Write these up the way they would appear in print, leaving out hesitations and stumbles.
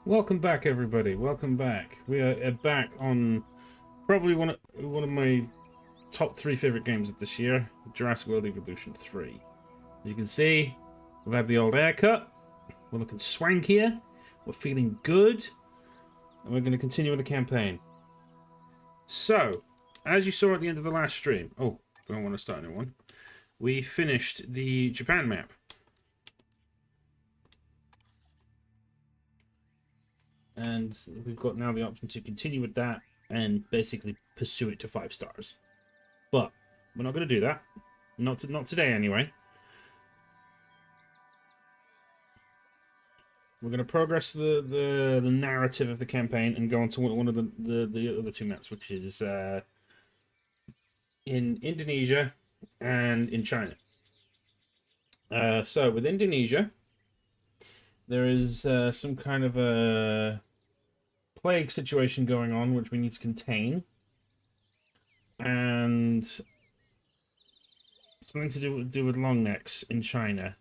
Welcome back, everybody. Welcome back. We are back on probably one of my top three favorite games of this year, Jurassic World Evolution 3. As you can see, we've had the old haircut. We're looking swankier. We're feeling good, and we're going to continue with the campaign. So, as you saw at the end of the last stream, don't want to start a new one. We finished the Japan map. And we've got now the option to continue with that and basically pursue it to 5 stars. But we're not going to do that. Not today, anyway. We're going to progress the narrative of the campaign and go on to one of the other two maps, which is in Indonesia and in China. So with Indonesia, there is some kind of a plague situation going on, which we need to contain. And something to do with long necks in China,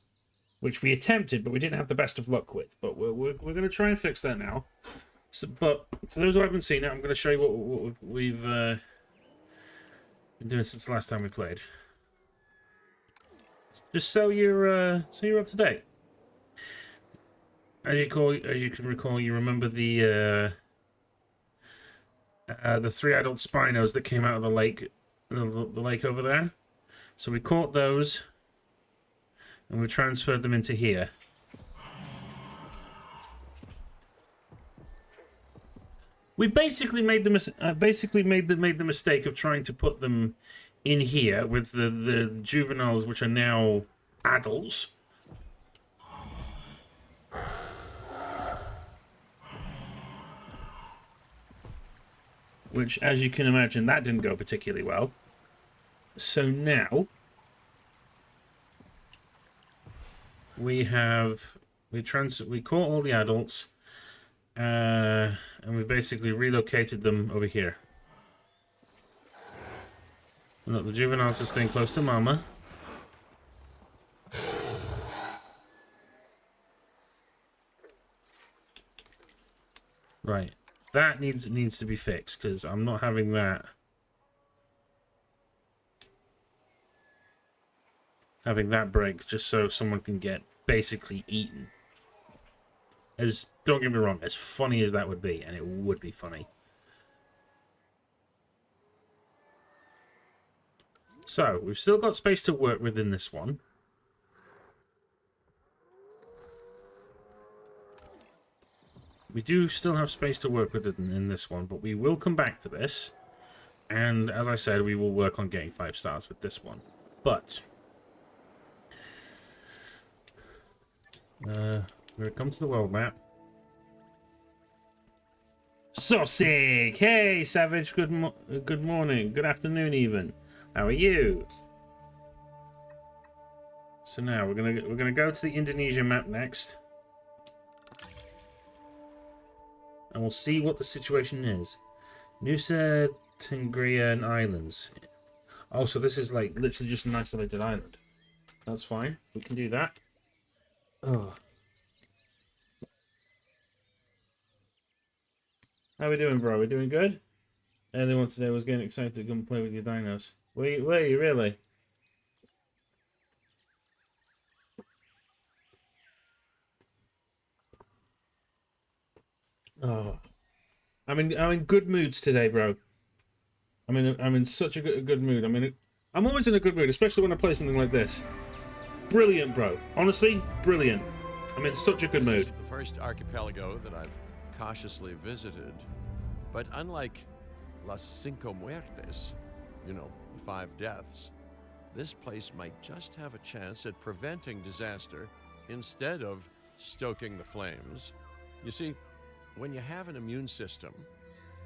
which we attempted, but we didn't have the best of luck with. But we're going to try and fix that now. So, but to those who haven't seen it, I'm going to show you what we've been doing since the last time we played. Just so you're up to date. As you can recall, you remember the 3 adult Spinos that came out of the lake over there. So we caught those, and we transferred them into here. We basically made the mistake of trying to put them in here with the juveniles, which are now adults. Which, as you can imagine, that didn't go particularly well. So now we caught all the adults, and we basically relocated them over here. Look, the juveniles are staying close to Mama. Right, that needs to be fixed because I'm not having that. Having that break just so someone can get basically eaten. Don't get me wrong, as funny as that would be, and it would be funny. So, we've still got space to work with in this one. We do still have space to work with in this one, but we will come back to this. And as I said, we will work on getting 5 stars with this one. But we're going to come to the world map. Jurassic! Hey, Savage. Good morning. Good afternoon, even. How are you? So now we're gonna go to the Indonesia map next, and we'll see what the situation is. Nusa Tenggara Islands. Oh, so this is like literally just an isolated island. That's fine. We can do that. Oh. How we doing, bro? We doing good? Anyone today was getting excited to come play with your dinos. Were you really? Oh, I'm in good moods today, bro. I'm in such a good mood. I'm always in a good mood, especially when I play something like this. Brilliant, bro. Honestly, brilliant. I'm in such a good mood. This is the first archipelago that I've cautiously visited, but unlike Las Cinco Muertes, the 5 deaths, this place might just have a chance at preventing disaster instead of stoking the flames. You see, when you have an immune system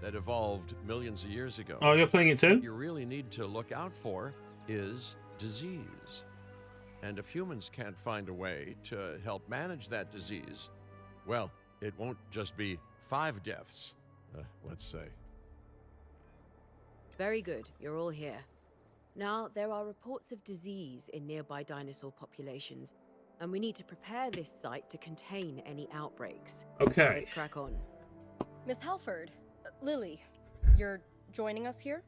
that evolved millions of years ago, oh, you're playing it too? What you really need to look out for is disease. And if humans can't find a way to help manage that disease, well, it won't just be 5 deaths, let's say. Very good, you're all here. Now, there are reports of disease in nearby dinosaur populations. and we need to prepare this site to contain any outbreaks. Okay. Let's crack on. Miss Halford, Lily, you're joining us here?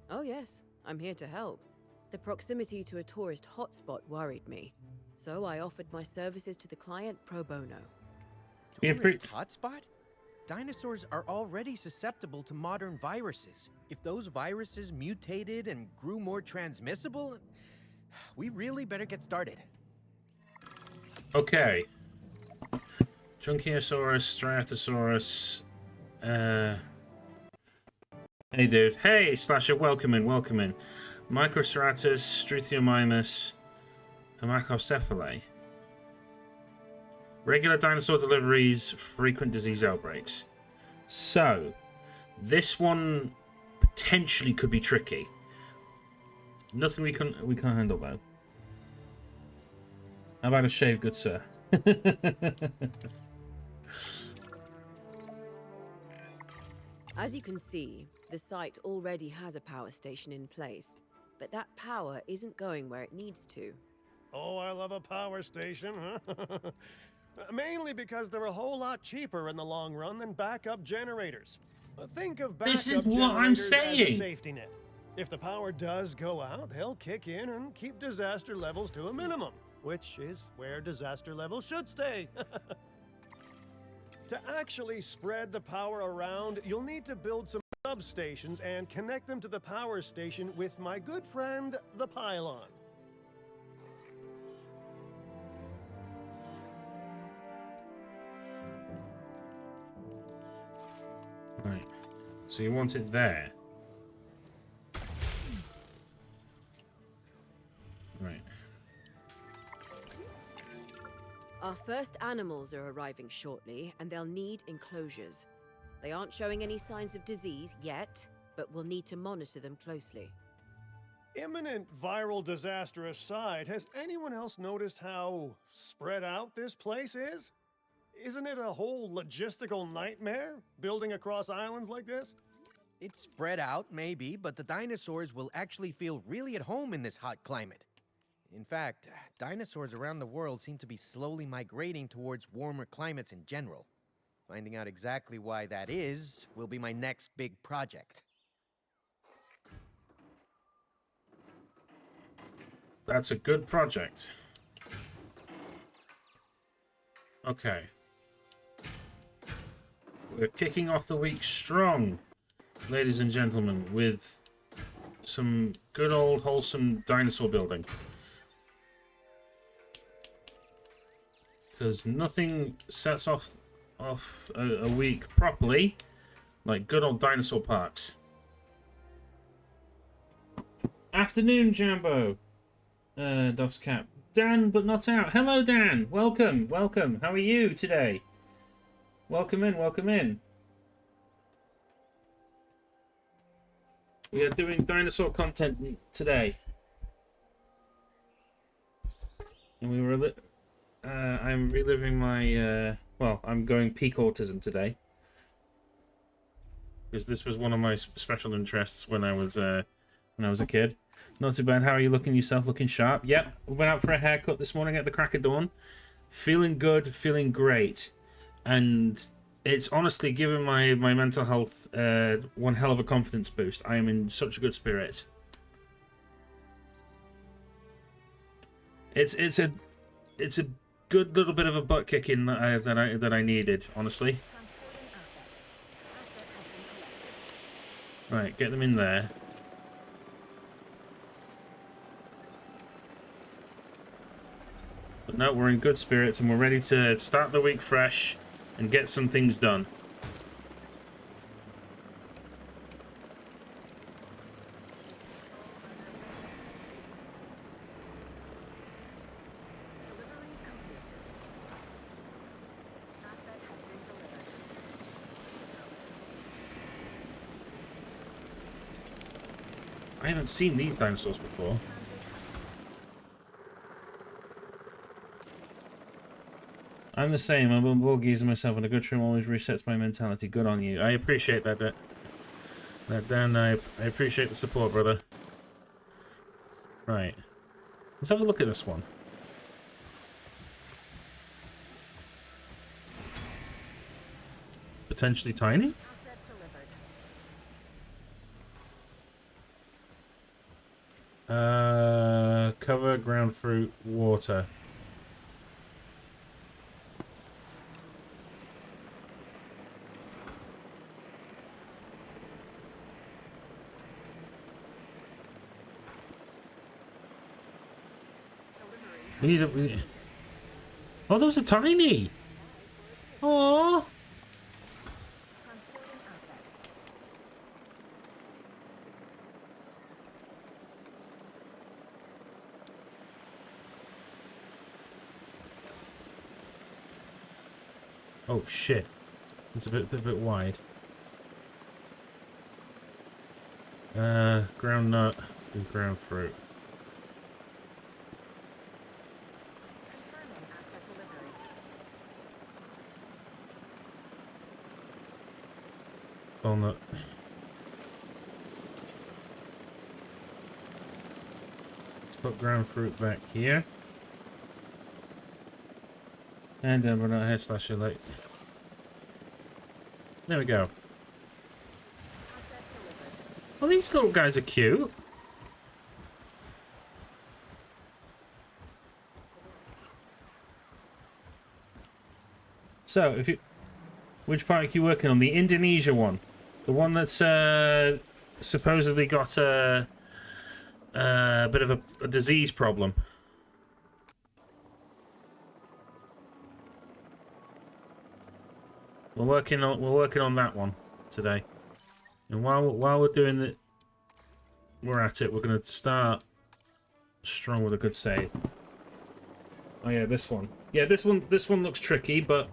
Oh yes, I'm here to help. The proximity to a tourist hotspot worried me, so I offered my services to the client pro bono. Yeah, Tourist hotspot? Dinosaurs are already susceptible to modern viruses. If those viruses mutated and grew more transmissible, we really better get started. Okay. Junkiosaurus, Stratosaurus. Hey, dude. Hey, Slasher, welcome in, welcome in. Microstratus, Struthiomimus, and Macrocephalae. Regular dinosaur deliveries, frequent disease outbreaks. So, this one potentially could be tricky. Nothing we can't handle though. How about a shave, good sir? As you can see, the site already has a power station in place, but that power isn't going where it needs to. Oh, I love a power station, huh? Mainly because they're a whole lot cheaper in the long run than backup generators. Think of backup This is what I'm generators as a saying. safety net. If the power does go out, they'll kick in and keep disaster levels to a minimum, which is where disaster levels should stay. To actually spread the power around, you'll need to build some substations and connect them to the power station with my good friend, the pylon. Right. So you want it there. Right. Our first animals are arriving shortly, and they'll need enclosures. They aren't showing any signs of disease yet, but we'll need to monitor them closely. Imminent viral disaster aside, has anyone else noticed how spread out this place is? Isn't it a whole logistical nightmare, building across islands like this? It's spread out, maybe, but the dinosaurs will actually feel really at home in this hot climate. In fact, dinosaurs around the world seem to be slowly migrating towards warmer climates in general. Finding out exactly why that is will be my next big project. That's a good project. Okay. We're kicking off the week strong, ladies and gentlemen, with some good old wholesome dinosaur building. Because nothing sets off a week properly like good old dinosaur parks. Afternoon, Jambo. Dustcap. Dan, but not out. Hello, Dan. Welcome, welcome. How are you today? Welcome in, welcome in. We are doing dinosaur content today. And we were... I'm reliving my... well, I'm going peak autism today. Because this was one of my special interests when I was a kid. Not too bad. How are you looking yourself? Looking sharp? Yep. Went out for a haircut this morning at the crack of dawn. Feeling good. Feeling great. And it's honestly given my mental health one hell of a confidence boost. I am in such a good spirit. It's a good little bit of a butt kicking that I needed, honestly. Right, get them in there. But no, we're in good spirits and we're ready to start the week fresh and get some things done. I haven't seen these dinosaurs before. I'm the same. I'm a boogies myself, and a good trim always resets my mentality. Good on you. I appreciate that, Dan. I appreciate the support, brother. Right. Let's have a look at this one. potentially tiny. Cover, ground fruit, water. We need a... Oh, those are tiny! Aww! Oh shit. It's a bit wide. Ground nut and ground fruit. Walnut. Let's put ground fruit back here. And we're not hair slasher like. There we go. Well, these little guys are cute. So, if you, which part are you working on? The Indonesia one, the one that's supposedly got a bit of a disease problem. We're working on that one today. And while we're doing it, we're at it. We're gonna start strong with a good save. Oh yeah, this one. Yeah, this one looks tricky, but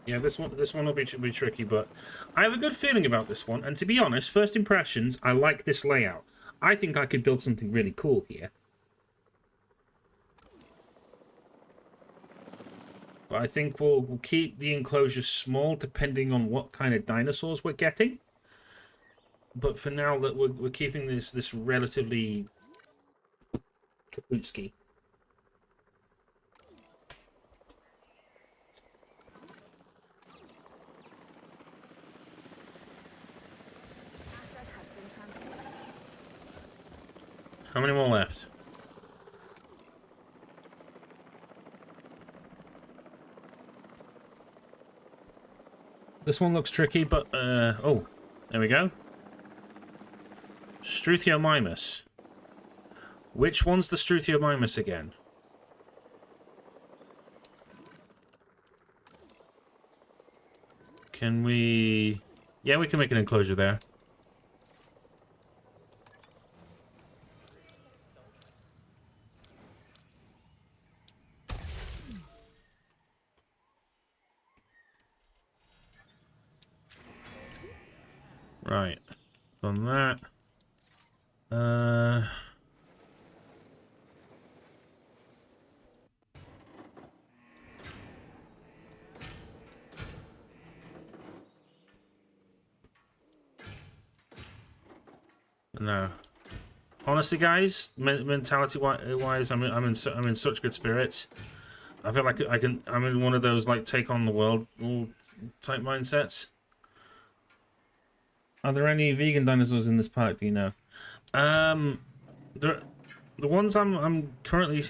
yeah, this one will be tricky, but I have a good feeling about this one. And to be honest, first impressions, I like this layout. I think I could build something really cool here. But I think we'll keep the enclosure small, depending on what kind of dinosaurs we're getting. But for now, that we're keeping this relatively kapootski. How many more left? This one looks tricky, but oh, there we go. Struthiomimus. Which one's the Struthiomimus again? Can we... Yeah, we can make an enclosure there. Right. Done that. No. Honestly, guys, mentality-wise, I'm in such good spirits. I feel like I'm in one of those like take on the world type mindsets. Are there any vegan dinosaurs in this park? Do you know? The ones I'm currently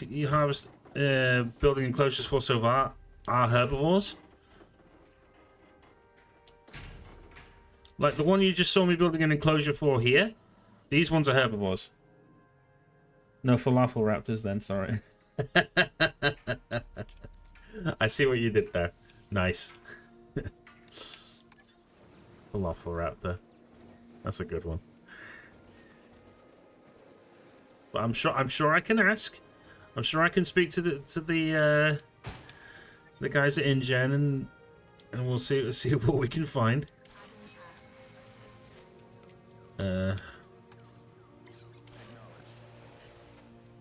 building enclosures for so far are herbivores. Like the one you just saw me building an enclosure for here. These ones are herbivores. No falafel raptors then, sorry. I see what you did there. Nice. Falafel raptor. That's a good one. But I'm sure I can ask. I'm sure I can speak to the guys at InGen and we'll see what we can find.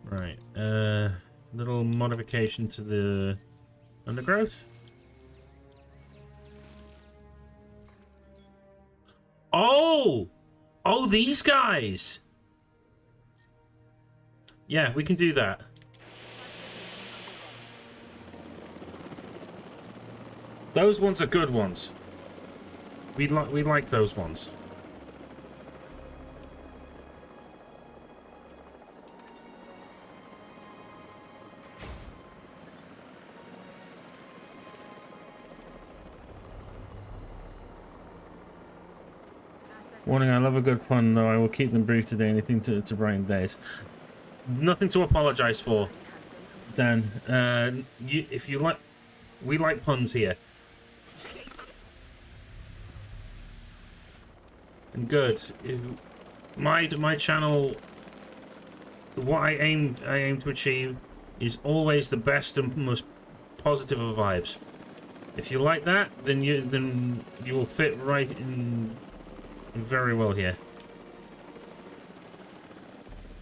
Right. Little modification to the undergrowth. Oh! Oh, these guys! Yeah, we can do that. Those ones are good ones. We like those ones. Warning, I love a good pun, though I will keep them brief today. Anything to brighten days. Nothing to apologize for, Dan. If you like, we like puns here. And good. My channel, what I aim to achieve is always the best and most positive of vibes. If you like that, then you will fit right in very well here.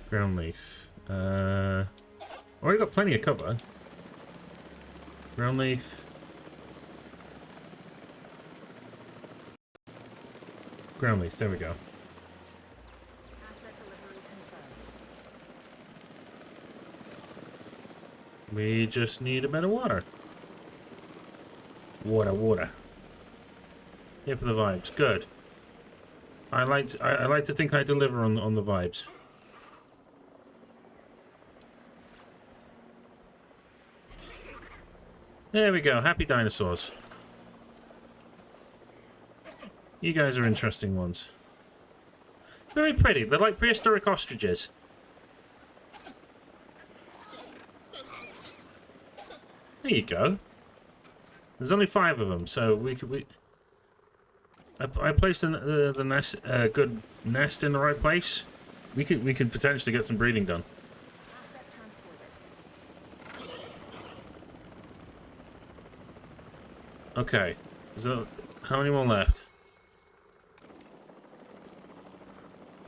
Ground leaf. Already got plenty of cover. Ground leaf. Ground leaf, there we go. We just need a bit of water. Water. Here for the vibes. Good. I like to think I deliver on the vibes. There we go. Happy dinosaurs. You guys are interesting ones. Very pretty. They're like prehistoric ostriches. There you go. There's only 5 of them, so I placed the nest, good nest in the right place. We could potentially get some breeding done. Okay. How many more left?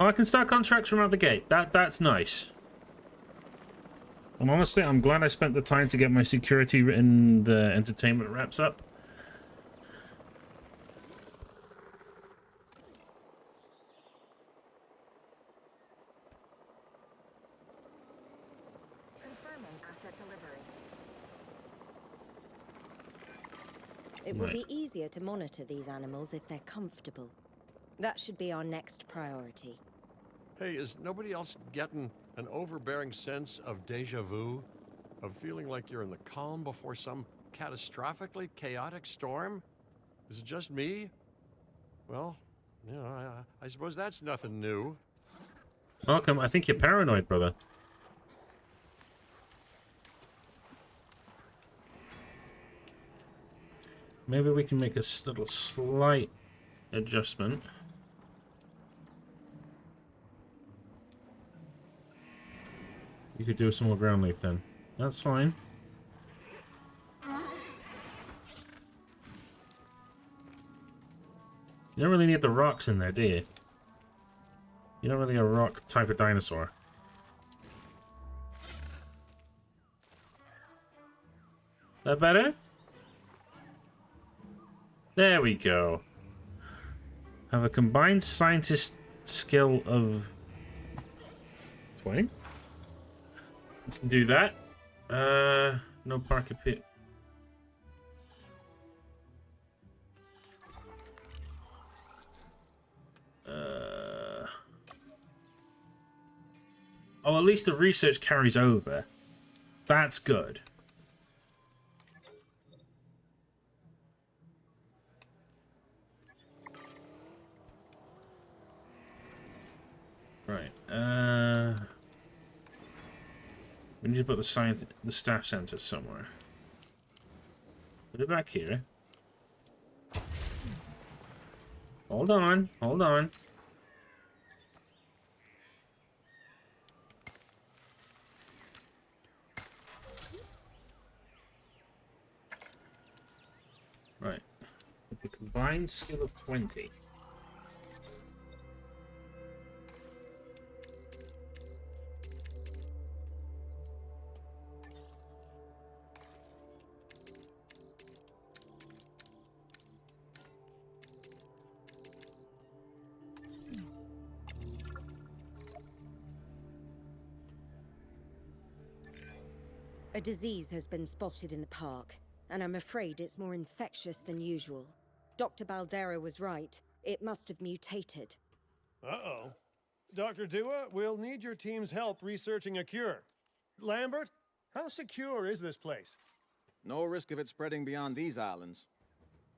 Oh, I can start contracts from out the gate. That's nice. And honestly, I'm glad I spent the time to get my security and entertainment wraps up. Confirming asset delivery. It will Right. be easier to monitor these animals if they're comfortable. That should be our next priority. Hey, is nobody else getting an overbearing sense of deja vu? Of feeling like you're in the calm before some catastrophically chaotic storm? Is it just me? Well, you know, I suppose that's nothing new. Welcome. I think you're paranoid, brother. Maybe we can make a little slight adjustment. You could do some more ground leaf then. That's fine. You don't really need the rocks in there, do you? You're not really a rock type of dinosaur. That better? There we go. Have a combined scientist skill of 20. We can do that. No parking pit. Oh, at least the research carries over. That's good. Right. We need to put the staff center somewhere. Put it back here. Hold on. Hold on. Right. With the combined skill of 20. A disease has been spotted in the park, and I'm afraid it's more infectious than usual. Dr. Baldera was right. It must have mutated. Uh-oh. Dr. Dua, we'll need your team's help researching a cure. Lambert, how secure is this place? No risk of it spreading beyond these islands.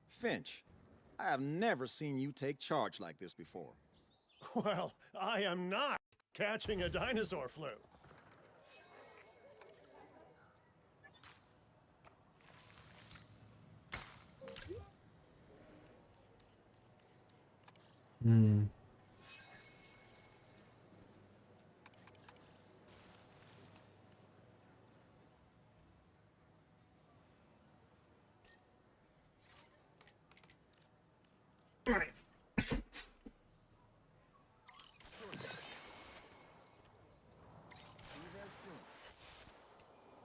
Finch, I have never seen you take charge like this before. Well, I am not catching a dinosaur flu. Right.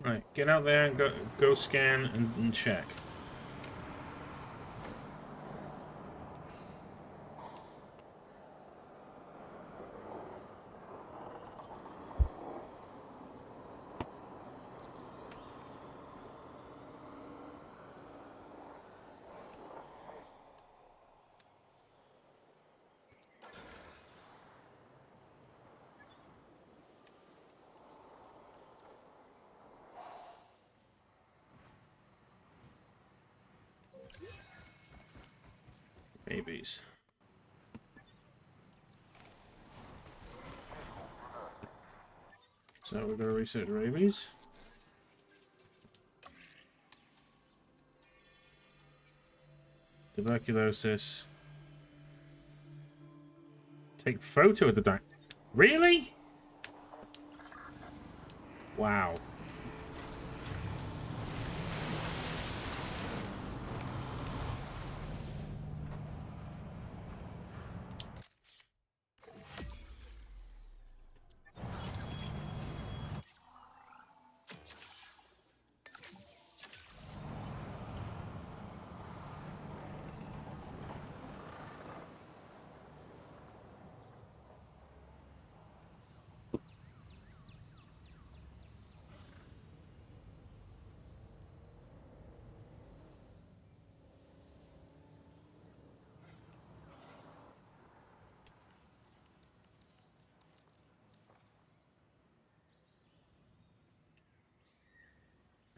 Right, get out there and go scan and check. Babies. So we're gonna reset rabies. Tuberculosis. Take photo of the dino. Really? Wow.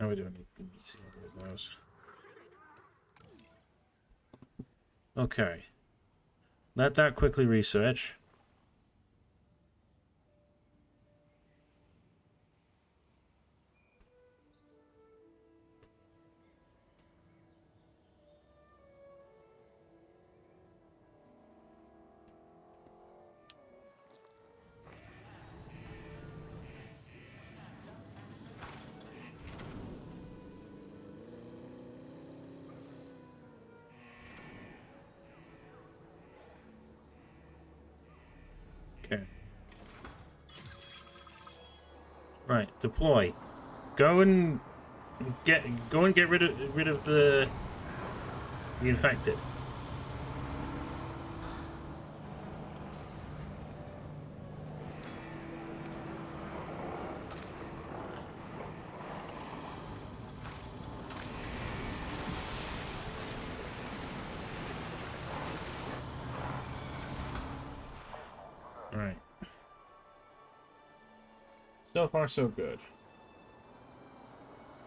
Now we don't need to see all of those. Okay. Let that quickly research. Okay. Right, deploy. Go and get rid of the infected. Alright. So far, so good.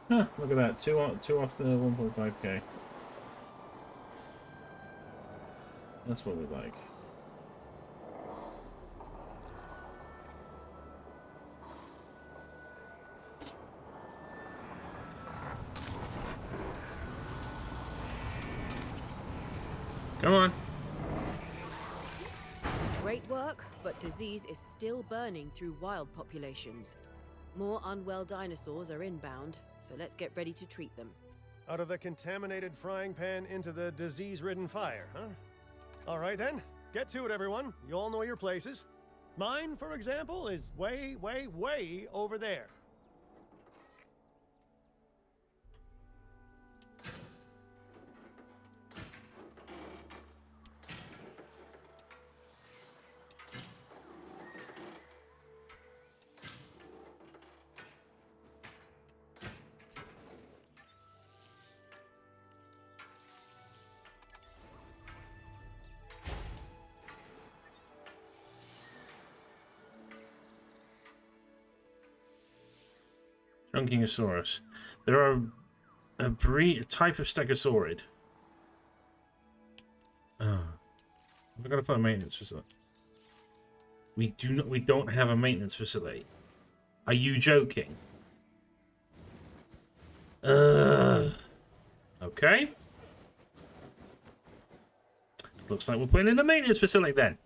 Huh, look at that. Two off the 1.5k. That's what we like. Come on. Great work, but disease is still burning through wild populations. More unwell dinosaurs are inbound, so let's get ready to treat them. Out of the contaminated frying pan into the disease-ridden fire, huh? All right then, get to it, everyone. You all know your places. Mine, for example, is way, way, way over there. Trunkingosaurus. There are a type of Stegosaurid. Oh. We've got to put a maintenance facility. We don't have a maintenance facility. Are you joking? Okay. Looks like we're putting in a maintenance facility then.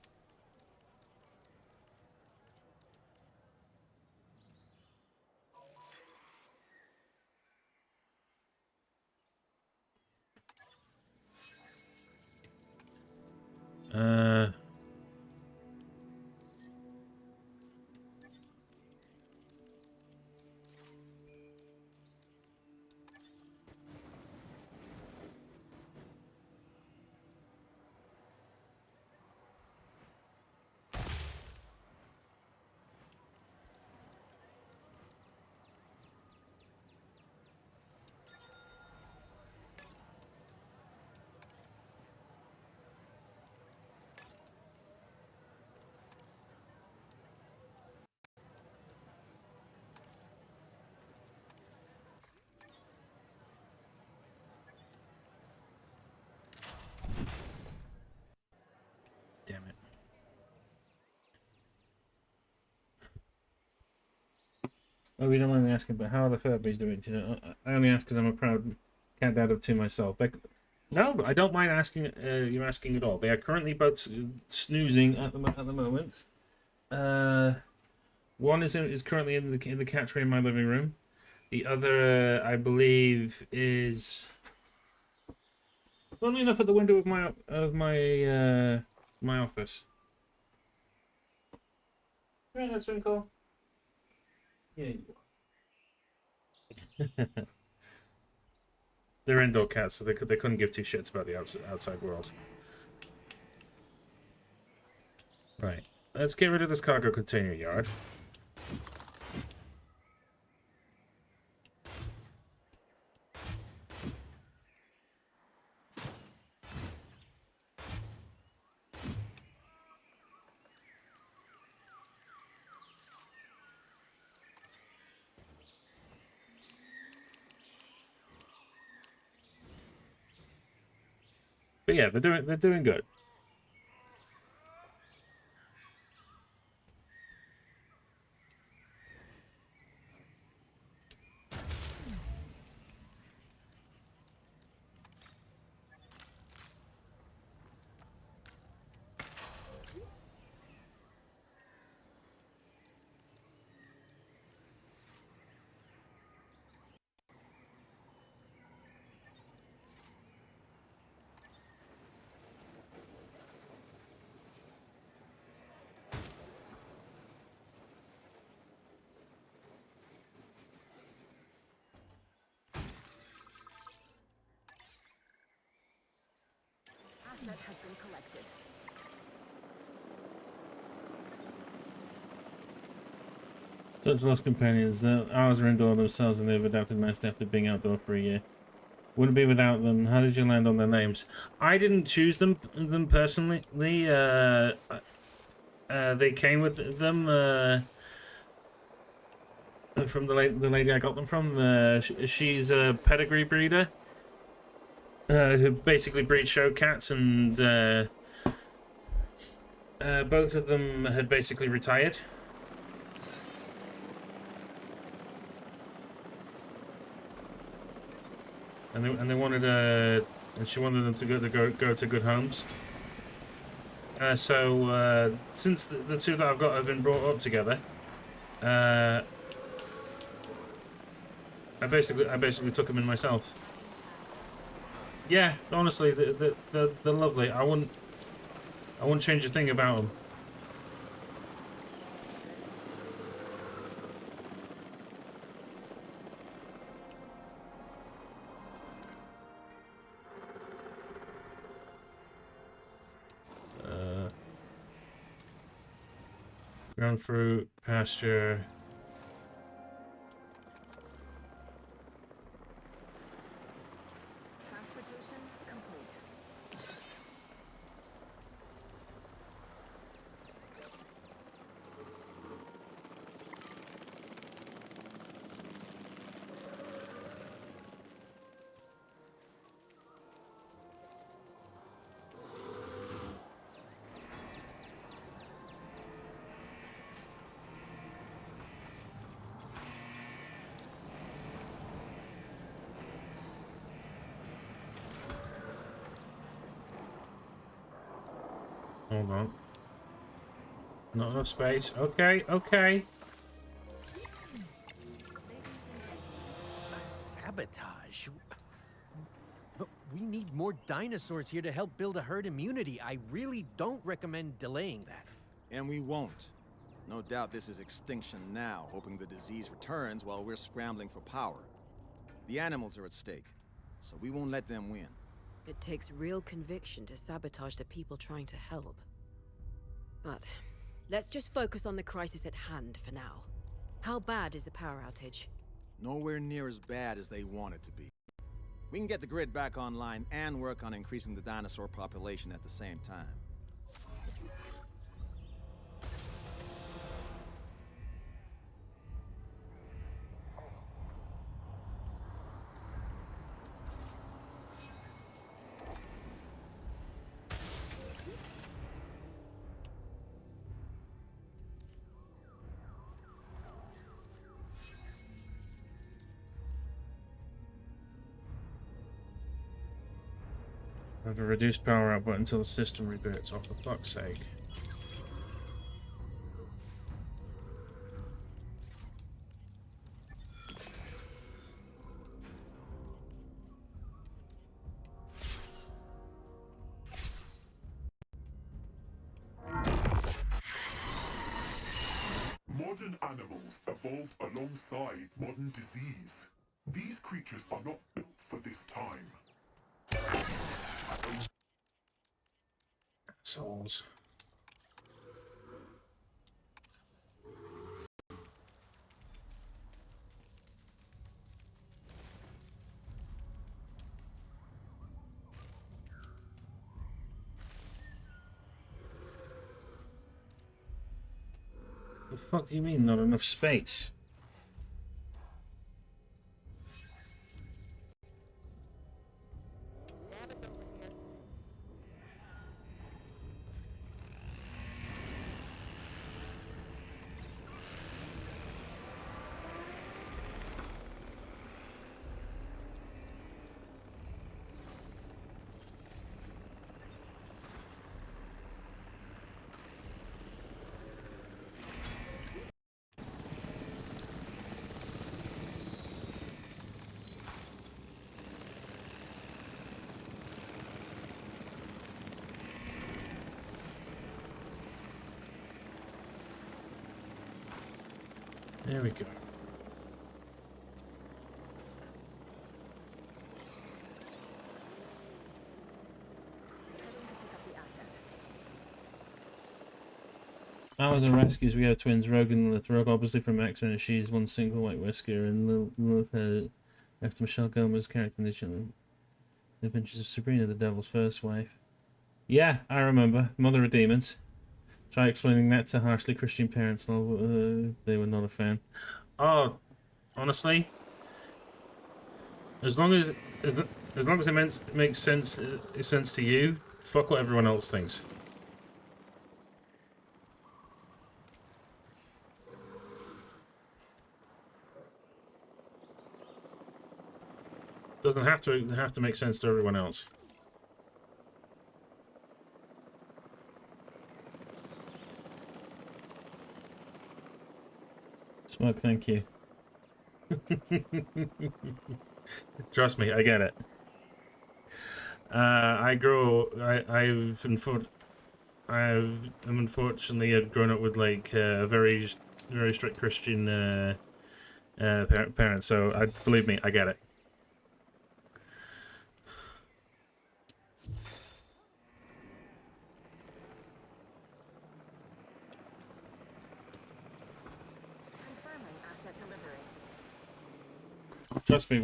Damn it. Oh, we don't mind me asking, but how are the Furbies doing? I only ask because I'm a proud cat dad of two myself. No, I don't mind asking. You asking at all. They are currently both snoozing at the moment. One is currently in the cat tree in my living room. The other, I believe, is funnily enough at the window of my office. Right, that's really cool. Yeah, you are. They're indoor cats, so they couldn't give two shits about the outside world. Right. Let's get rid of this cargo container yard. But yeah, they're doing good. Asset has been collected. Such lost companions. Ours are indoor themselves, and they've adapted nicely after being outdoor for a year. Wouldn't be without them. How did you land on their names? I didn't choose them personally. They came with them from the lady I got them from. She's a pedigree breeder who basically breeds show cats, and both of them had basically retired. And they wanted and she wanted them to go to good homes. So since the two that I've got have been brought up together, I basically took them in myself. Yeah, honestly, they're lovely. I wouldn't change a thing about them. Ground fruit, pasture. Transportation complete. Hold on. Not enough space. Okay, okay. Sabotage? But we need more dinosaurs here to help build a herd immunity. I really don't recommend delaying that. And we won't. No doubt this is extinction now, hoping the disease returns while we're scrambling for power. The animals are at stake, so we won't let them win. It takes real conviction to sabotage the people trying to help. But let's just focus on the crisis at hand for now. How bad is the power outage? Nowhere near as bad as they want it to be. We can get the grid back online and work on increasing the dinosaur population at the same time. I have a reduced power output until the system reboots. Oh, for fuck's sake. Modern animals evolved alongside modern disease. These creatures are not built for this time. Souls. The fuck do you mean, not enough space? There we go. Ours are rescues. We have twins, Rogue and Lilith. Rogue obviously from X-Men, and she's one single white whisker, and Lilith after Michelle Gomez's character in The Adventures of Sabrina, the Devil's First Wife. Yeah, I remember. Mother of Demons. Try explaining that to harshly Christian parents. They were not a fan. Oh, honestly, as long as it makes sense to you, fuck what everyone else thinks. Doesn't have to make sense to everyone else. Smoke, thank you. Trust me, I get it. I've unfortunately had grown up with like a very strict Christian parents, so believe me, I get it. Trust me,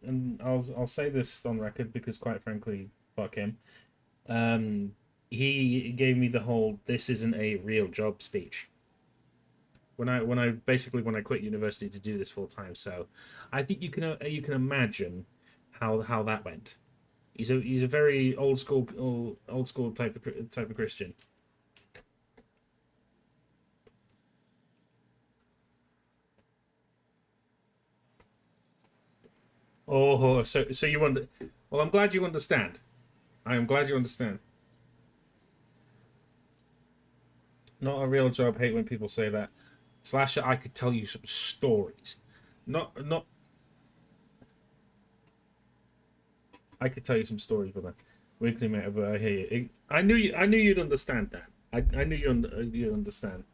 and I'll say this on record because quite frankly, fuck him. He gave me the whole "this isn't a real job" speech when I quit university to do this full time. So, I think you can imagine how that went. He's a very old school type of Christian. Oh, so you want? Well, I'm glad you understand. I am glad you understand. Not a real job. Hate when people say that. Slasher, I could tell you some stories. Not. I could tell you some stories, but weekly mate. But I hear you. I knew you. I knew you'd understand that. I knew you'd understand.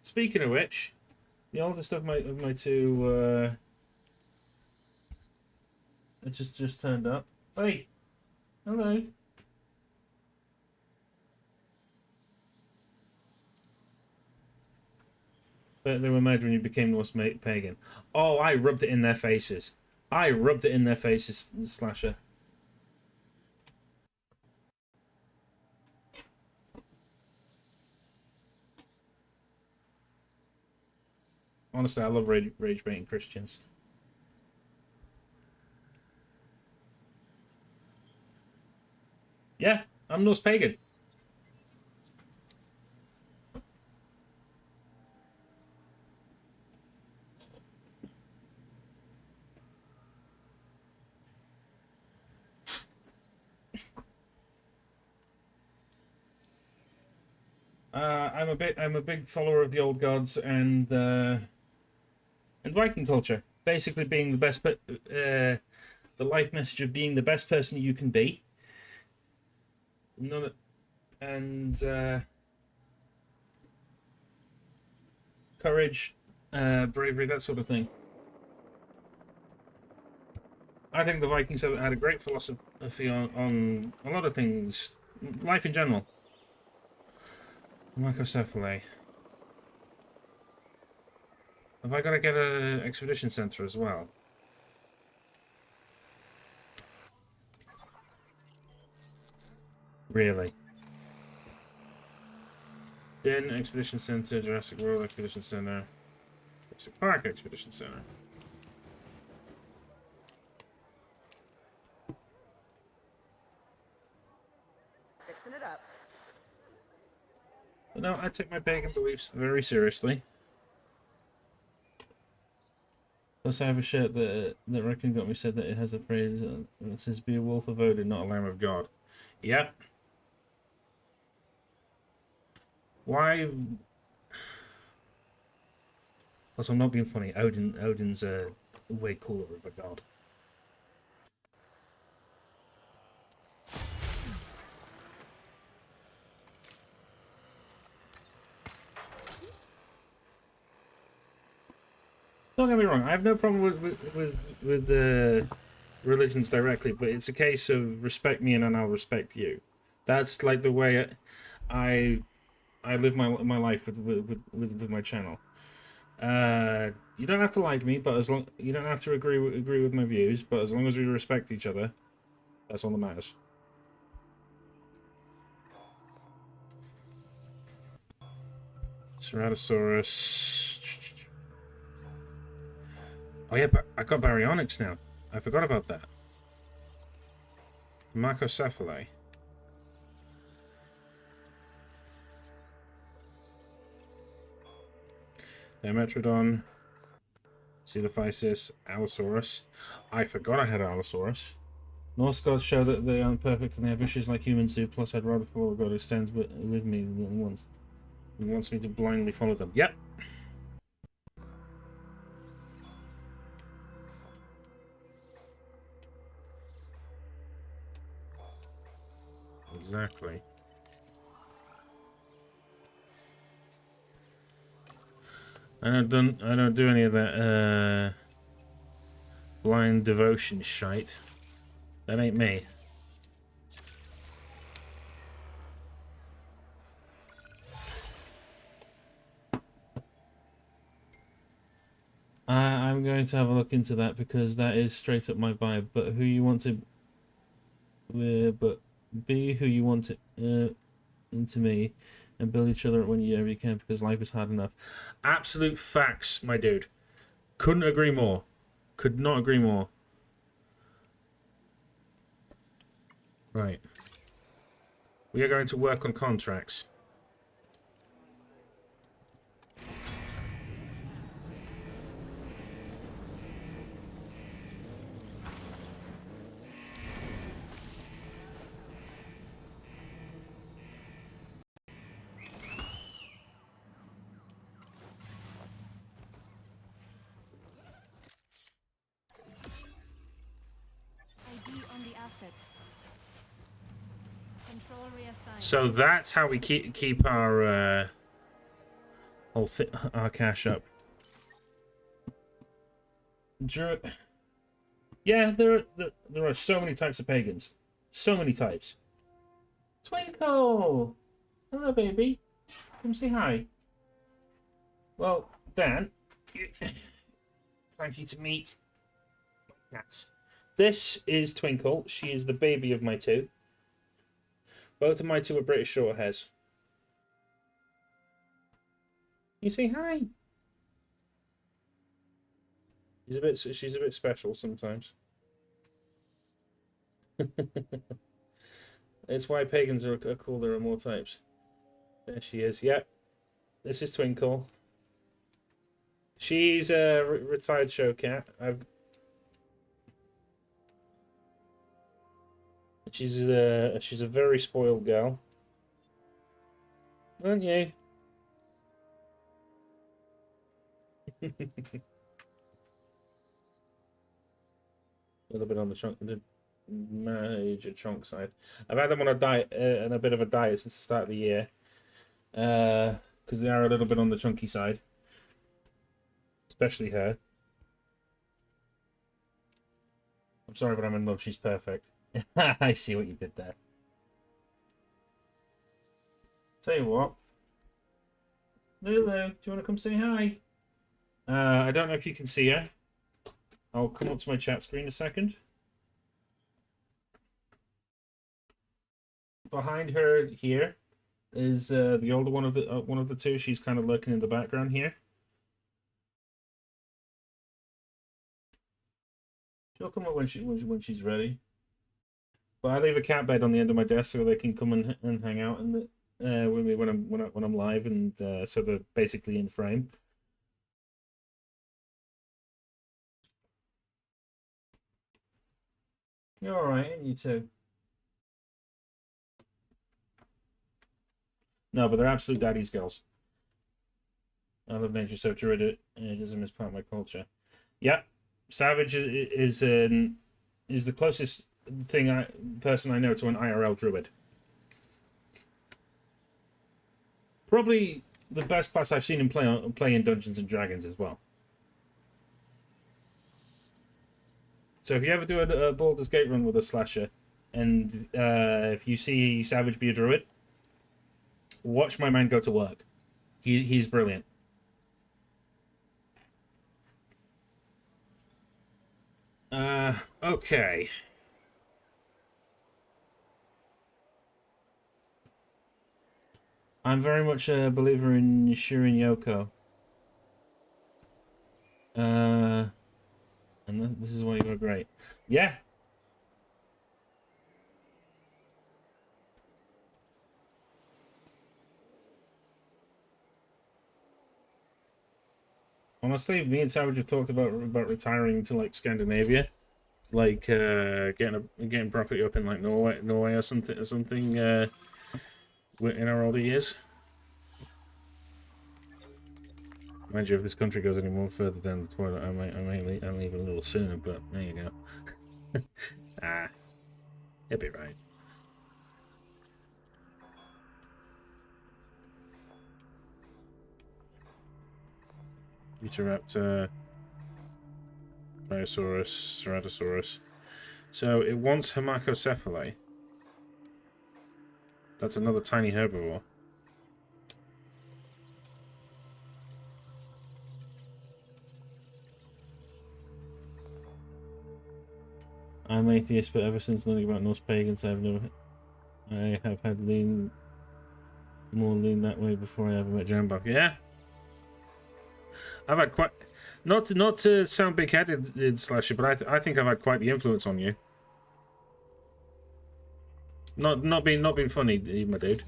Speaking of which, the oldest of my two it just turned up. Hey, hello. But they were mad when you became Norse pagan. Oh, I rubbed it in their faces. I rubbed it in their faces, Slasher. Honestly, I love rage baiting Christians. Yeah, I'm Norse pagan. I'm a big follower of the old gods and Viking culture. Basically, being the best, the life message of being the best person you can be. None, and courage, bravery, that sort of thing. I think the Vikings had a great philosophy on a lot of things, life in general. Microcephaly. Have I got to get an expedition center as well? Really? Then Expedition Center, Jurassic World Expedition Center, Jurassic Park Expedition Center. Fixing it up. But no, I take my pagan beliefs very seriously. Plus, I have a shirt that Reckon got me said that it has the phrase that says "Be a wolf of Odin, not a lamb of God." Yep. Why? Plus, I'm not being funny. Odin's way cooler of a god. Don't get me wrong. I have no problem with religions directly, but it's a case of respect me and I'll respect you. That's like the way I live my life with my channel. You don't have to like me, but as long you don't have to agree with my views, but as long as we respect each other, that's all that matters. Ceratosaurus. Oh yeah, but I got baryonyx now. I forgot about that. Macrocephaly. Dimetrodon. Coelophysis. Allosaurus. I forgot I had Allosaurus. Norse gods show that they aren't perfect and they have issues like humans do, plus I'd rather follow a god who stands with me than wants me to blindly follow them. Yep. Exactly. I don't do any of that blind devotion shite. That ain't me. I'm going to have a look into that because that is straight up my vibe. But who you want to, but be who you want to, into me, and build each other up whenever you can because life is hard enough. Absolute facts, my dude. Couldn't agree more. Could not agree more. Right. We are going to work on contracts. it. Control reassigned. So that's how we keep our our cash up. Yeah, there are so many types of pagans. So many types. Twinkle! Hello, baby. Come say hi. Well, Dan, time for you to meet my cats. This is Twinkle. She is the baby of my two. Both of my two are British short hairs. You say hi. She's a bit special sometimes. It's why pagans are cool. There are more types. There she is. Yep. This is Twinkle. She's a retired show cat. She's a very spoiled girl. Aren't you? A little bit on the major chunk side. I've had them on a diet and a bit of a diet since the start of the year, because they are a little bit on the chunky side, especially her. I'm sorry, but I'm in love. She's perfect. I see what you did there. Tell you what, Lulu, do you want to come say hi? I don't know if you can see her. I'll come up to my chat screen a second. Behind her here is the older one of the two. She's kind of lurking in the background here. She'll come up when she's ready. But I leave a cat bed on the end of my desk so they can come and hang out with me when I'm live, and so they're basically in frame. You're all right, ain't you two? No, but they're absolute daddy's girls. I love nature, so Druidism is part of my culture. Yeah, Savage is the closest person I know to an IRL druid. Probably the best class I've seen him play in Dungeons and Dragons as well. So if you ever do a Baldur's Gate run with a slasher, and if you see Savage be a druid, watch my man go to work. He's brilliant. Okay. I'm very much a believer in Shirin Yoko. And this is why you are great. Yeah. Honestly, me and Savage have talked about retiring to like Scandinavia, like getting property up in like Norway or something in our older years. Mind you, if this country goes any more further down the toilet, I might leave a little sooner. But there you go. It'll be right. Utahraptor, Brachiosaurus, Ceratosaurus. So it wants Hamacocephalae. That's another tiny herbivore. I'm atheist, but ever since learning about Norse pagans, I have had more lean that way before I ever met Jambok. Yeah, I've had quite not to sound big-headed, Slasher, but I think I've had quite the influence on you. Not being funny, my dude.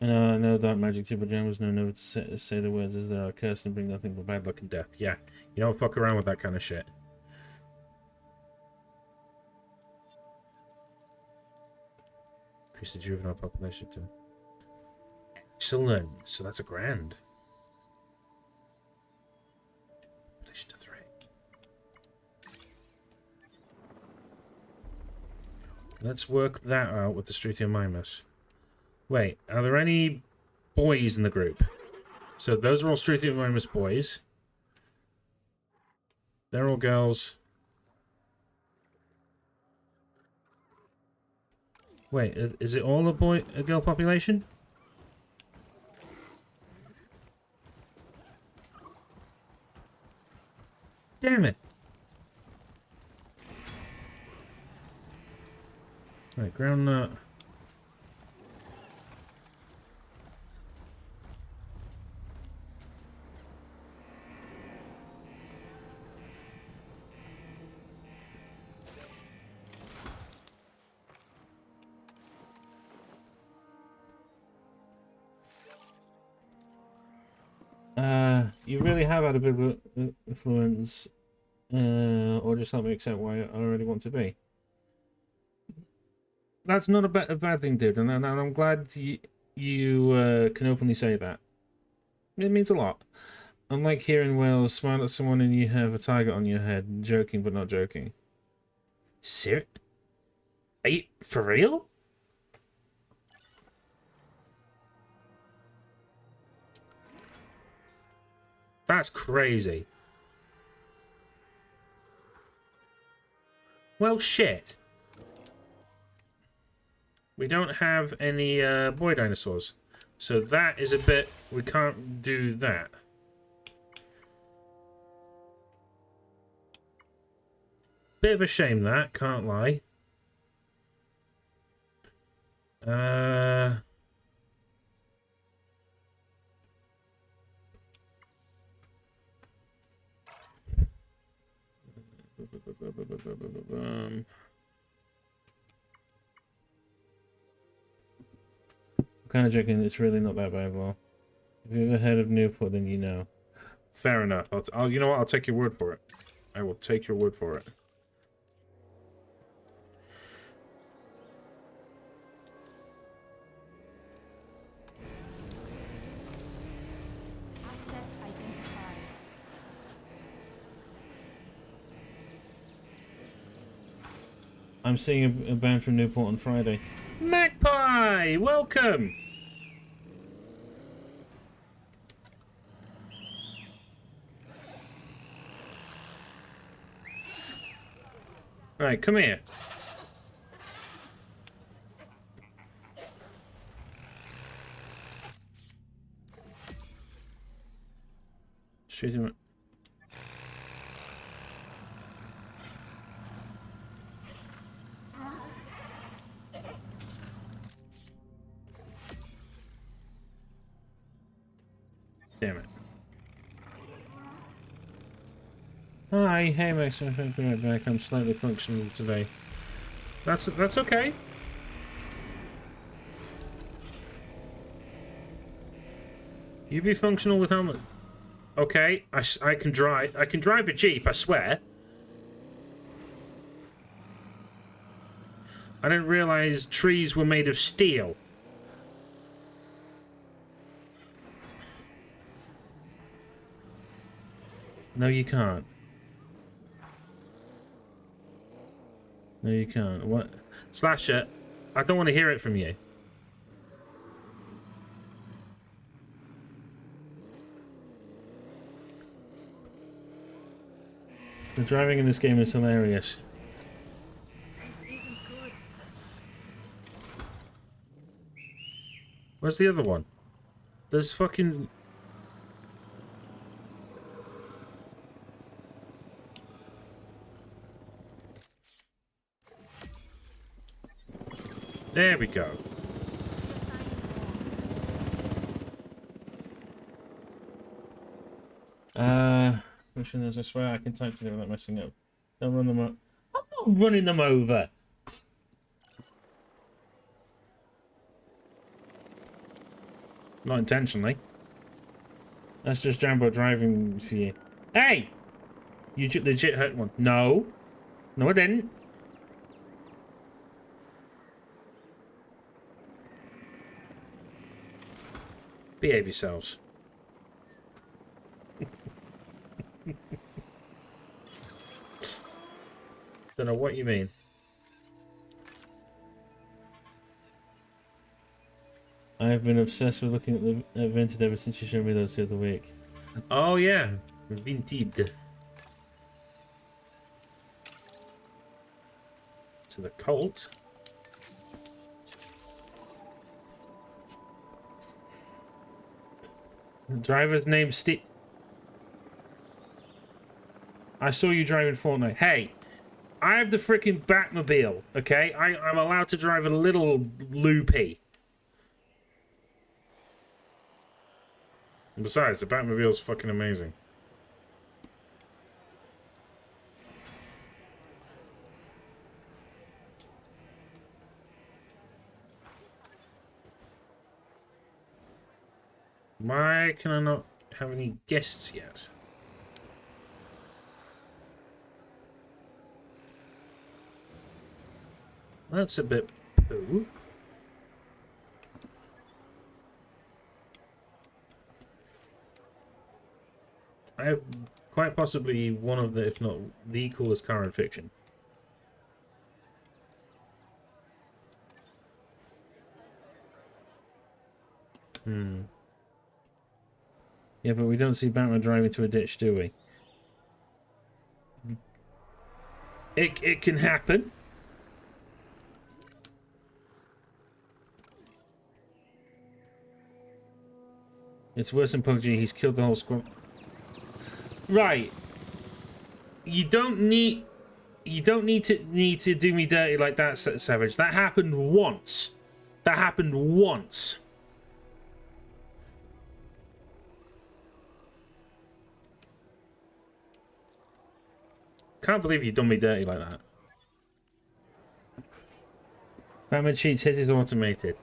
I know dark magic too, but Jambos know never to say the words as they are cursed and bring nothing but bad luck and death. Yeah, you don't fuck around with that kind of shit. Increase the juvenile population too. Excellent. So that's $1,000. Relation to 3. Let's work that out with the Struthiomimus. Wait, are there any boys in the group? So those are all Struthiomimus boys. They're all girls. Wait, is it all a girl population? Damn it. Right, groundnut. You really have had a big influence, or just help me accept why I already want to be. That's not a bad thing, dude, and I'm glad you can openly say that. It means a lot. Unlike here in Wales, smile at someone and you have a target on your head, joking but not joking. Are you for real? That's crazy. Well, shit. We don't have any boy dinosaurs. So that is a bit... We can't do that. Bit of a shame that, can't lie. Kind of joking, it's really not that bad. Well, if you've ever heard of Newport, then you know. Fair enough. You know what? I'll take your word for it. I will take your word for it. Asset identified. I'm seeing a band from Newport on Friday. Magpie! Welcome! Right, come here. Shoot him. Damn it. Hi, hey Max, I'll be right back. I'm slightly functional today. That's okay. You be functional with helmet. Okay, I can drive a Jeep, I swear. I didn't realize trees were made of steel. No, you can't. No, you can't. What? Slasher, I don't want to hear it from you. The driving in this game is hilarious. This isn't good. Where's the other one? There's fucking... There we go. Question is, I swear I can type today without messing up. Don't run them up. I'm not running them over. Not intentionally. That's just Jambo driving for you. Hey! You legit hurt one. No. No, I didn't. Behave yourselves. Don't know what you mean. I have been obsessed with looking at the Vinted ever since you showed me those the other week. Oh yeah, Vinted. To the Colt. Driver's name Steve. I saw you driving Fortnite. Hey, I have the freaking Batmobile, okay? I'm allowed to drive a little loopy. And besides, the Batmobile's fucking amazing. Why can I not have any guests yet? That's a bit poo. I have quite possibly one of the, if not the coolest car in fiction. Yeah, but we don't see Batman driving to a ditch, do we? It can happen. It's worse than PUBG. He's killed the whole squad. Right. You don't need to do me dirty like that, Savage. That happened once. That happened once. Can't believe you've done me dirty like that. Batman cheats. His is automated.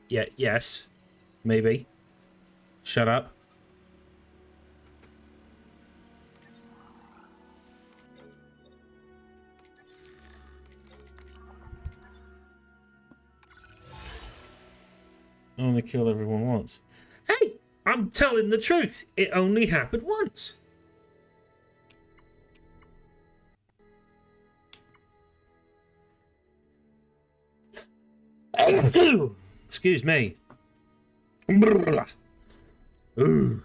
Yeah, yes. Maybe. Shut up. I only killed everyone once. Hey, I'm telling the truth. It only happened once. Excuse me. Ooh.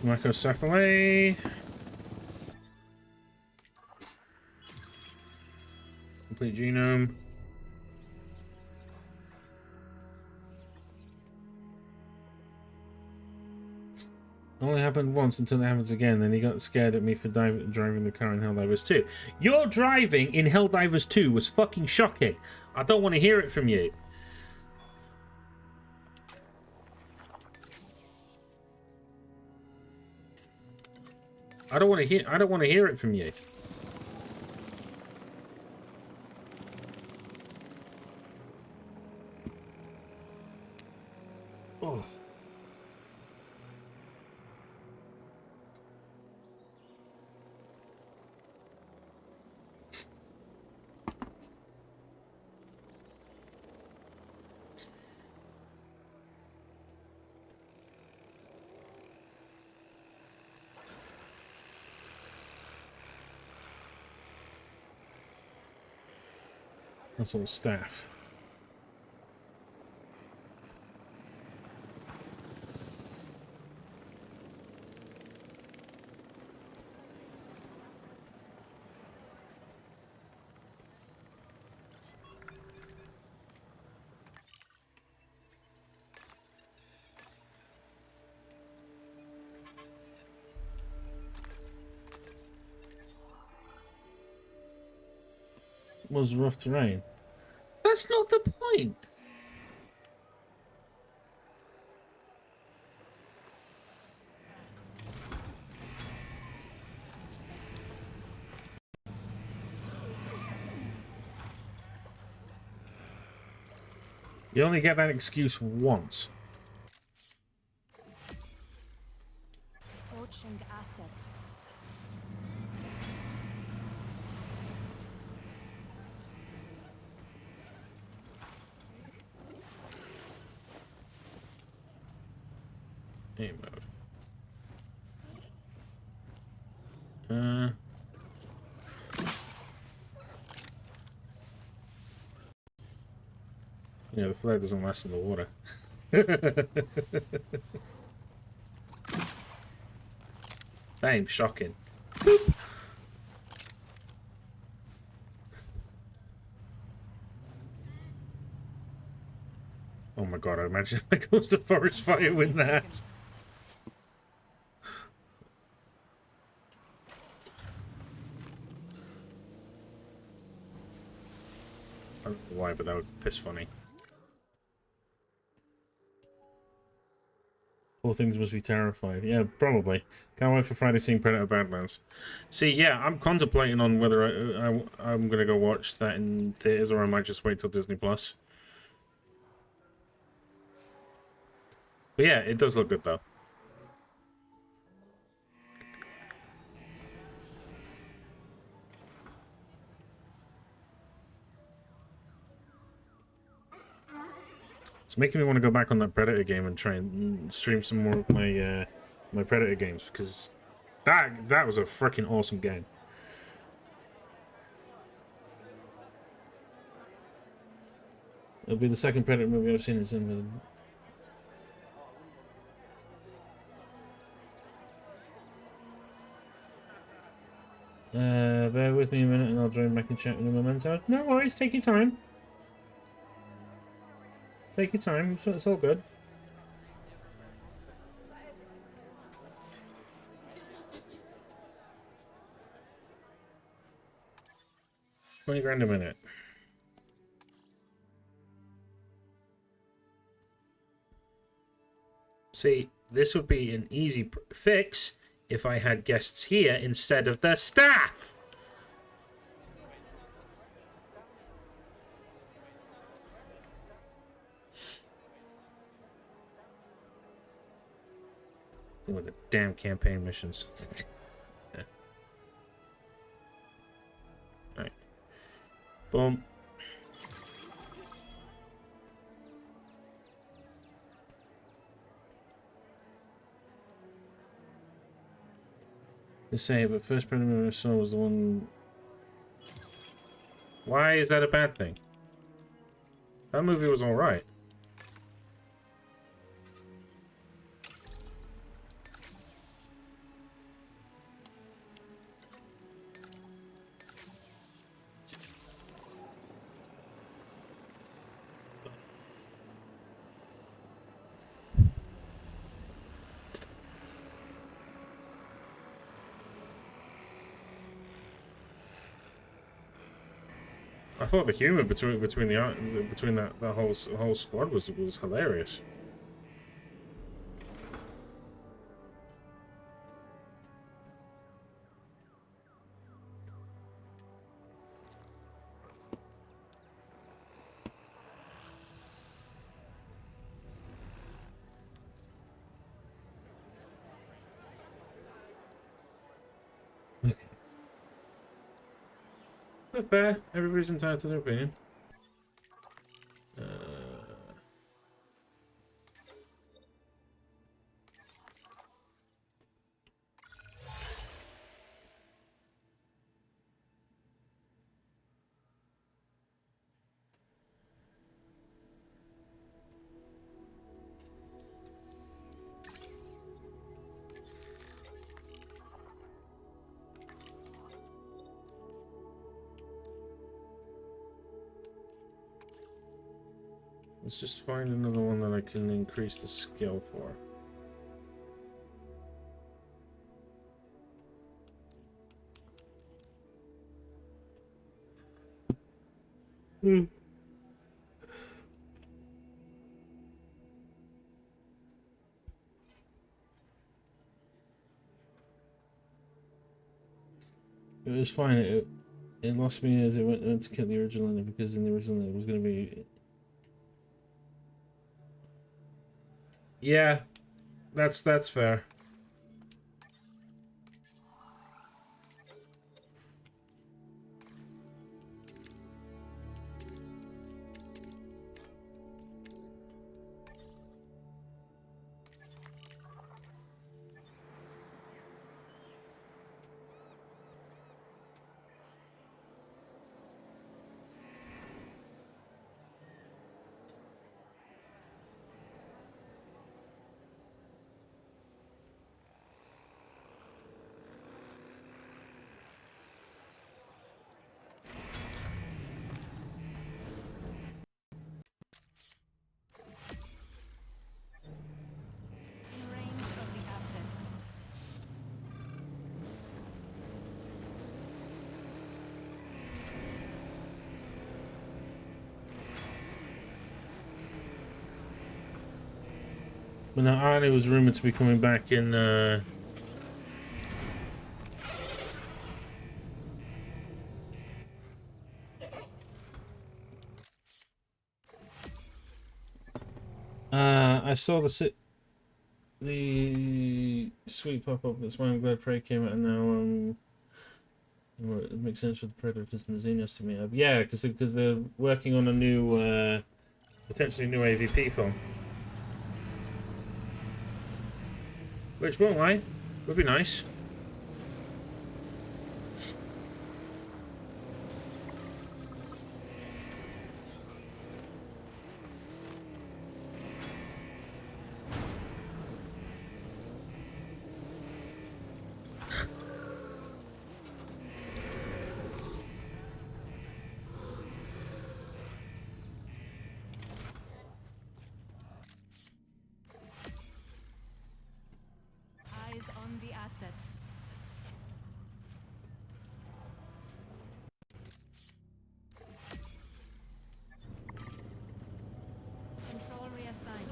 Microcephaly. Complete genome. Only happened once until it happens again. Then he got scared at me for driving the car in Helldivers 2. Your driving in Helldivers 2 was fucking shocking. I don't want to hear it from you. I don't want to hear it from you. Oh. That's all staff. Was rough terrain. That's not the point. You only get that excuse once. searching asset. Game mode. Yeah, the flare doesn't last in the water. Damn, shocking. Oh my god, I imagine if it goes to forest fire with that. I don't know why, but that would piss funny. Poor things must be terrified. Yeah, probably. Can't wait for Friday seeing Predator Badlands. See, yeah, I'm contemplating on whether I'm going to go watch that in theaters or I might just wait till Disney Plus. But yeah, it does look good though. It's making me want to go back on that Predator game and try and stream some more of my my Predator games because that was a freaking awesome game. It'll be the second Predator movie I've seen in cinema. Bear with me a minute and I'll join back and chat with a memento. No worries, take your time. Take your time, it's all good. $20 a minute. See, this would be an easy fix if I had guests here instead of the staff. With the damn campaign missions. Yeah. Alright. Boom. To say, but first Predator I saw was the one. Why is that a bad thing? That movie was alright. I thought the humor between that whole squad was hilarious. Okay. Not fair. Everybody's entitled to their opinion. Let's just find another one that I can increase the skill for. Hmm. It was fine. It lost me as it went to kill the original ending because in the original it was going to be. Yeah, that's fair. But now Arnie was rumored to be coming back in. I saw the sweet pop up. That's why I'm glad Prey came out, and now well, it makes sense for the Predators and the Xenos to meet up. Yeah, because they're working on a new potentially new AVP film, which won't lie, would be nice. Eyes on the asset. Control reassigned.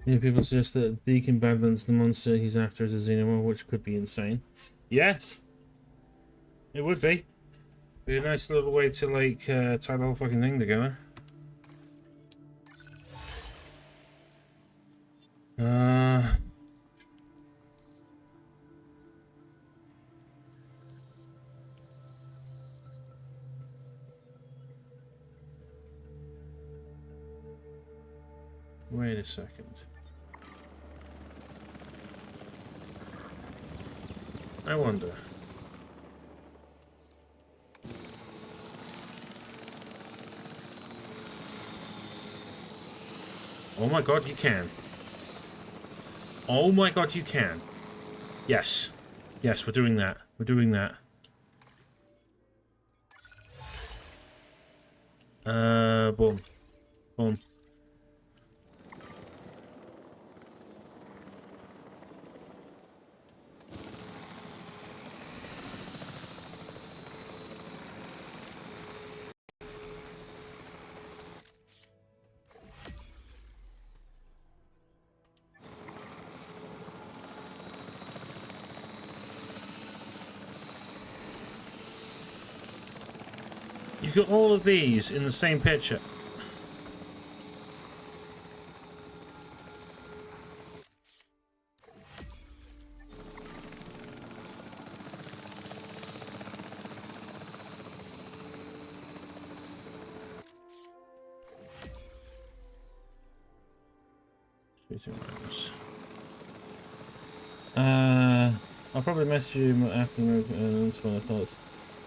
Yeah, people suggest that Deacon Badlands, the monster he's after, is a Xenomorph, which could be insane. Yeah, it would be. Be a nice little way to like tie the whole fucking thing together. Wait a second. I wonder. Oh my god, you can. Oh my god, you can. Yes. Yes, we're doing that. We're doing that. Boom. Boom. You've got all of these in the same picture. I'll probably message you after the my thoughts.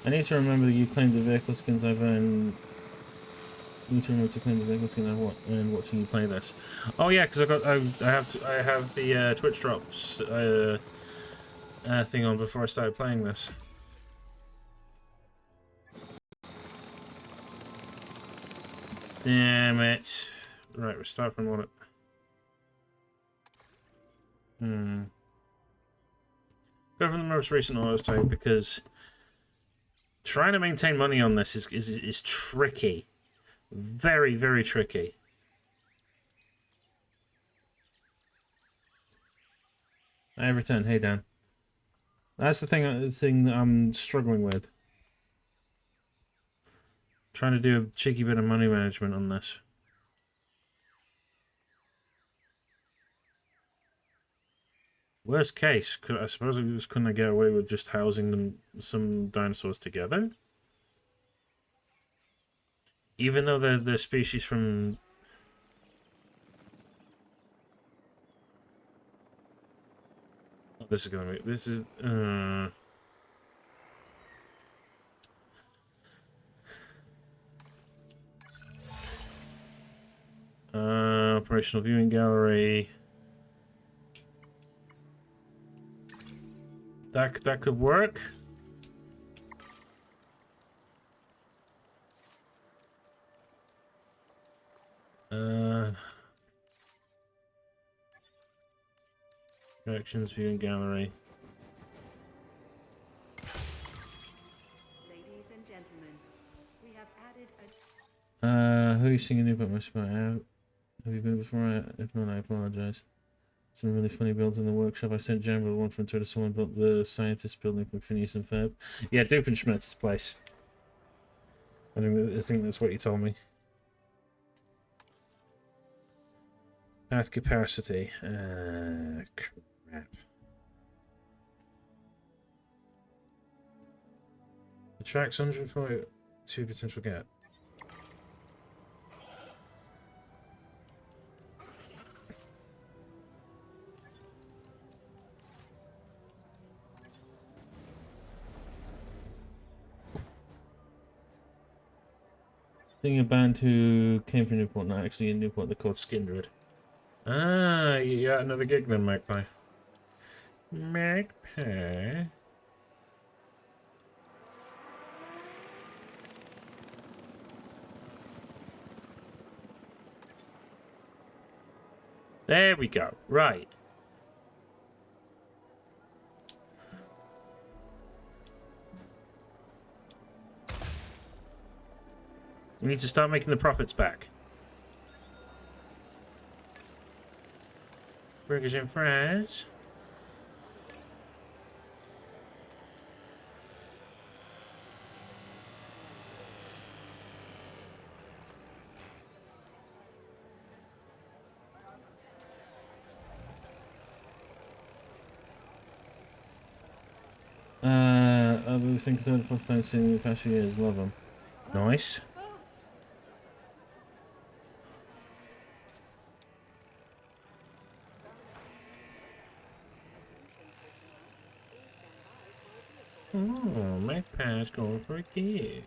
I need to remember that you claimed the vehicle skins I've need to remember to claim the vehicle skin and watching you play this. Oh yeah, because I have the Twitch drops thing on before I started playing this. Damn it! Right, we're starting on it. Go from the most recent auto type because trying to maintain money on this is tricky. Very, very tricky. I return. Hey, Dan. That's the thing that I'm struggling with. Trying to do a cheeky bit of money management on this. Worst case, I suppose couldn't I get away with just housing some dinosaurs together? Even though they're species from... Oh, this is gonna be... This is... operational viewing gallery. That could work. Directions, viewing gallery. Ladies and gentlemen, we have added a Who are you singing about my spot out? Have you been before? If not, I apologize. Some really funny builds in the workshop. I sent Jambo one from Twitter. Someone built the scientist building from Phineas and Ferb. Yeah, Dupenschmitz's place. I think that's what you told me. Path capacity. Crap. Attracts 142 potential gap. Seeing a band who came from Newport, not actually in Newport, they're called Skindred. Ah, you got another gig then, Magpie. Magpie? There we go. Right. We need to start making the profits back. Burgers and fries. I would think third plus fancy in the past few years. Love them. Nice. Oh, Magpie's going for a gig.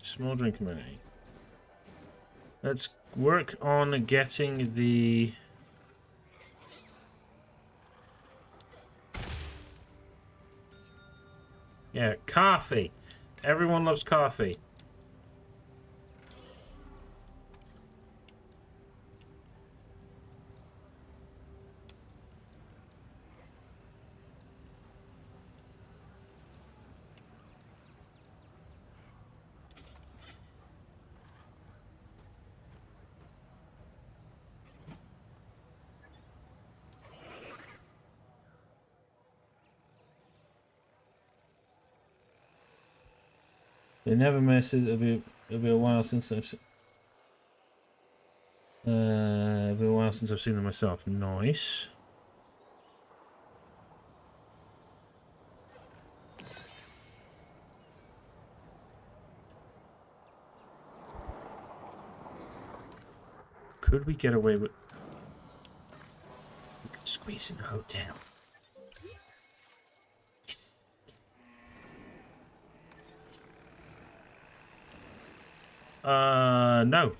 Small drink community. Let's work on getting the... Yeah, coffee. Everyone loves coffee. They never miss it. It'll be a while since I've it'll be a while since I've seen them myself. Nice. Could we get away with? We could squeeze in a hotel.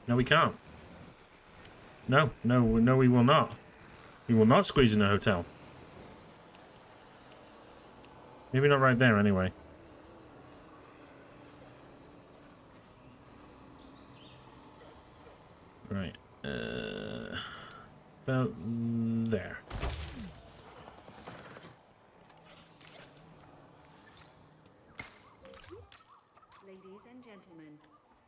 No, we can't. No, we will not. We will not squeeze in a hotel. Maybe not right there, anyway. Right. About there. Ladies and gentlemen,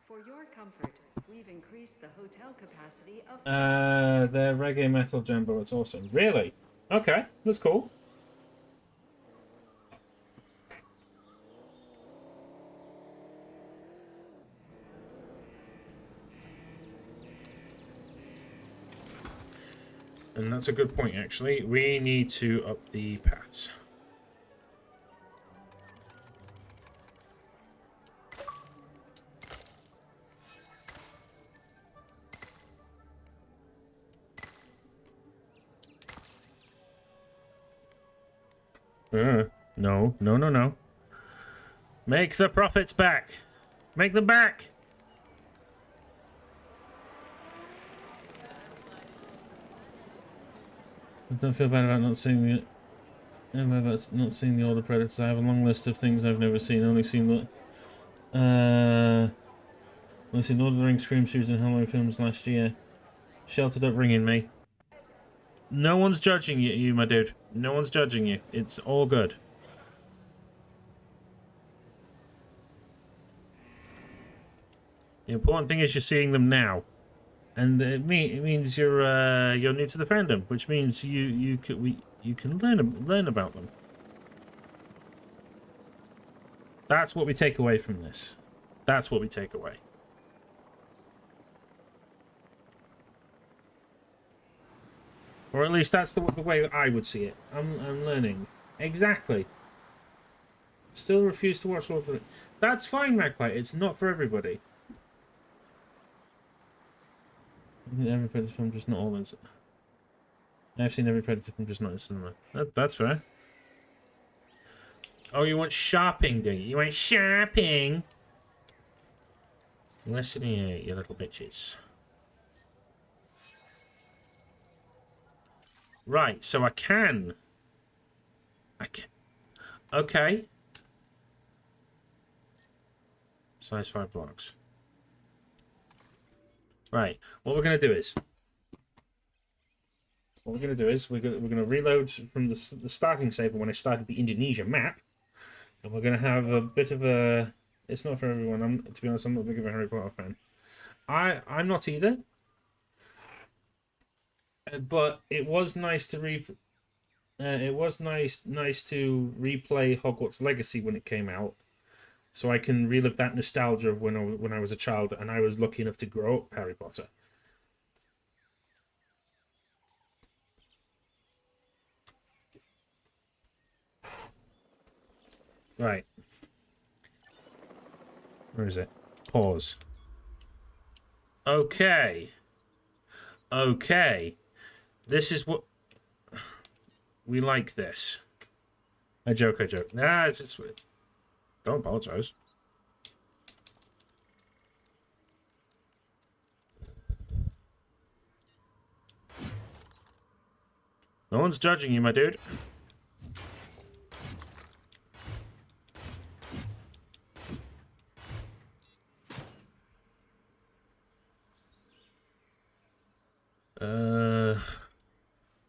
for your comfort, we've increased the hotel capacity of... The reggae metal jumbo, it's awesome. Really? Okay, that's cool. And that's a good point, actually. We need to up the paths. No. Make the profits back. Make them back. I don't feel bad about not seeing the older Predators. I have a long list of things I've never seen. Only seen Lord of the Rings, Scream series, and Halloween films last year. Sheltered upbringing, me. No one's judging you, my dude. No one's judging you. It's all good. The important thing is you're seeing them now, and it means you're new to the fandom, which means you can learn about them. That's what we take away from this. That's what we take away. Or at least that's the way I would see it. I'm learning. Exactly. Still refuse to watch Lord of the Rings. That's fine, Magpie. It's not for everybody. Every Predator film, just not all in. I've seen every Predator film, just not in cinema. That's fair. Oh, you want shopping, do you? You want shopping? Listen here, you little bitches. Right, so I can. Okay. Size 5 blocks. Right, what we're going to do is... we're going to reload from the starting save when I started the Indonesia map. And we're going to have a bit of a... It's not for everyone. To be honest, I'm not big of a Harry Potter fan. I'm not either. But it was nice to nice to replay Hogwarts Legacy when it came out, so I can relive that nostalgia of when I was a child and I was lucky enough to grow up Harry Potter. Right. Where is it? Pause. Okay. Okay. This is what... We like this. I joke. Nah, it's just... Don't apologize. No one's judging you, my dude.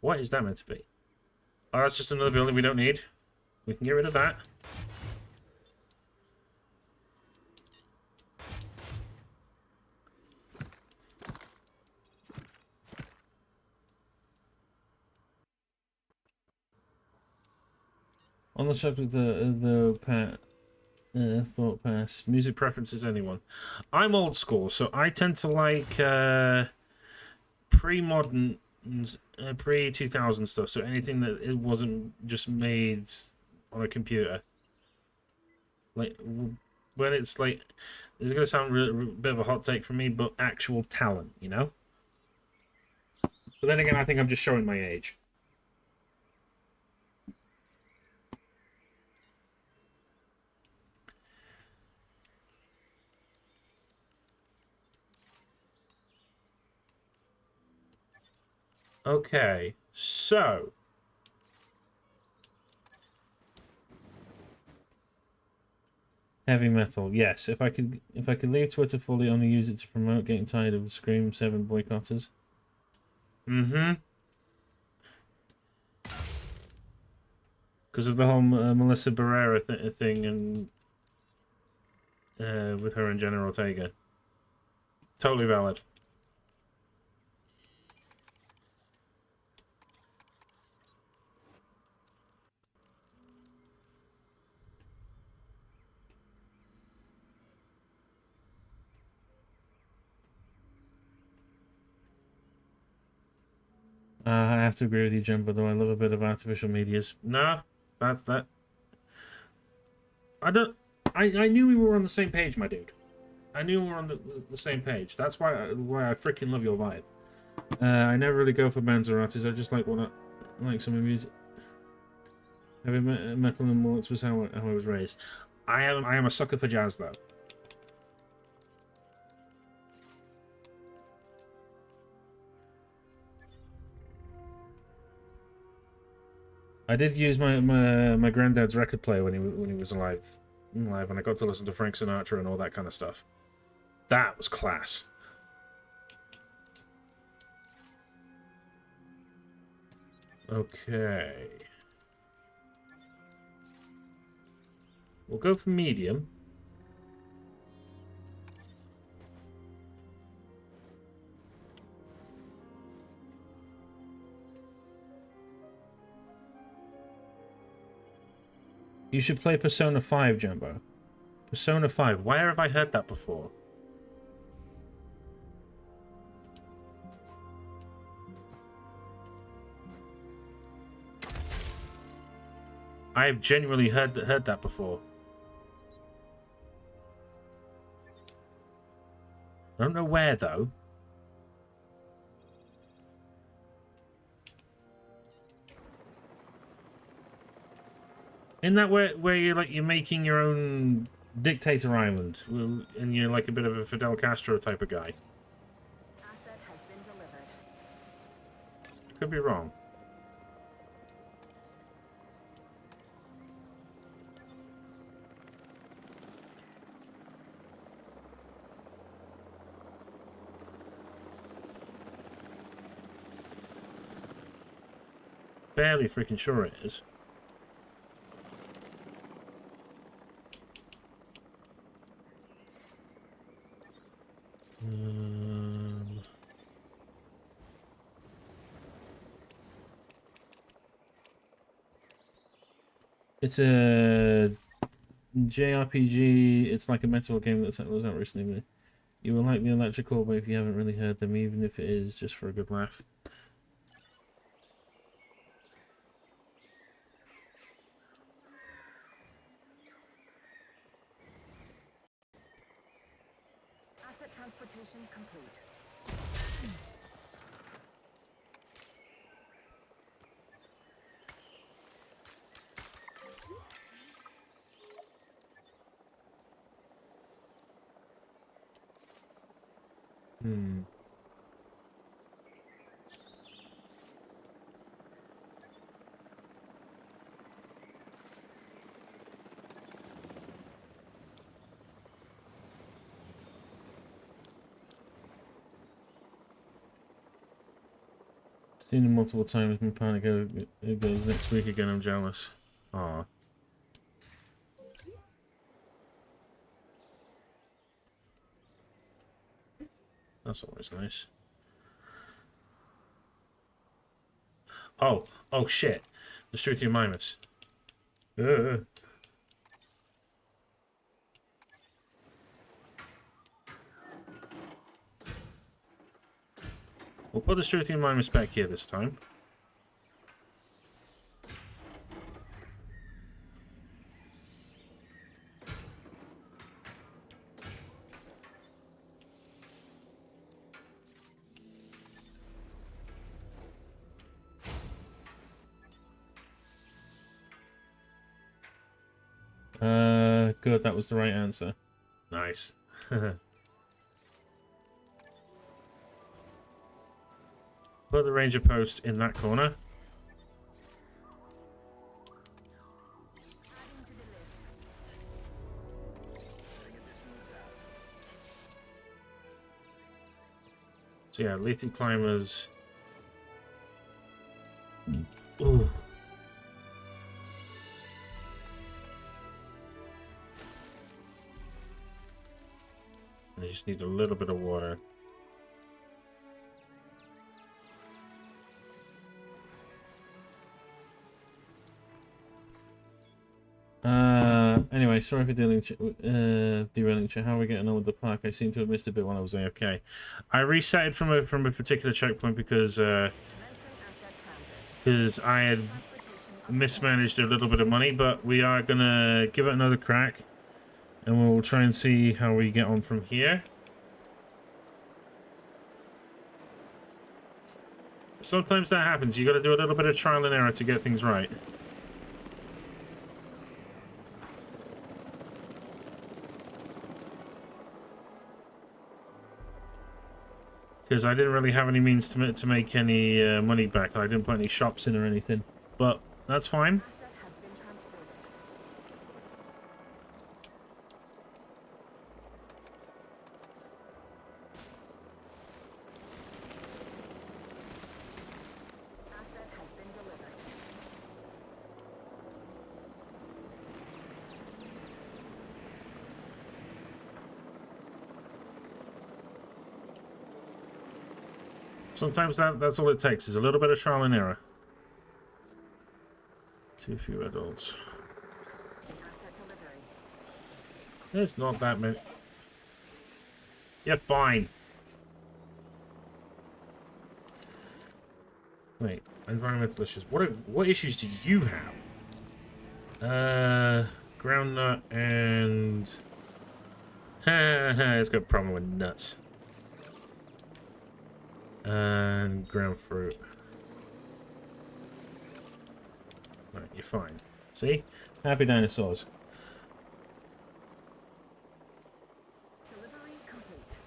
What is that meant to be? Oh, that's just another building we don't need. We can get rid of that. On the subject of the thought pass, music preferences, anyone? I'm old school, so I tend to like pre-modern, pre-2000 stuff. So anything that it wasn't just made on a computer. Like when it's like, it's gonna sound a bit of a hot take for me, but actual talent, you know. But then again, I think I'm just showing my age. Okay, so heavy metal, yes. If I could leave Twitter fully, only use it to promote. Getting tired of Scream 7 boycotters. Mm-hmm. Because of the whole Melissa Barrera thing and with her and Jenna Ortega. Totally valid. I have to agree with you, Jumbo, though I love a bit of artificial medias. Nah, that's that. I knew we were on the same page, my dude. I knew we were on the same page. That's why I freaking love your vibe. I never really go for bands or artists. I just like some music. Heavy metal and mullets was how I was raised. I am a sucker for jazz, though. I did use my granddad's record player when he was alive, and I got to listen to Frank Sinatra and all that kind of stuff. That was class. Okay. We'll go for medium. You should play Persona 5, Jumbo. Persona 5. Where have I heard that before? I have genuinely heard that before. I don't know where though. Isn't that where you're making your own dictator island, and you're like a bit of a Fidel Castro type of guy? Asset has been delivered. Could be wrong. Fairly freaking sure it is. It's a JRPG. It's like a metal game that was out recently. You will like the electrical, but if you haven't really heard them, even if it is just for a good laugh. Asset transportation complete. Seen him multiple times. My partner goes next week again. I'm jealous. Aw. That's always nice. Oh shit. The Struthia Mimus. We'll put the Struthia Mimus back here this time. Good, that was the right answer. Nice. Put the ranger post in that corner. So yeah, lethal climbers. Ooh. I just need a little bit of water. Anyway, sorry for derailing. How are we getting on with the park? I seem to have missed a bit when I was AFK. I reset it from a particular checkpoint because I had mismanaged a little bit of money, but we are gonna give it another crack, and we'll try and see how we get on from here. Sometimes that happens. You got to do a little bit of trial and error to get things right. Because I didn't really have any means to make any money back. I didn't put any shops in or anything. But that's fine. Asset has been delivered. Sometimes that's all it takes, is a little bit of trial and error. Too few adults. There's not that many. You're fine. Wait, environmental issues. What issues do you have? Ground nut and... it's got a problem with nuts. And ground fruit. Right, you're fine. See? Happy dinosaurs. Delivery complete.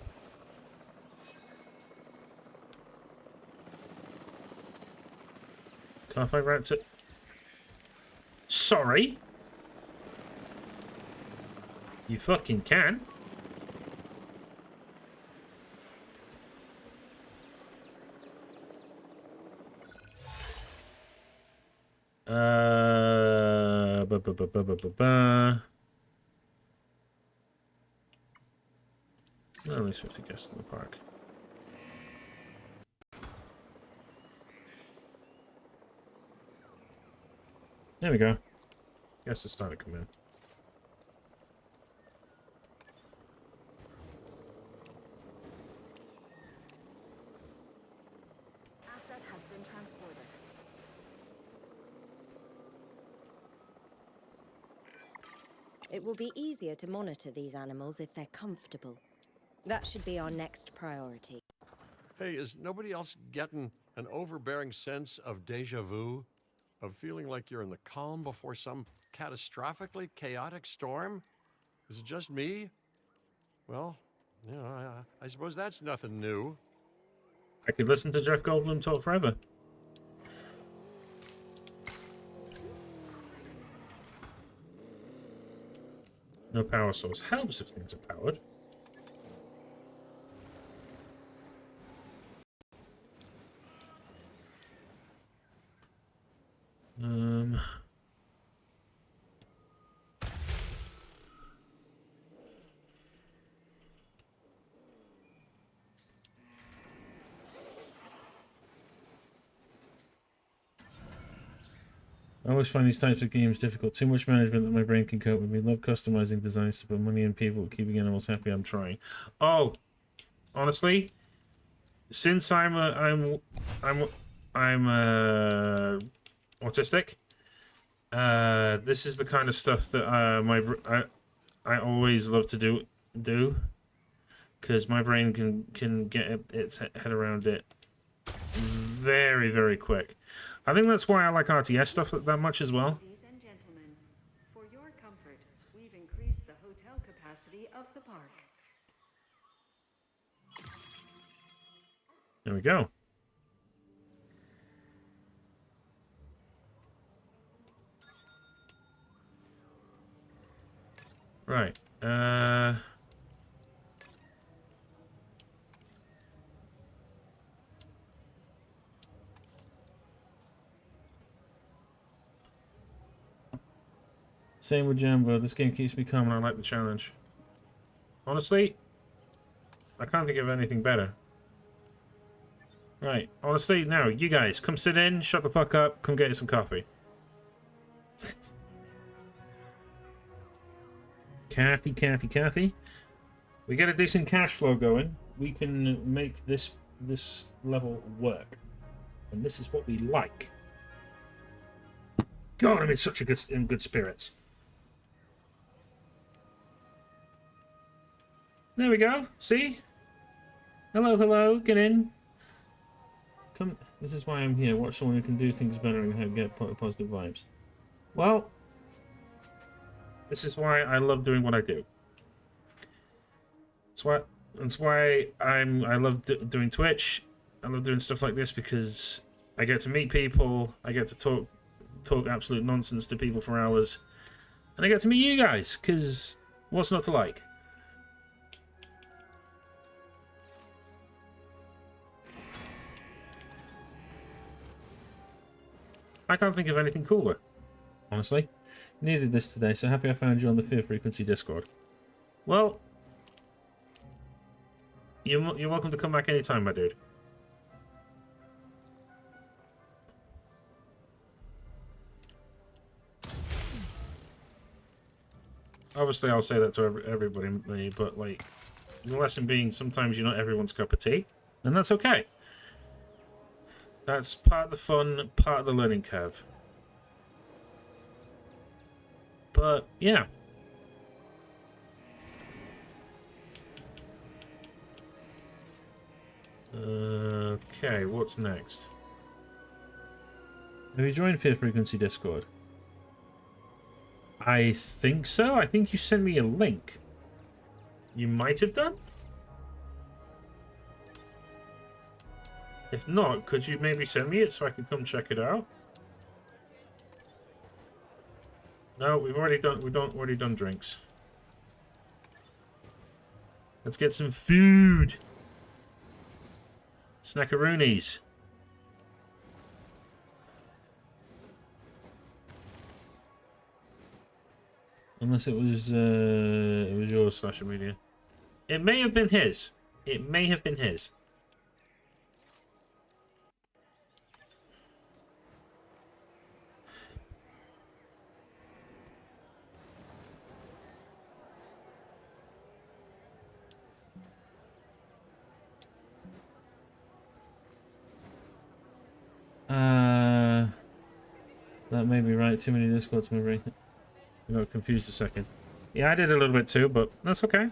Can't find route to... Sorry? You fucking can. Only 50 guests in the park. There we go. Guests are starting to come in. Asset has been transported. It will be easier to monitor these animals if they're comfortable. That should be our next priority. Hey, is nobody else getting an overbearing sense of deja vu? Of feeling like you're in the calm before some catastrophically chaotic storm? Is it just me? Well, you know, I suppose that's nothing new. I could listen to Jeff Goldblum talk forever. No power source. Helps if things are powered. I always find these types of games difficult. Too much management that my brain can cope with. We love customizing designs to put money in people, keeping animals happy. I'm trying. Oh, honestly, since I'm autistic, this is the kind of stuff that I always love to do, because my brain can get its head around it very, very quick. I think that's why I like RTS stuff that much as well. Ladies and gentlemen, for your comfort, we've increased the hotel capacity of the park. There we go. Right. Same with Jambo. This game keeps me calm and I like the challenge. Honestly, I can't think of anything better. Right. Honestly, now, you guys, come sit in, shut the fuck up, come get you some coffee. Coffee. We get a decent cash flow going, we can make this level work. And this is what we like. God, I'm in good spirits. There we go. See? Hello. Get in. Come. This is why I'm here. Watch someone who can do things better and get positive vibes. Well, this is why I love doing what I do. That's why I love doing Twitch. I love doing stuff like this because I get to meet people. I get to talk absolute nonsense to people for hours, and I get to meet you guys. Because what's not to like? I can't think of anything cooler, honestly. Needed this today, so happy I found you on the Fear Frequency Discord. Well, you're welcome to come back anytime, my dude. Obviously, I'll say that to everybody, but like, the lesson being, sometimes you're not everyone's cup of tea, and that's okay. That's part of the fun, part of the learning curve. But yeah. Okay, what's next? Have you joined Fear Frequency Discord? I think so. I think you sent me a link. You might have done? If not, could you maybe send me it so I can come check it out? No, we've already done drinks. Let's get some food. Snackaroonies. Unless it was your slasher media. It may have been his. It may have been his. That may be right. Too many Discords, maybe. I got confused a second. Yeah, I did a little bit too, but that's okay.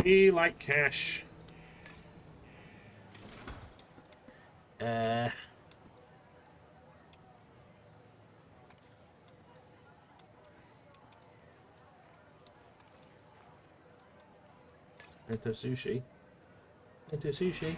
We like cash. Into sushi. Into sushi.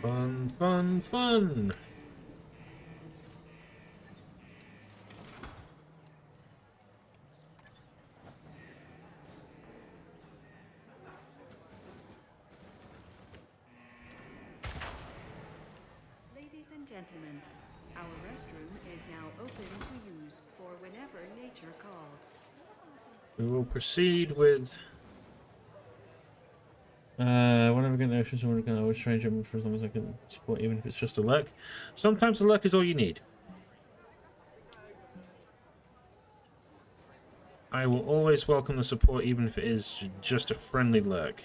Fun, fun, fun. Ladies and gentlemen, our restroom is now open to use for whenever nature calls. We will proceed with whenever I get notions, I'm gonna always try and jump for as long as I can support, even if it's just a lurk. Sometimes the lurk is all you need. I will always welcome the support, even if it is just a friendly lurk.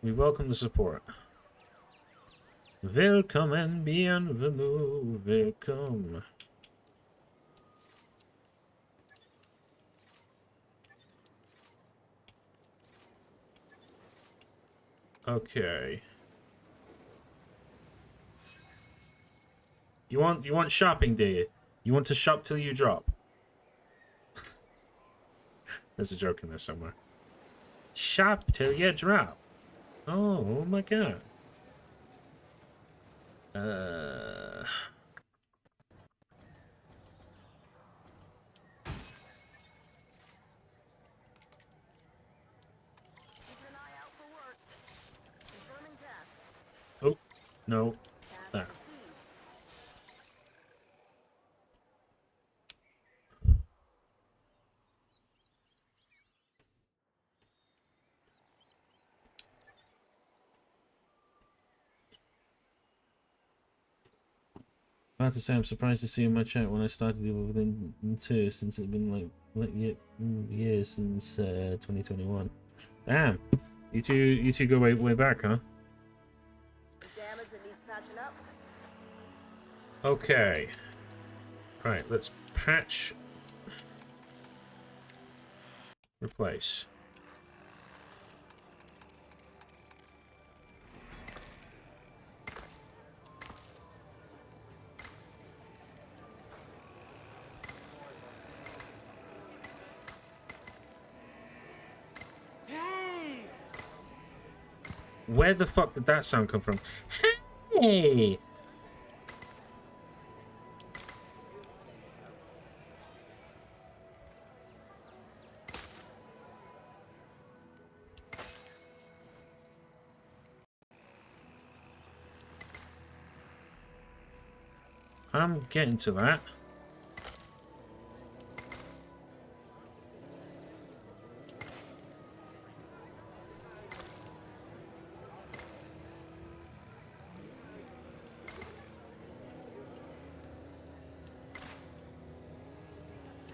We welcome the support. Willkommen, bienvenue, welcome. Okay. You want shopping, do you? You want to shop till you drop? There's a joke in there somewhere. Shop till you drop. Oh my god. Oh, no. That. I have to say, I'm surprised to see in my chat when I started within 2, since it's been like years since 2021. Damn, you two go way back, huh? Damage that needs patching up. Okay. Right, let's patch. Replace. Where the fuck did that sound come from? Hey! I'm getting to that.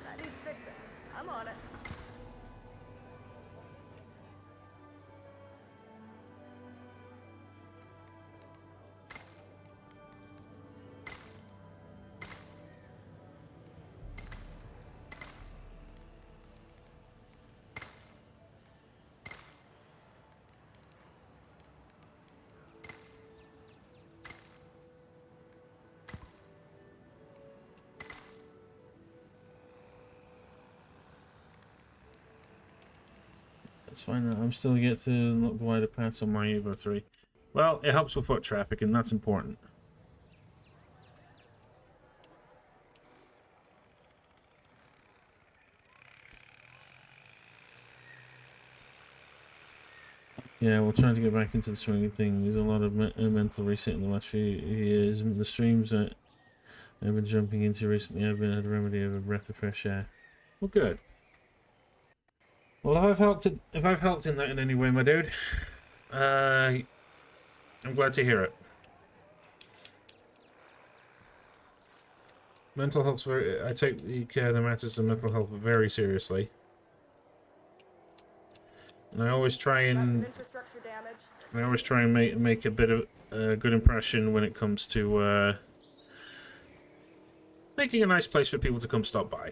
That needs fixing. I'm on it. That's fine. I'm still yet to unlock the wider paths on my Evo 3. Well, it helps with foot traffic, and that's important. Yeah, we're trying to get back into the swinging thing. There's a lot of mental reset in the last few years. The streams that I've been jumping into recently, I've been had a remedy of a breath of fresh air. Well, good. Well, if I've helped in that in any way, my dude, I'm glad to hear it. Mental health, I take the care that matters of mental health very seriously. And I always try and make a bit of a good impression when it comes to making a nice place for people to come stop by.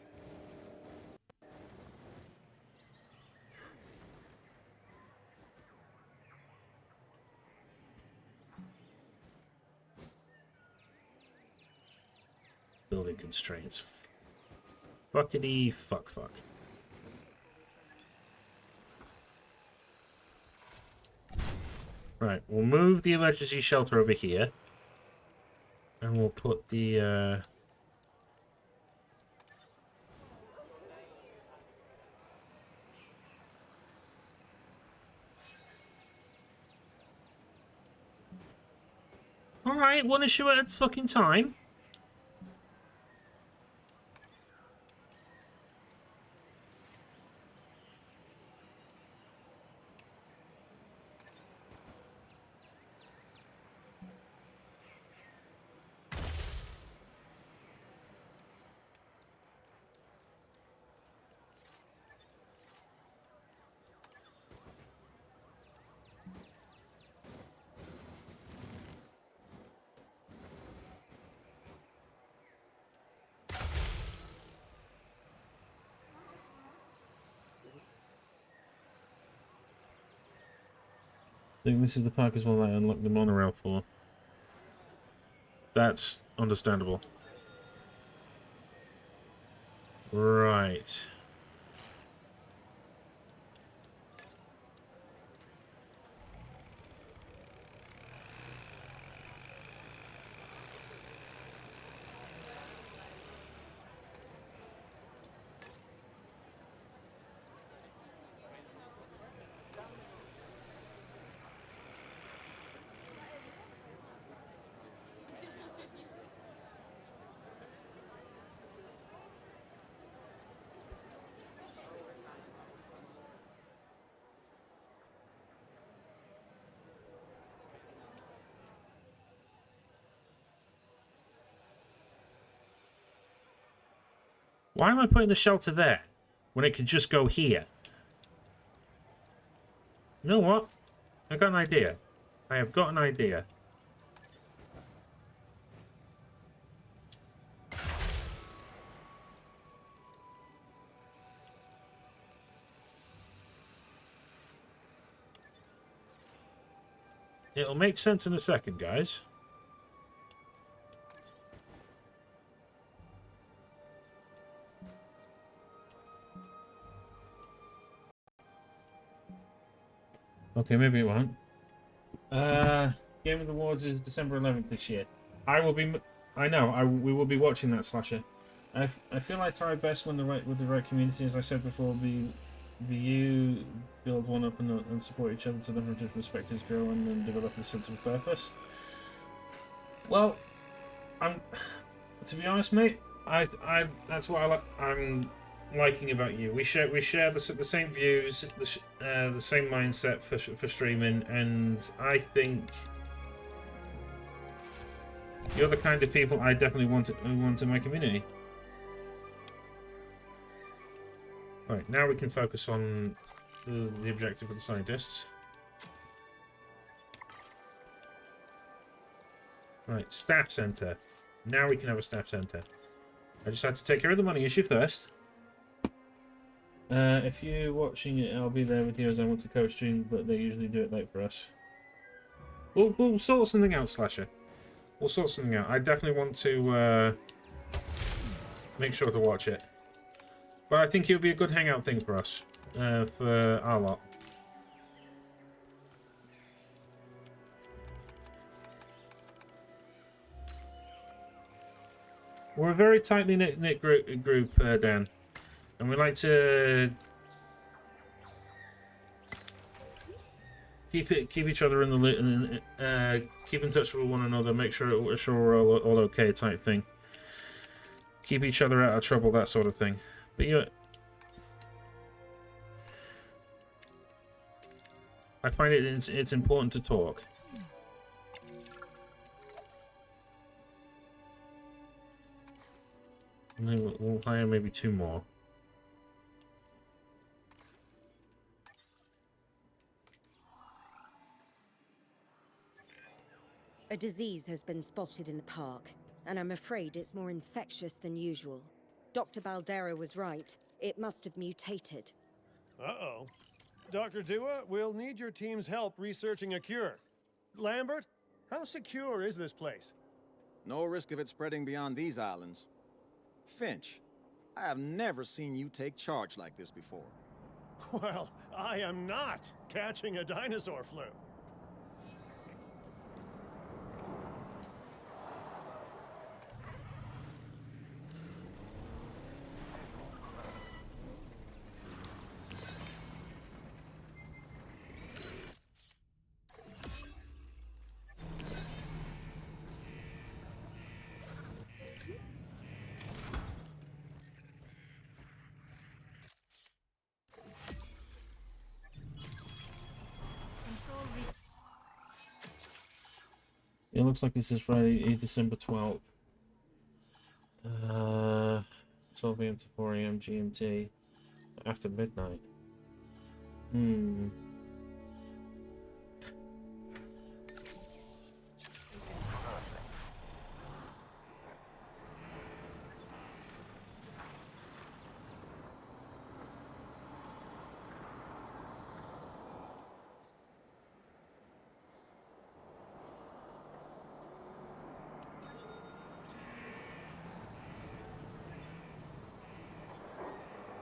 Building constraints. Fuckity fuck. Right, we'll move the emergency shelter over here. And we'll put the Alright, one issue at a fucking time. I think this is the park as well that I unlocked the monorail for. That's understandable. Right. Why am I putting the shelter there when it could just go here? You know what? I got an idea. I have got an idea. It'll make sense in a second, guys. Okay, maybe it won't. Game of the Awards is December 11th this year. We will be watching that, Slasher. I feel I thrive best when with the right community, as I said before. You build one up and support each other to the different perspectives grow and develop a sense of purpose. Well, To be honest, mate, that's what I'm liking about you. We share the same views, the same mindset for streaming, and I think you're the kind of people I definitely want in my community. Right, now we can focus on the objective of the scientists. Right, staff center. Now we can have a staff center. I just had to take care of the money issue first. If you're watching it, I'll be there with you as I want to co-stream, but they usually do it late for us. We'll sort something out, Slasher. We'll sort something out. I definitely want to make sure to watch it. But I think it'll be a good hangout thing for us, for our lot. We're a very tightly knit group, Dan, and we like to keep each other in the loop, and keep in touch with one another, make sure we're all okay, type thing. Keep each other out of trouble, that sort of thing. But I find it's important to talk. We'll hire maybe 2 more. A disease has been spotted in the park, and I'm afraid it's more infectious than usual. Dr. Baldera was right. It must have mutated. Uh-oh. Dr. Dua, we'll need your team's help researching a cure. Lambert, how secure is this place? No risk of it spreading beyond these islands. Finch, I have never seen you take charge like this before. Well, I am not catching a dinosaur flu. It looks like this is Friday, December 12th. 12 AM to 4 AM GMT. After midnight.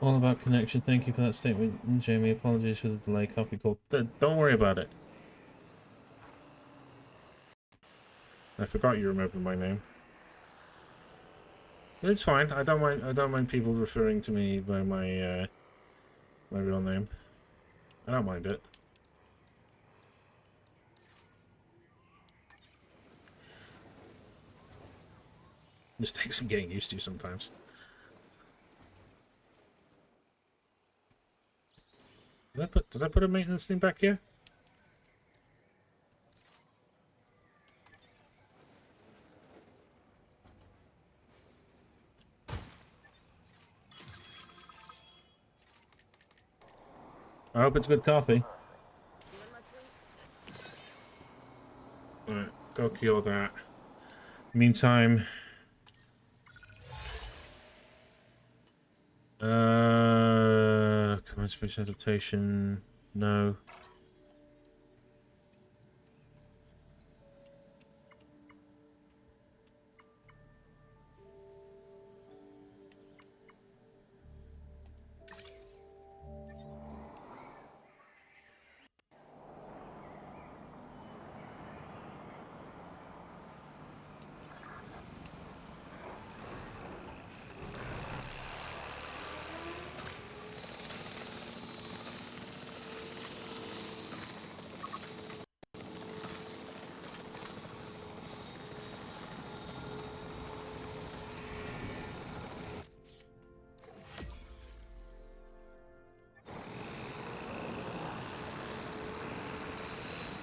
All about connection. Thank you for that statement, Jamie. Apologies for the delay. Copy call. Don't worry about it. I forgot you remembered my name. It's fine. I don't mind people referring to me by my my real name. I don't mind it. Just takes some getting used to sometimes. Did I put a maintenance thing back here? I hope it's good coffee. Alright, go kill that. Meantime, command space adaptation, no.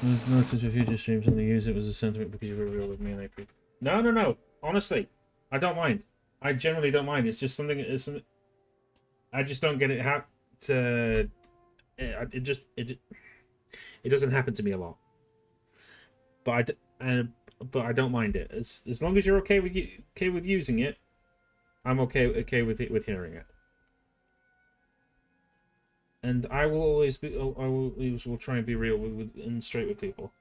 Notice a future streams only use it as a sentiment because you were real with me and I agree. No. Honestly, I don't mind. I generally don't mind. It's just something. I just don't get it. How to? It doesn't happen to me a lot. But I don't mind it as long as you're okay with using it. I'm okay with hearing it. And I will always will try and be real and straight with people.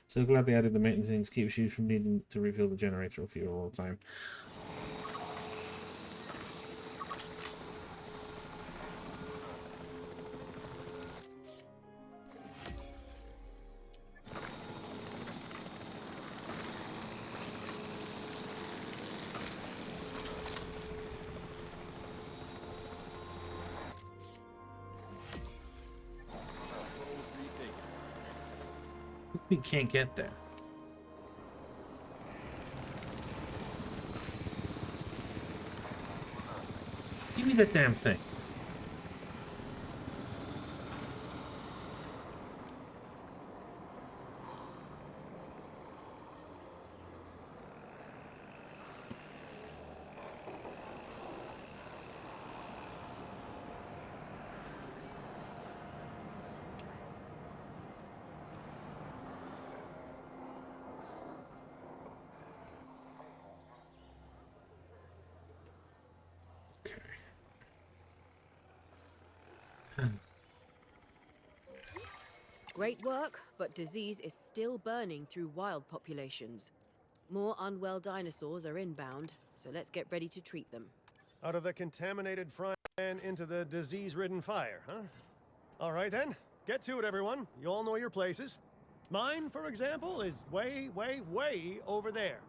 So glad they added the maintenance things, keeps you from needing to refill the generator of fuel all the time. We can't get there. Give me that damn thing. Great work, but disease is still burning through wild populations. More unwell dinosaurs are inbound, so let's get ready to treat them. Out of the contaminated frying pan into the disease-ridden fire, huh? All right then, get to it, everyone. You all know your places. Mine, for example, is way over there.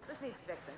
This needs fixing.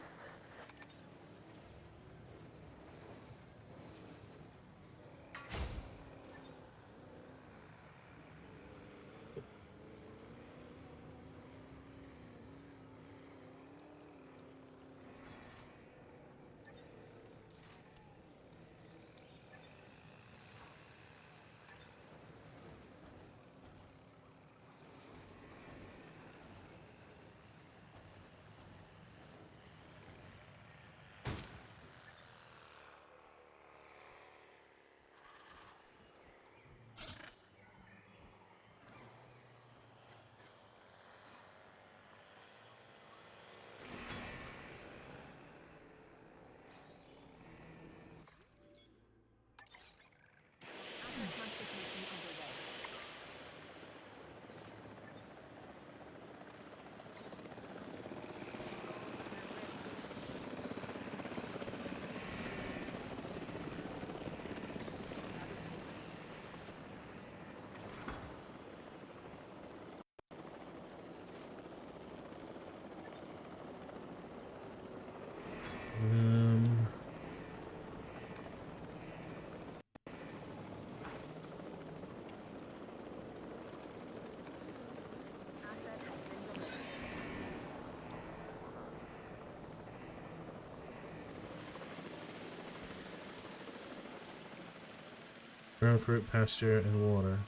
Ground fruit, pasture, and water.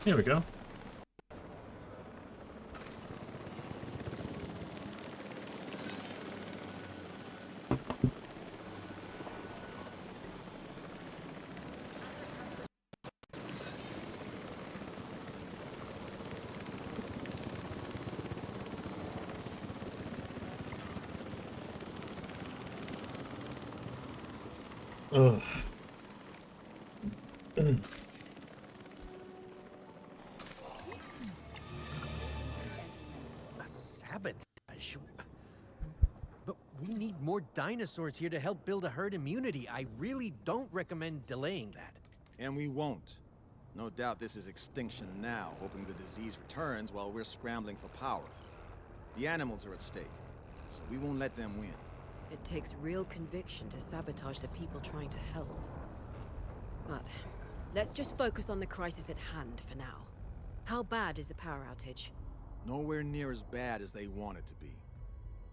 Here we go. Ugh. A sabotage? But we need more dinosaurs here to help build a herd immunity. I really don't recommend delaying that. And we won't. No doubt this is extinction now, hoping the disease returns while we're scrambling for power. The animals are at stake, so we won't let them win. It takes real conviction to sabotage the people trying to help. But let's just focus on the crisis at hand for now. How bad is the power outage? Nowhere near as bad as they want it to be.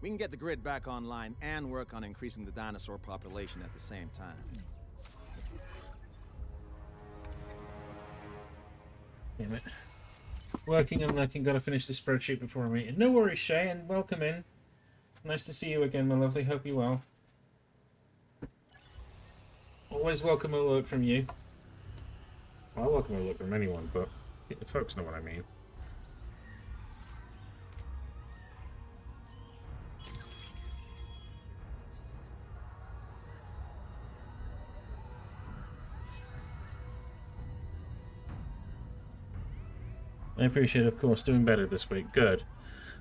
We can get the grid back online and work on increasing the dinosaur population at the same time. Damn it. Working and lurking, gotta finish the spreadsheet before I'm eating. No worries, Shay, and welcome in. Nice to see you again, my lovely. Hope you're well. Always welcome a look from you. Well, I welcome a look from anyone, but folks know what I mean. I appreciate, of course, doing better this week. Good.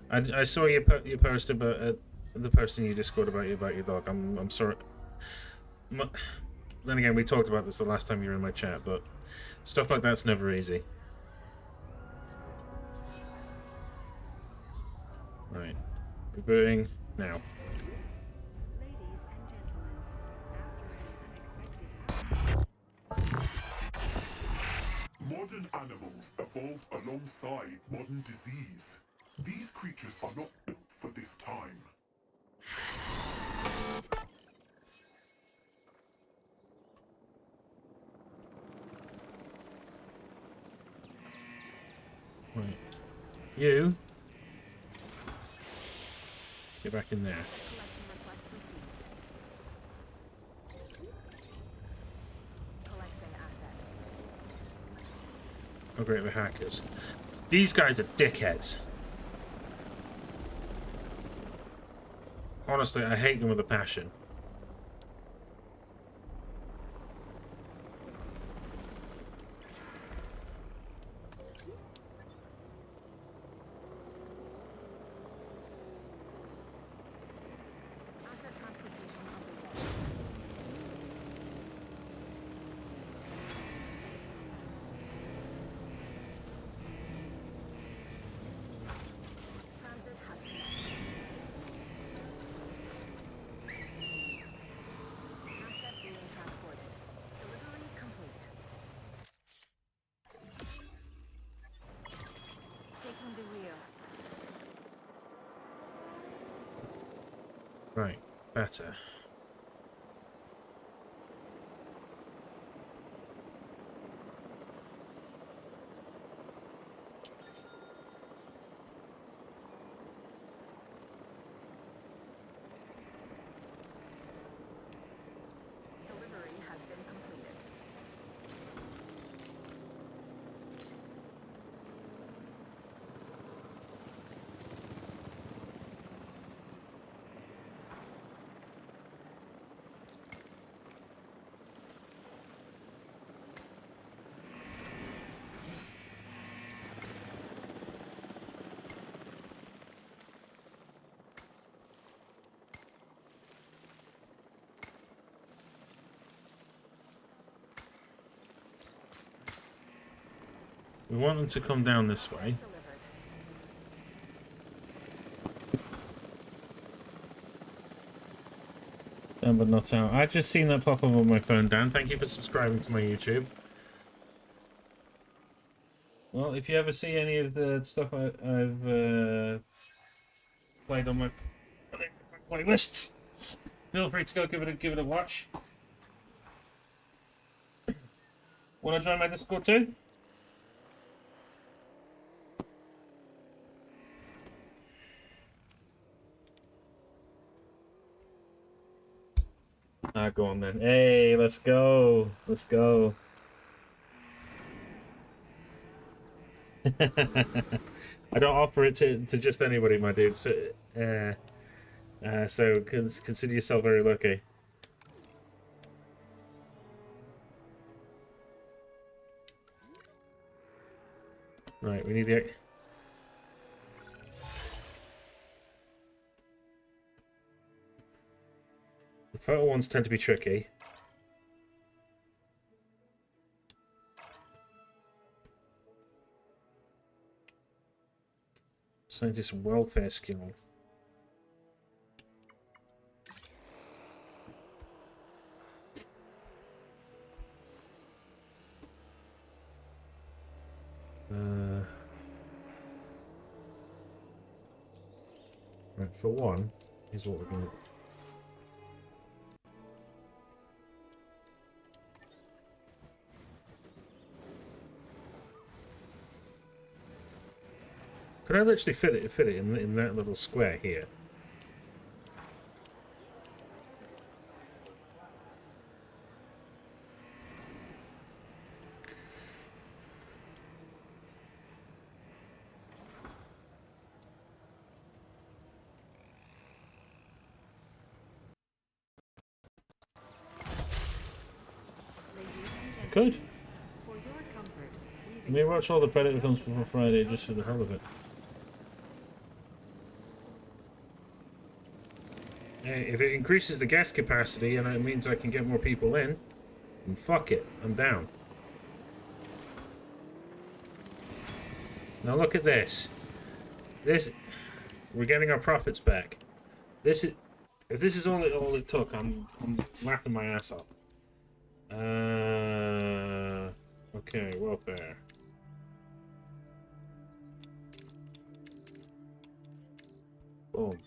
I saw your post about the post in your Discord about your dog. I'm sorry. Then again, we talked about this the last time you were in my chat, but stuff like that's never easy. Right, rebooting now. Ladies and gentlemen, after an unexpected... Modern animals evolved alongside modern disease. These creatures are not built for this time. Right. You. Get back in there. Collection request received. Collecting asset. Oh great, the hackers. These guys are dickheads. Honestly, I hate them with a passion. Asset transportation underway. Transit has commenced. Asset being transported. Delivery complete. Taking the rear. Right, better. Delivery has been completed. We want them to come down this way. Delivered. Down but not out. I've just seen that pop up on my phone, Dan. Thank you for subscribing to my YouTube. Well, if you ever see any of the stuff I've played on my playlists, feel free to go give it a watch. Want to join my Discord too? Go on then. Hey, let's go. Let's go. I don't offer it to just anybody, my dude. So consider yourself very lucky. Right, we need the photo ones tend to be tricky. Scientist welfare skill. Right, for one, here's what we're going to do. Could I literally fit it in that little square here? Good. For your comfort, we've Maybe watch all the Predator films before Friday just for the hell of it. Hey, if it increases the gas capacity and it means I can get more people in, then fuck it, I'm down. Now look at this. We're getting our profits back. If this is all it took, I'm laughing my ass off. Okay, welfare. Boom.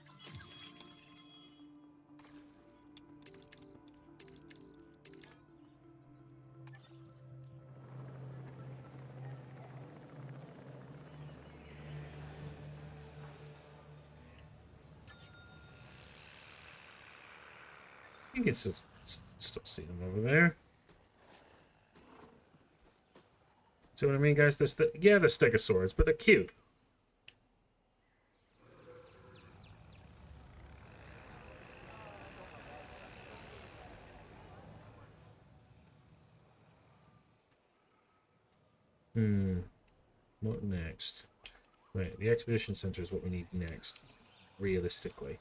I think it's just still seeing them over there. See what I mean, guys? They're stegosaurs, but they're cute. What next? Right, the Expedition Center is what we need next, realistically.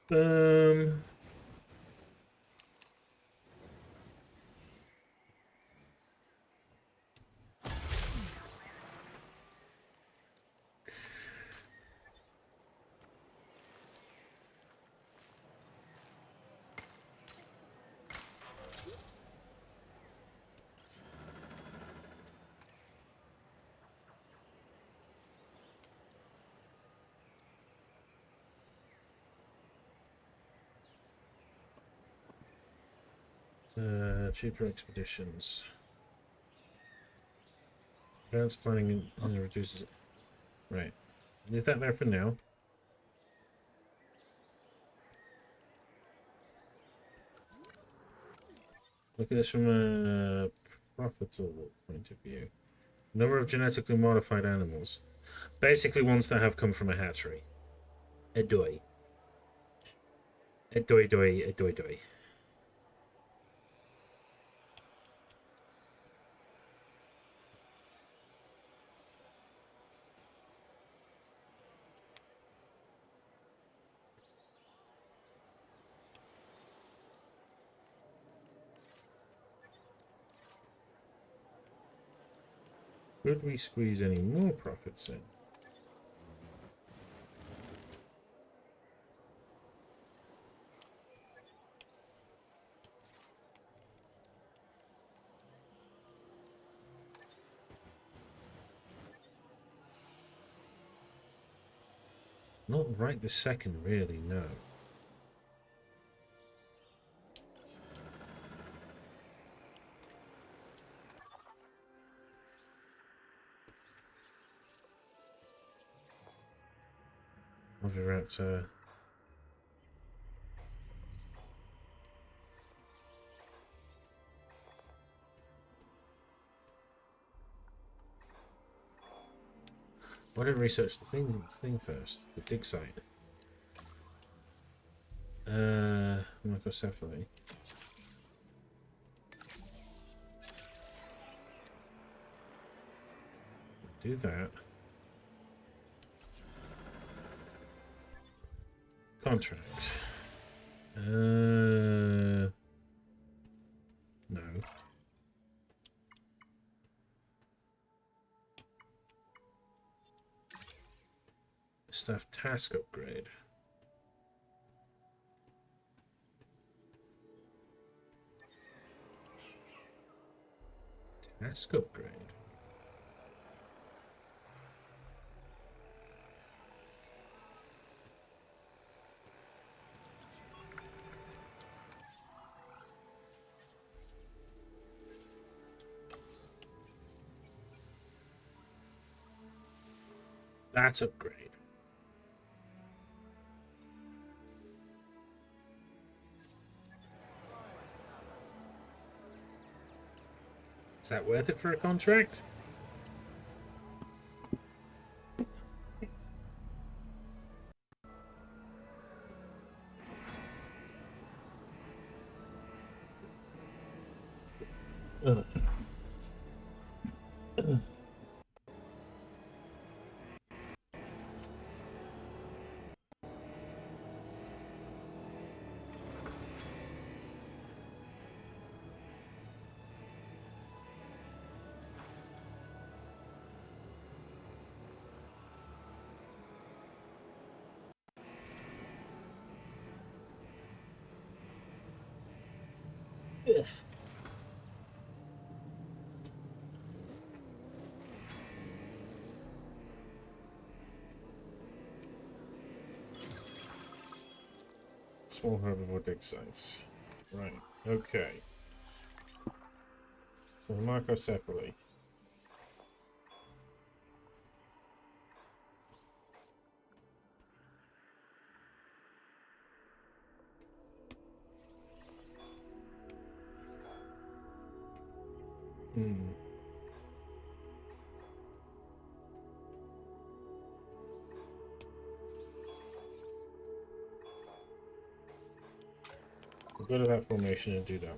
Boom. Cheaper expeditions. Advanced planning reduces it. Right. Leave that there for now. Look at this from a profitable point of view. Number of genetically modified animals. Basically ones that have come from a hatchery. A doy. A doy. Could we squeeze any more profits in? Not right this second, really, no. Oviraptor. Why don't we research the thing first? The dig site. Microcephaly. Do that. Contract. No. Staff task upgrade. Task upgrade. That's upgrade. Is that worth it for a contract? Ugh. Yes. Small herbivore dig sites. Right. Okay. So the microcephaly. We'll go to that formation and do that.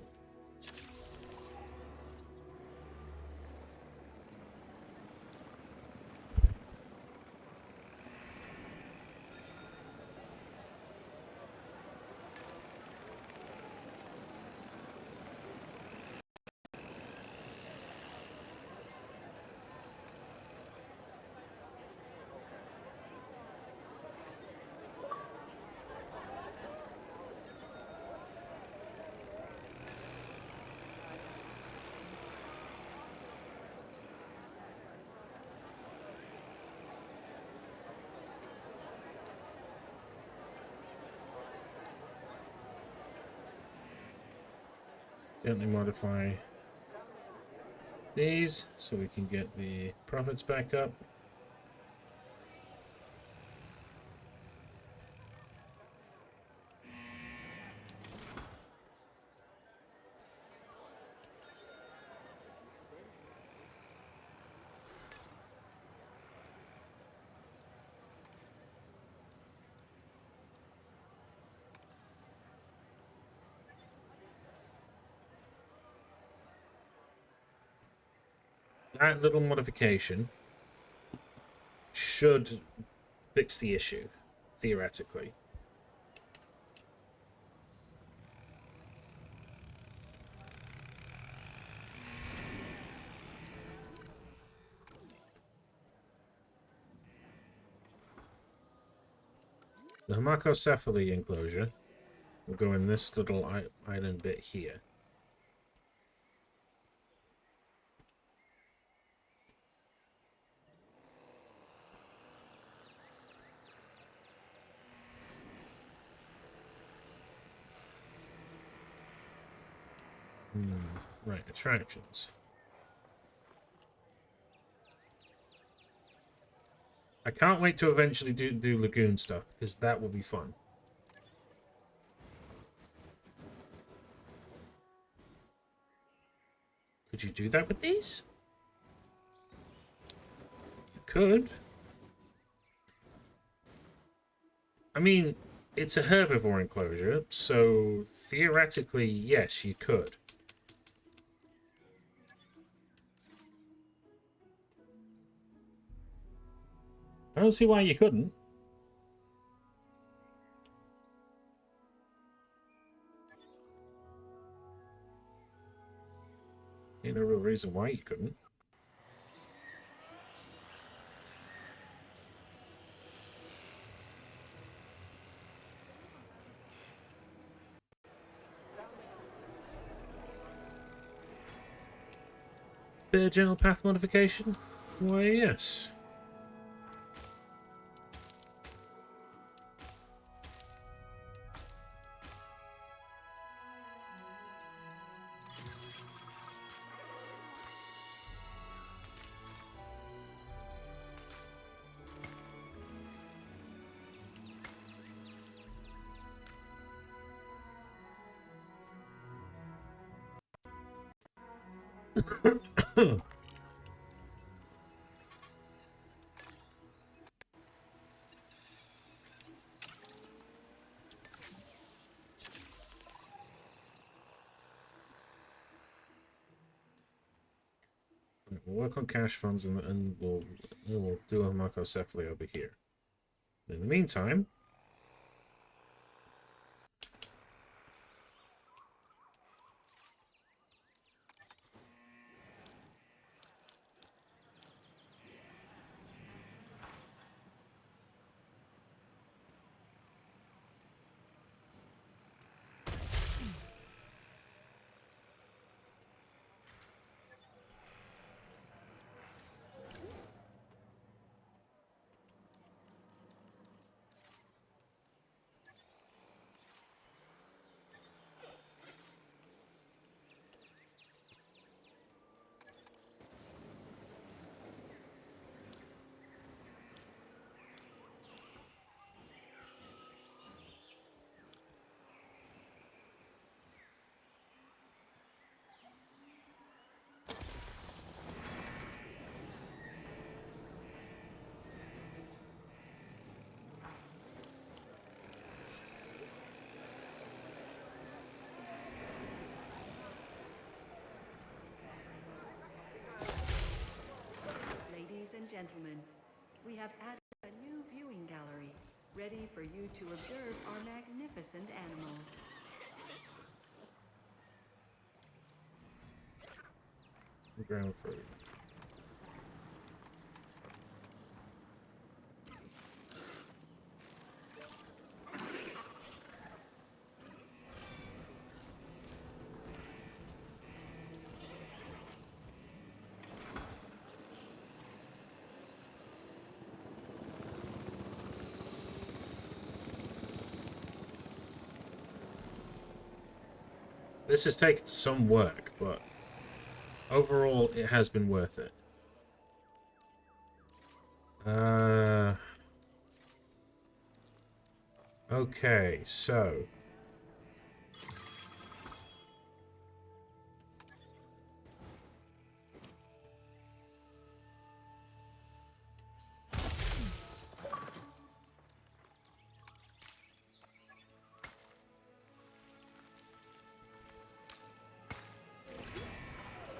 Gently modify these so we can get the profits back up. That little modification should fix the issue, theoretically. The Hamacocephaly enclosure will go in this little island bit here. Right, attractions. I can't wait to eventually do lagoon stuff, because that will be fun. Could you do that with these? You could. I mean, it's a herbivore enclosure, so theoretically, yes, you could. I don't see why you couldn't. Ain't no real reason why you couldn't. Bit of general path modification? Why, yes. We'll work on cash funds and we'll do a macrocephaly over here. In the meantime, Ladies and gentlemen, we have added a new viewing gallery, ready for you to observe our magnificent animals. ground fruit. This has taken some work, but overall it has been worth it. Okay, so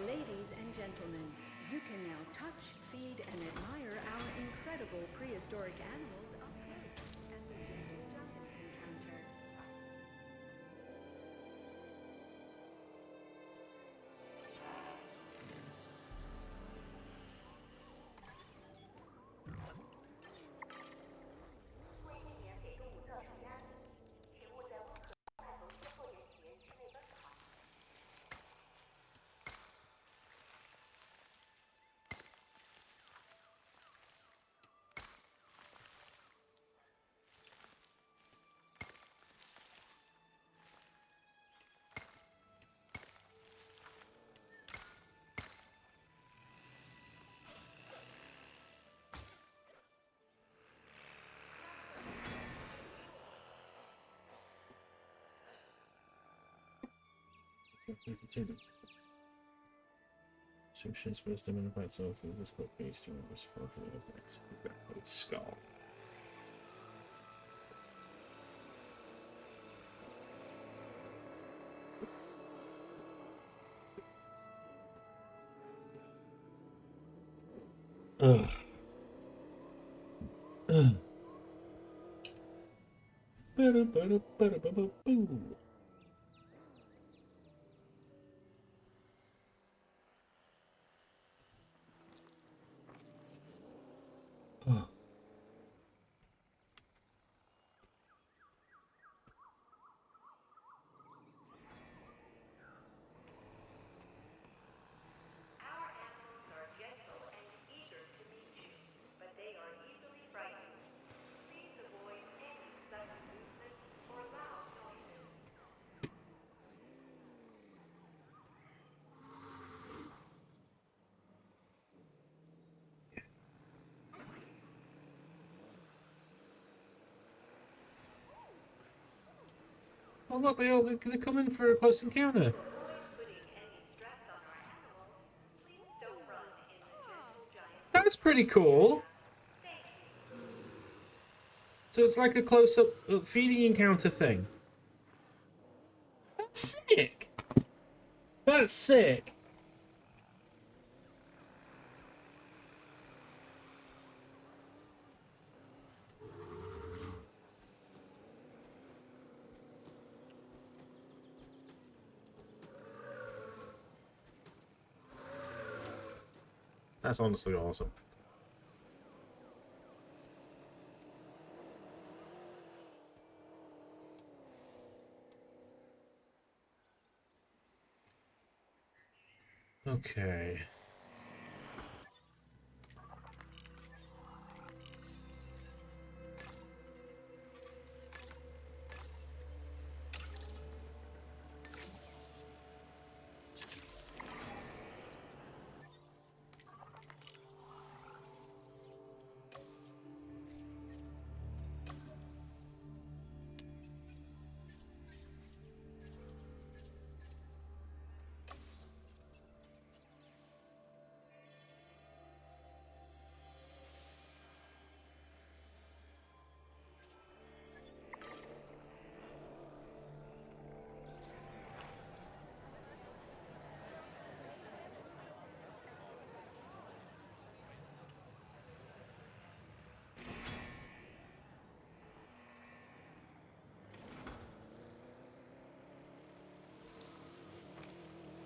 Ladies and gentlemen, you can now touch, feed, and admire our incredible prehistoric animals up close at the Gentle Giants encounter. Ship's wisdom and about souls is this got beast and responsible for the effects. Exactly. Skull. Ugh. Ugh. Ba-da-ba-da-ba-da-ba-ba-boo. Ugh. Our animals are gentle and eager to meet you, but they are easily frightened. Please avoid any sudden movement or loud noises. Oh look, they come in for a close encounter. To avoid putting any stress on our animals, please don't run in the gentle giant. That's pretty cool. Thank you. So it's like a close-up feeding encounter thing. That's sick. That's sick. That's honestly awesome. Okay.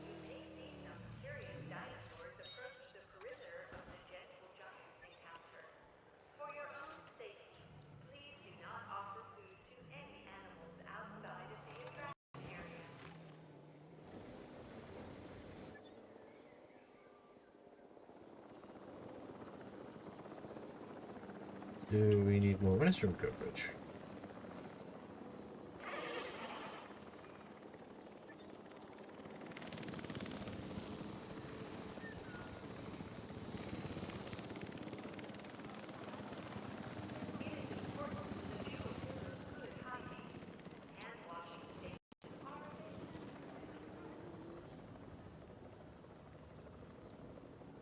You may see some curious dinosaurs approach the perimeter of the gentle giant encounter. For your own safety, please do not offer food to any animals outside of the attraction area. Do we need more restroom coverage? It is important that you observe good hygiene. Hand washing stations are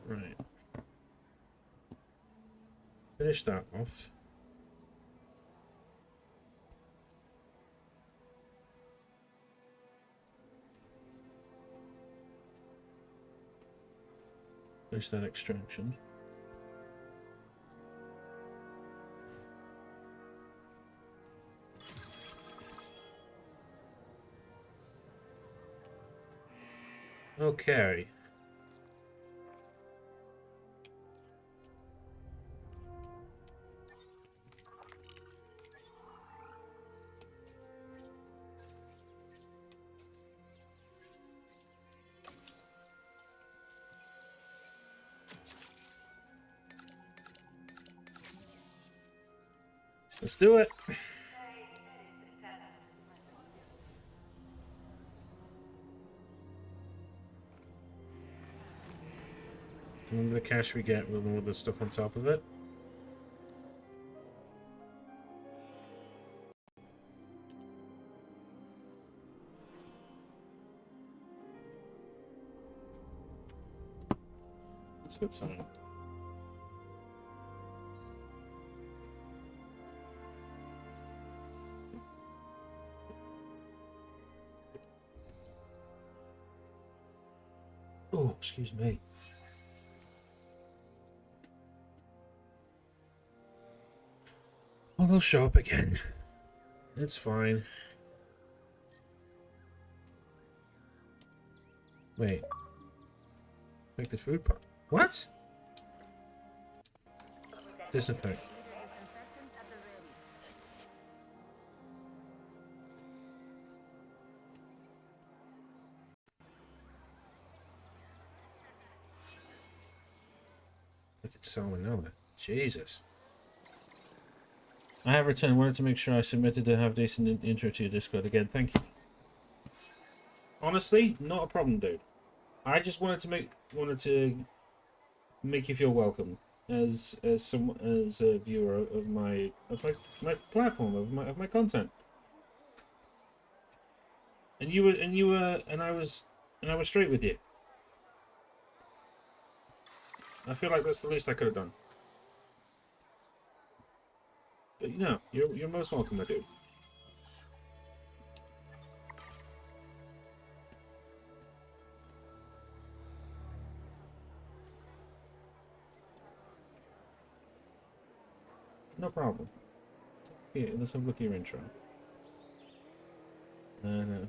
available. Right. Finish that off. Finish that extraction. Okay. Let's do it. Remember the cash we get with all the stuff on top of it? It's a good sign. Oh, excuse me. Well, they'll show up again. It's fine. Wait. Make the food pot. What? Disinfect. Disinfectant at the ready. Look at salmonella. Jesus. I have returned. Wanted to make sure I submitted to have decent intro to your Discord again. Thank you. Honestly, not a problem, dude. I just wanted to make you feel welcome as a viewer of my platform of my content. And I was straight with you. I feel like that's the least I could have done. But you know, you're most welcome, my dude. No problem. Here, let's have a look at your intro. No.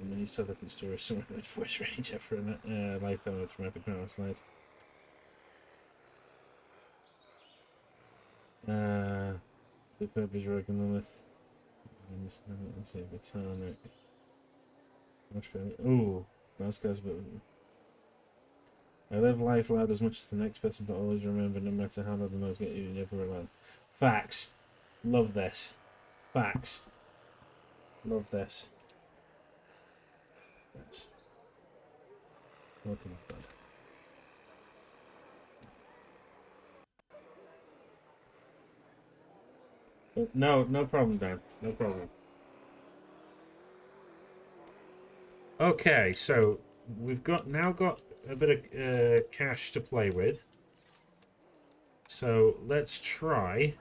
Many stuff at the story, so much voice range after a lifetime of dramatic power slides. The third is working with. Let's see, Batonic. Much better. Ooh, last guy's but. I live life loud as much as the next person, but always remember, no matter how loud the noise gets, you never alone. Facts. Love this. Facts. Love this. Yes. Welcome, bud. No problem, Dan. No problem. Okay, so we've now got a bit of cash to play with. So let's try.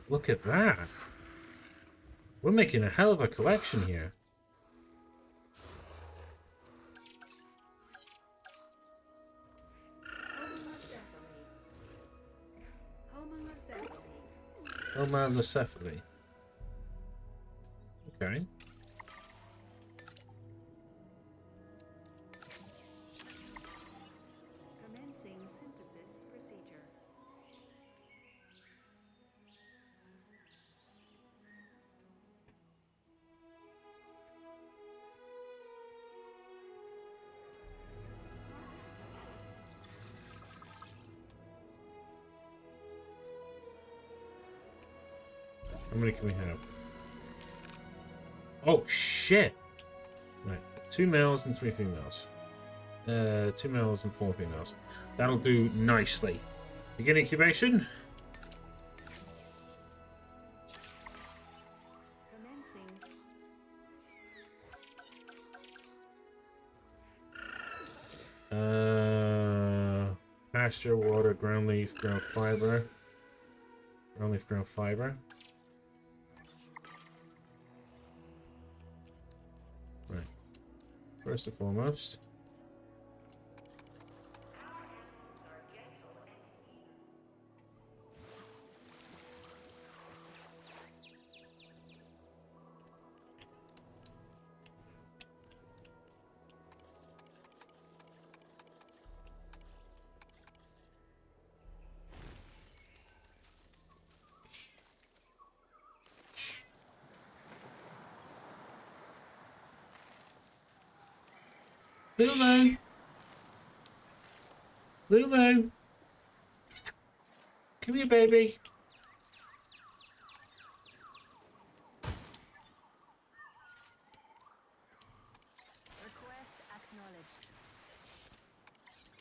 Look at that. We're making a hell of a collection here. Homocephaly. Okay. Commencing synthesis procedure. How many can we have? Oh, shit! Right. 2 males and 3 females. 2 males and 4 females. That'll do nicely. Begin incubation. Pasture, water, ground leaf, ground fiber. Ground leaf, ground fiber. Right. First and foremost. Lulu! Lulu! Come here, baby. Request acknowledged.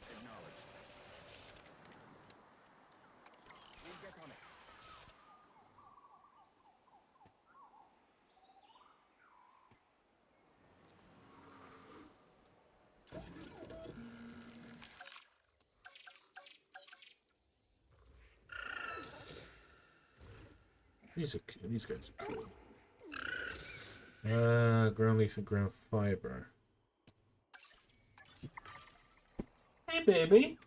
Acknowledged. We'll get on it. These guys are cool. Ground leaf and ground fiber. Hey, baby.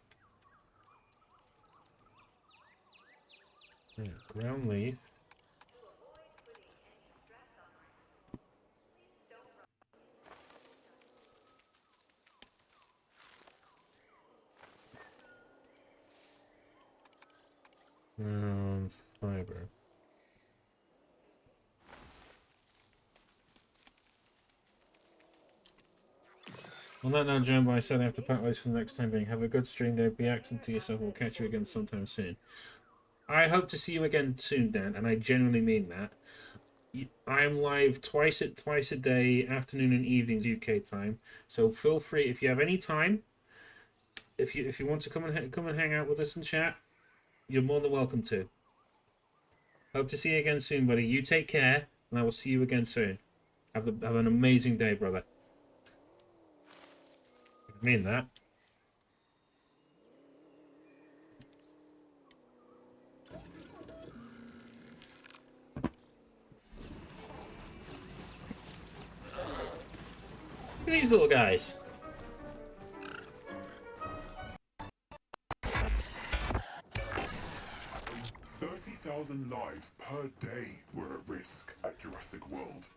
Yeah, ground leaf. Fiber. On that note, Jumbo, I said I have to part ways for the next time being. Have a good stream there. Be excellent to yourself. We'll catch you again sometime soon. I hope to see you again soon, Dan, and I genuinely mean that. I'm live twice a day, afternoon and evenings UK time. So feel free if you have any time. If you want to come and hang out with us and chat, you're more than welcome to. Hope to see you again soon, buddy. You take care, and I will see you again soon. Have an amazing day, brother. I mean that. Look at these little guys. 30,000 lives per day were at risk at Jurassic World.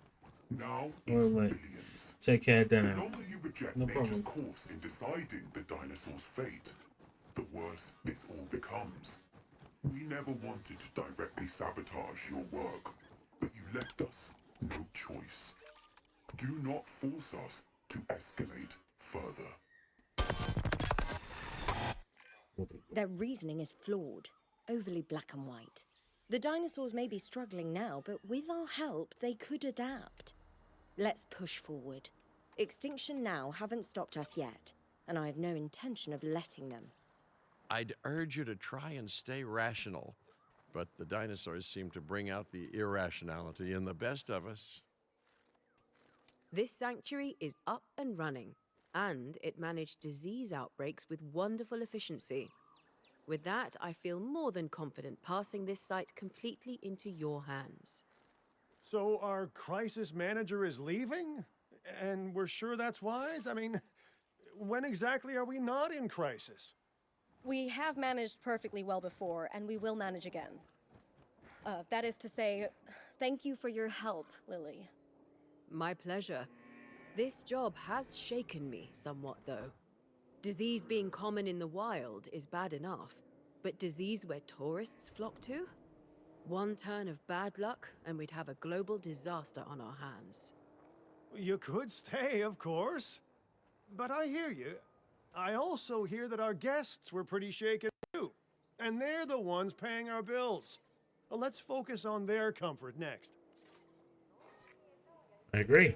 Now Well, it's mate. billions. Take care, The Dana. longer you reject No nature's problem. course in deciding the dinosaur's fate, the worse this all becomes. We never wanted to directly sabotage your work, but you left us no choice. Do not force us to escalate further. Their reasoning is flawed, overly black and white. The dinosaurs may be struggling now, but with our help, they could adapt. Let's push forward. Extinction now haven't stopped us yet, and I have no intention of letting them. I'd urge you to try and stay rational, but the dinosaurs seem to bring out the irrationality in the best of us. This sanctuary is up and running, and it managed disease outbreaks with wonderful efficiency. With that, I feel more than confident passing this site completely into your hands. So our crisis manager is leaving? And we're sure that's wise? I mean, when exactly are we not in crisis? We have managed perfectly well before, and we will manage again. That is to say, thank you for your help, Lily. My pleasure. This job has shaken me somewhat, though. Disease being common in the wild is bad enough, but disease where tourists flock to? One turn of bad luck, and we'd have a global disaster on our hands. You could stay, of course. But I hear you. I also hear that our guests were pretty shaken too. And they're the ones paying our bills. Let's focus on their comfort next. I agree.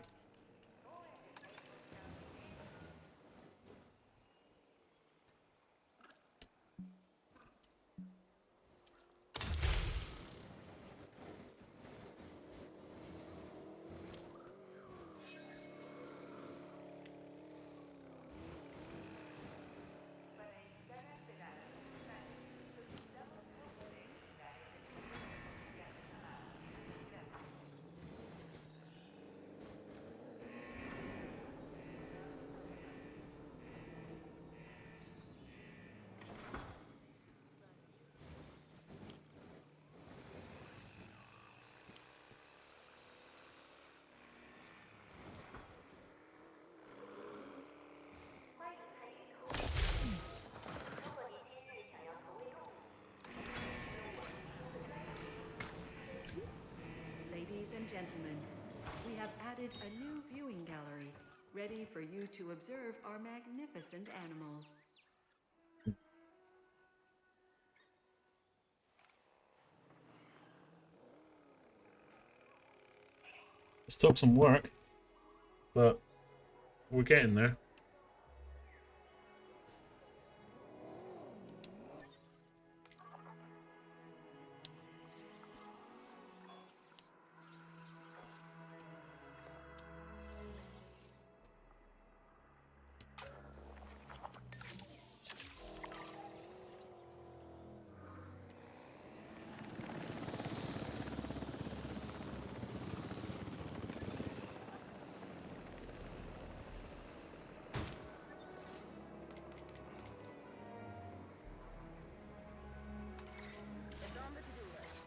Ladies and gentlemen, we have added a new viewing gallery, ready for you to observe our magnificent animals. This took some work, but we're getting there. It's on the to-do list.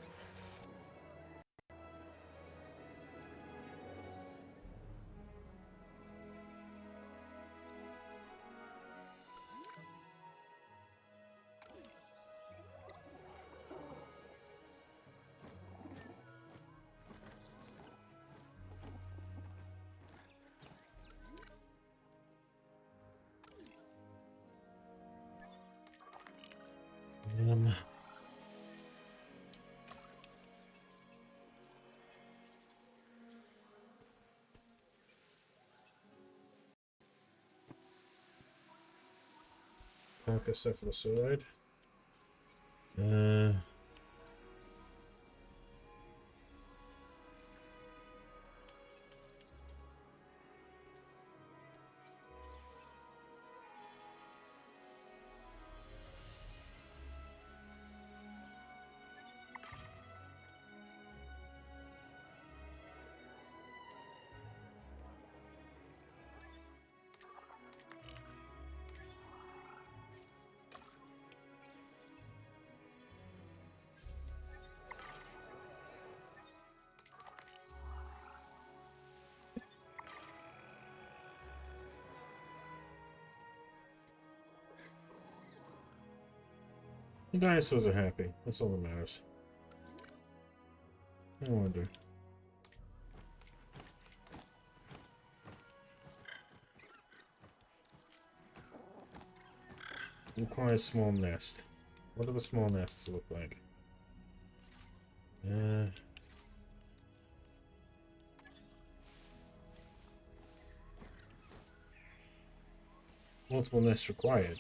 Um, Pachycephalosauride. The dinosaurs are happy. That's all that matters. I wonder. Requires small nest. What do the small nests look like? Multiple nests required.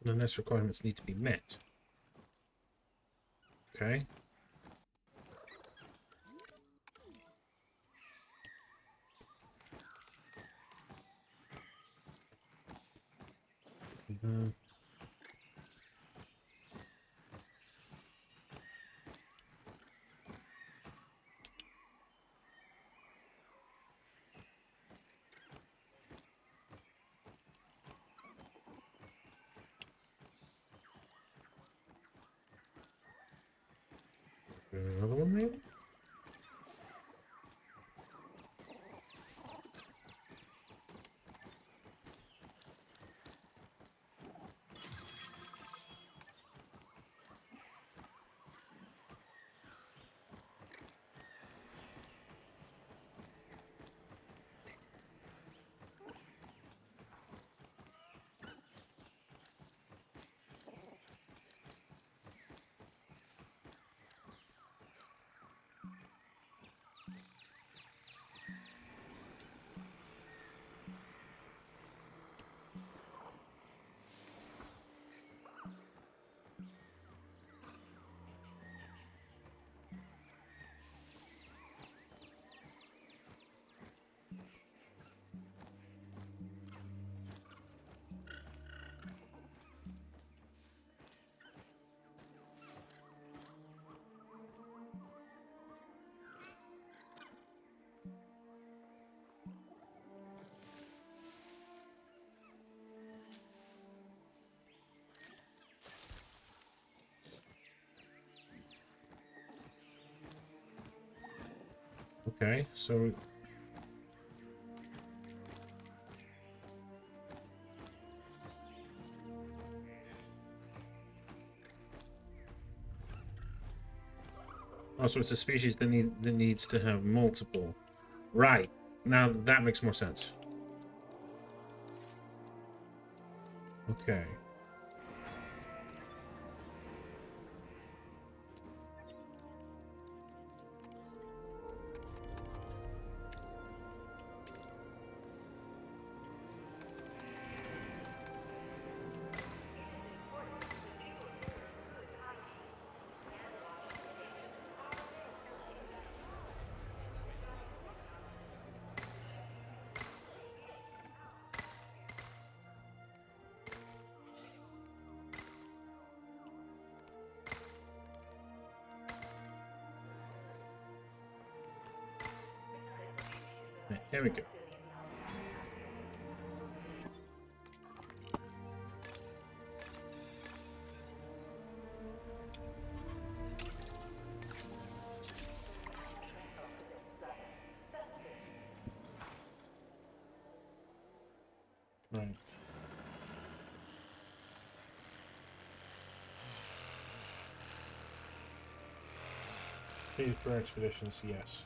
The nest requirements need to be met. Okay. Another one maybe? Okay, so oh, so it's a species that needs to have multiple. Right. Now that makes more sense. Okay. Here we go. Right. Treated for expeditions, yes.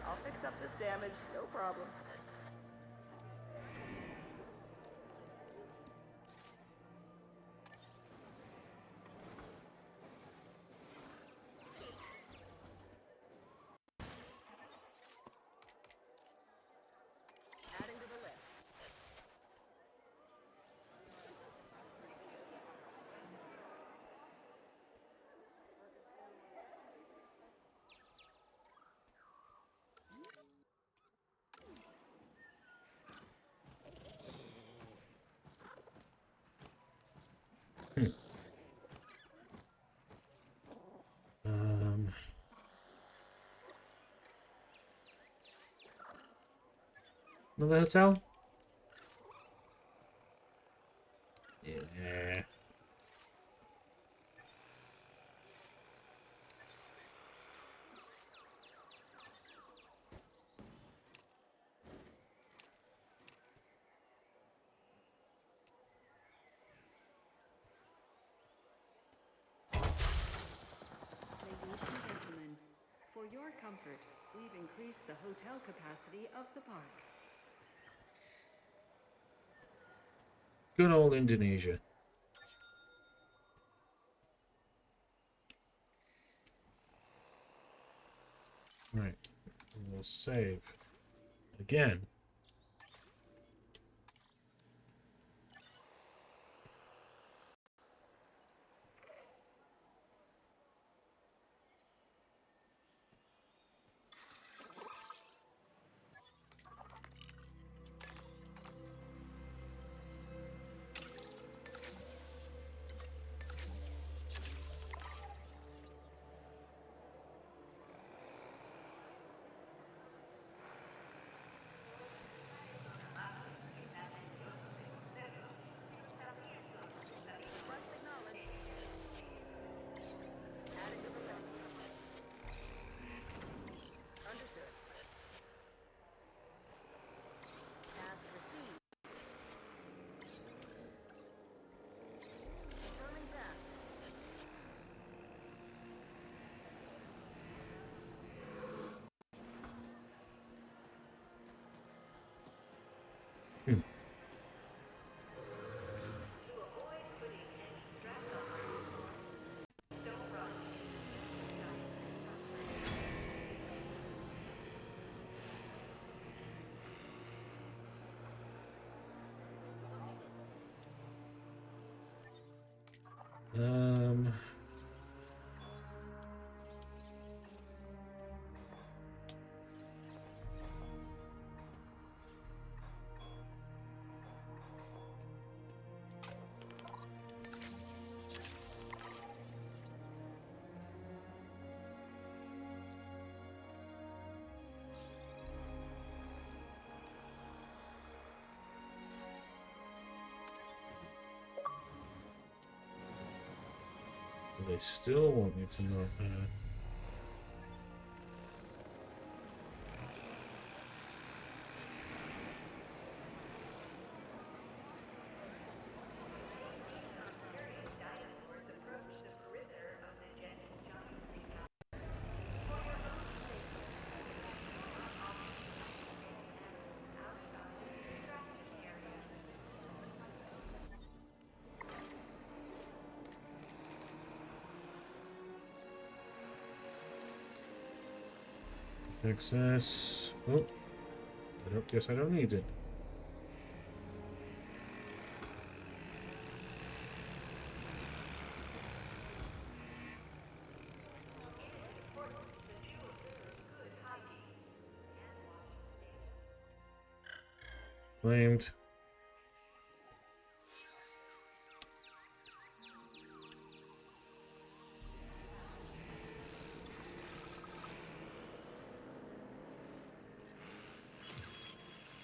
I'll fix up this damage, no problem. Adding to the list. Another hotel? Yeah. Ladies and gentlemen, for your comfort, we've increased the hotel capacity of the park. Good old Indonesia. Right. We'll save again. Request acknowledged. Adding to the list. Understood. Task received. Confirming task. Um. They still want me to not. Access. Oh, guess I don't need it. Claimed.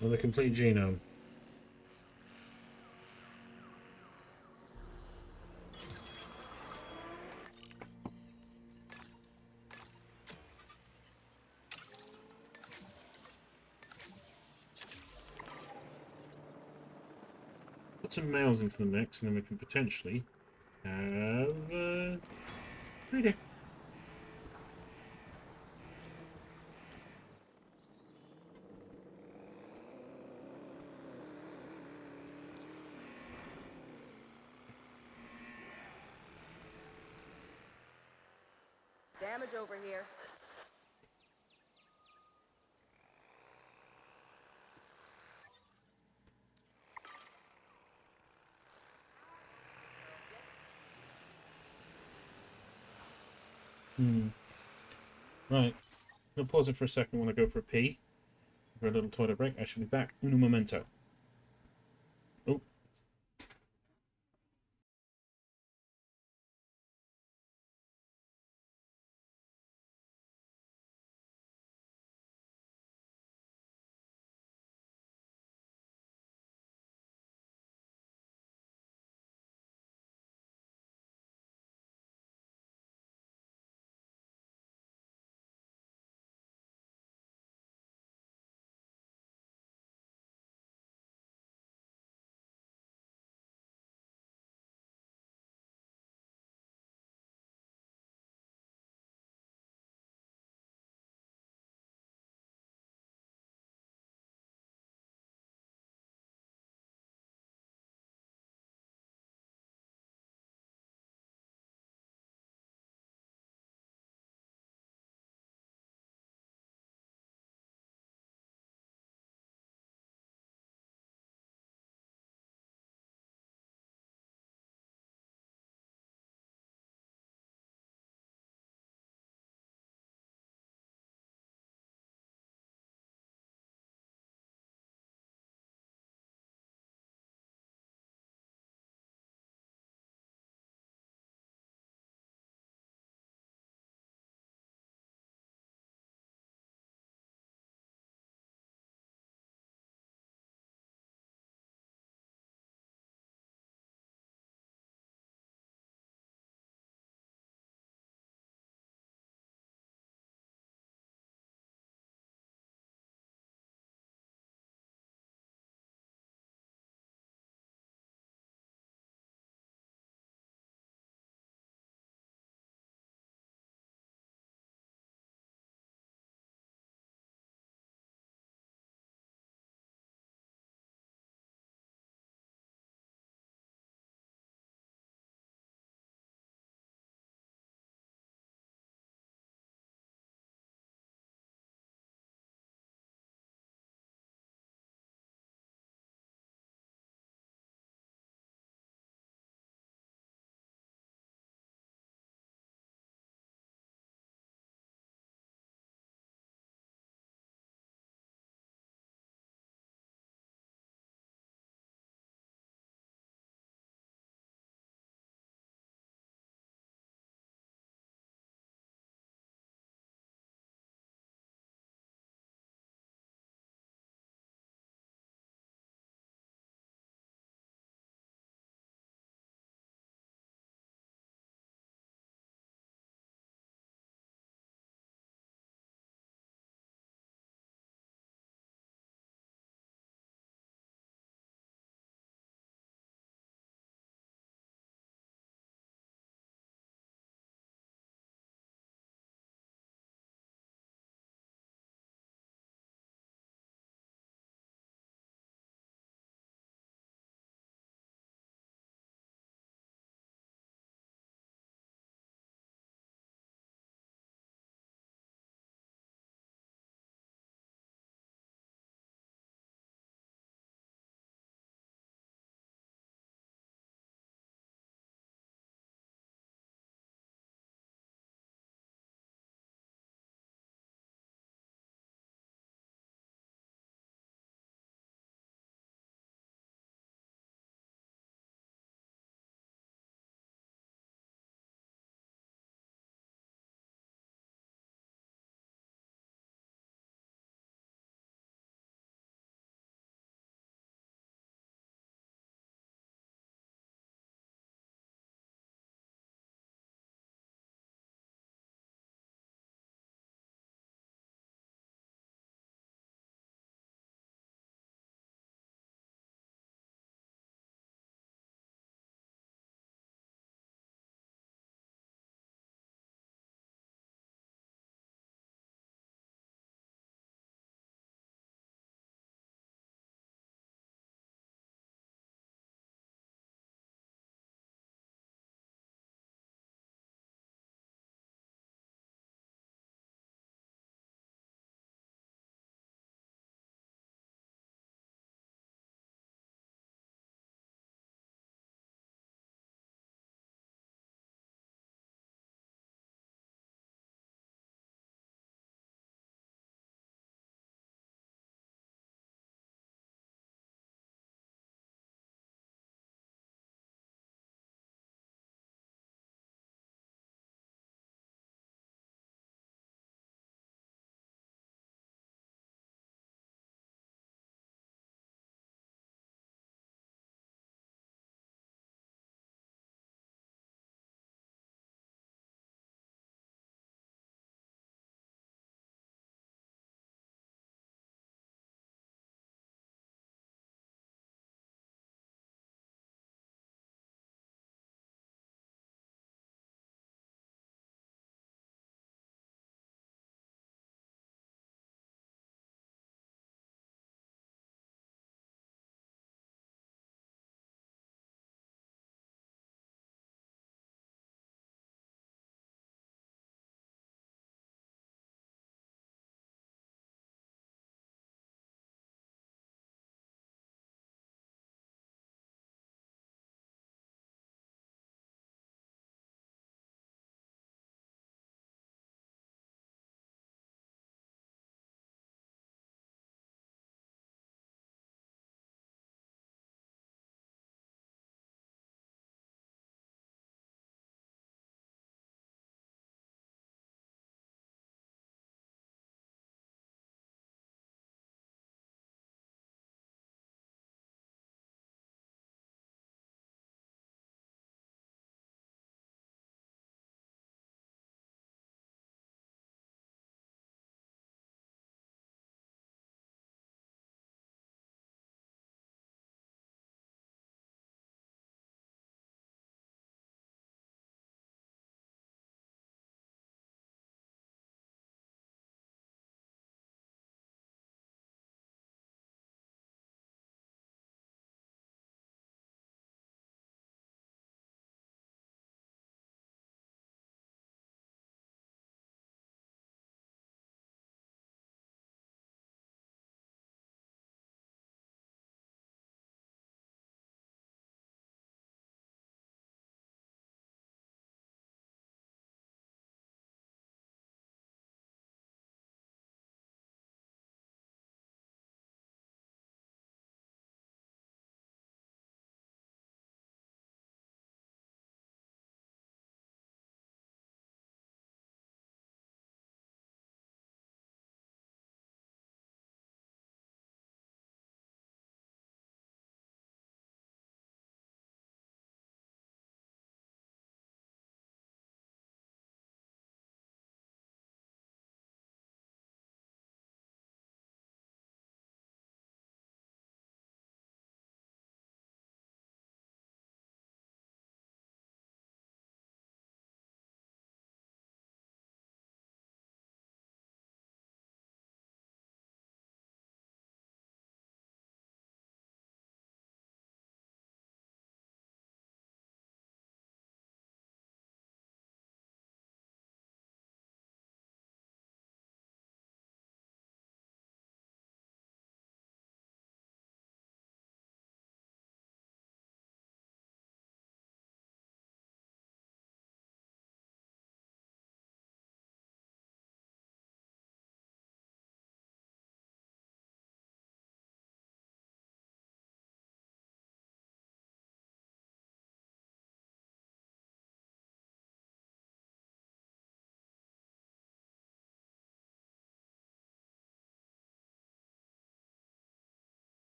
Well, the complete genome. Put some males into the mix, and then we can potentially have breeder. Damage over here. Right. I'm gonna pause it for a second when I go for a pee. For a little toilet break. I shall be back in a momento. Oh.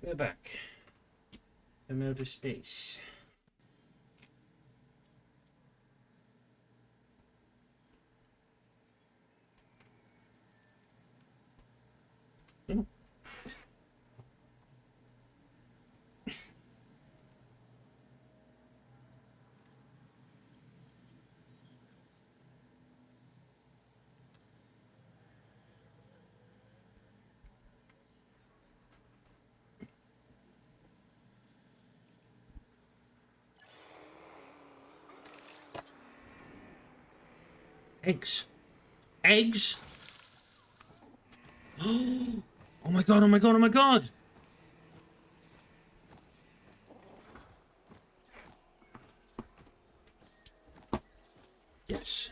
We're back from outer space. Eggs. Eggs? Oh my god, oh my god, oh my god! Yes.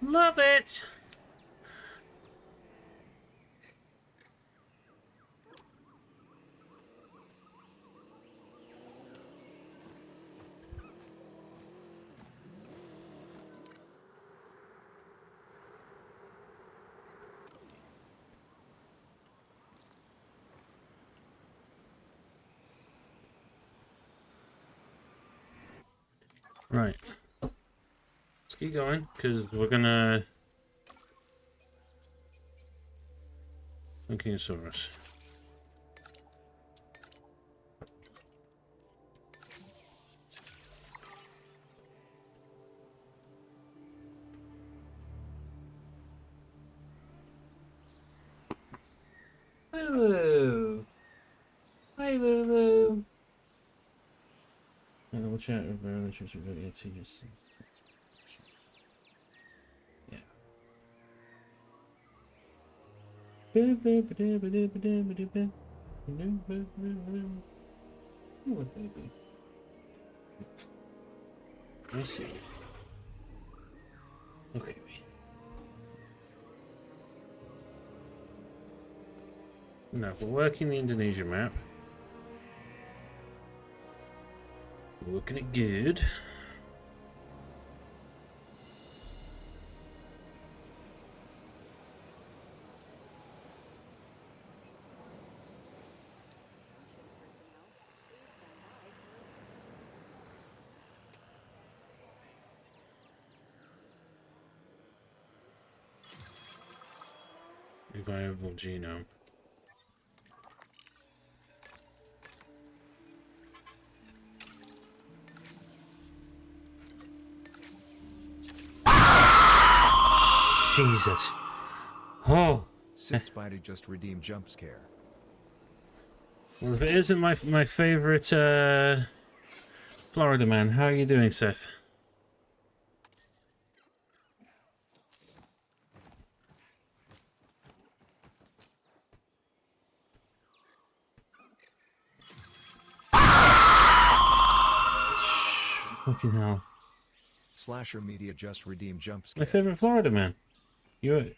Love it! Right. Let's keep going, because we're gonna... Ankylosaurus. Hello. Hi, Lulu. And we'll chat over electricity about ETS. Yeah. What baby? I see. Okay. Now, if we're working the Indonesia map, we're looking at good. A viable genome. Jesus. Oh. Sith Spider just redeemed jump scare. Well, if it isn't my favorite Florida man, how are you doing, Seth? Fucking hell. Slasher Media just redeemed jump scare. My favorite Florida man. You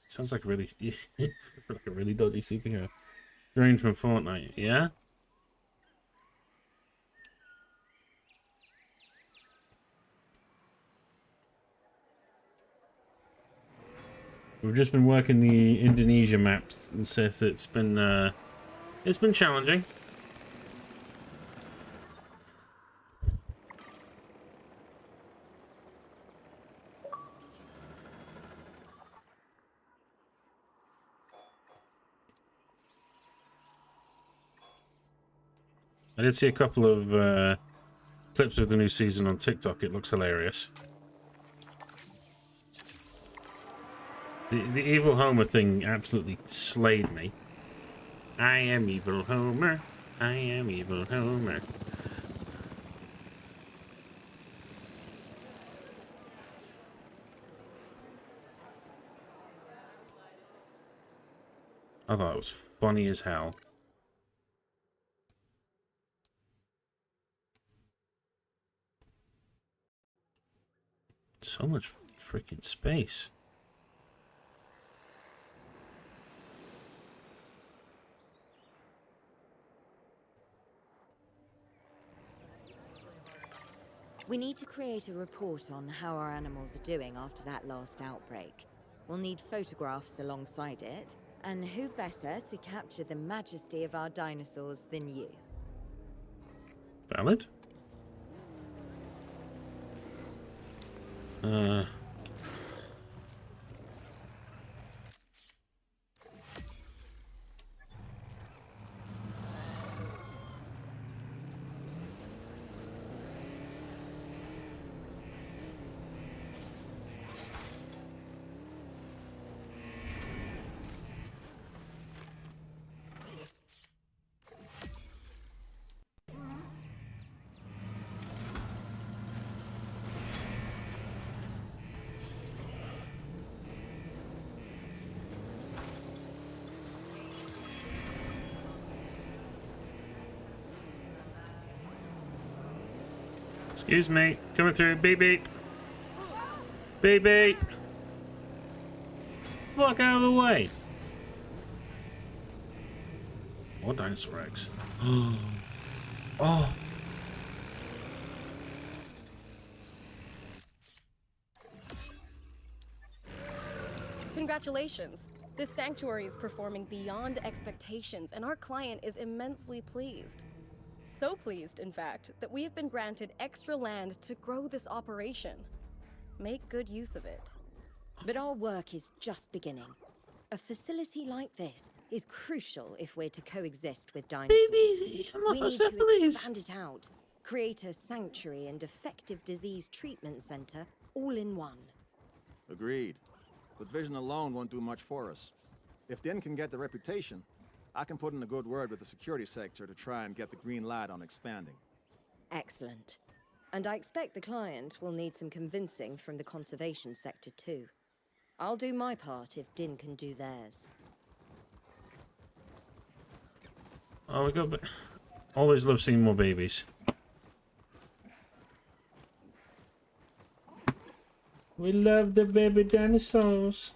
sounds like a really like a really dodgy superhero. Drained from Fortnite, yeah? We've just been working the Indonesia maps, and Seth, it's been challenging. I did see a couple of clips of the new season on TikTok. It looks hilarious. The evil Homer thing absolutely slayed me. I am evil Homer. I am evil Homer. I thought it was funny as hell. So much freaking space. We need to create a report on how our animals are doing after that last outbreak. We'll need photographs alongside it, And who better to capture the majesty of our dinosaurs than you? Valid. Excuse me, coming through. Beep beep. Beep beep. Fuck out of the way. More dinosaur eggs. Oh. Congratulations. This sanctuary is performing beyond expectations, and our client is immensely pleased. So pleased, in fact, that we have been granted extra land to grow this operation. Make good use of it. But our work is just beginning. A facility like this is crucial if we're to coexist with dinosaurs. Baby, We need to expand it out, create a sanctuary and effective disease treatment center all in one. Agreed. But vision alone won't do much for us. If Din can get the reputation, I can put in a good word with the security sector to try and get the green light on expanding. Excellent. And I expect the client will need some convincing from the conservation sector too. I'll do my part if Din can do theirs. Oh, we got. Always love seeing more babies. We love the baby dinosaurs.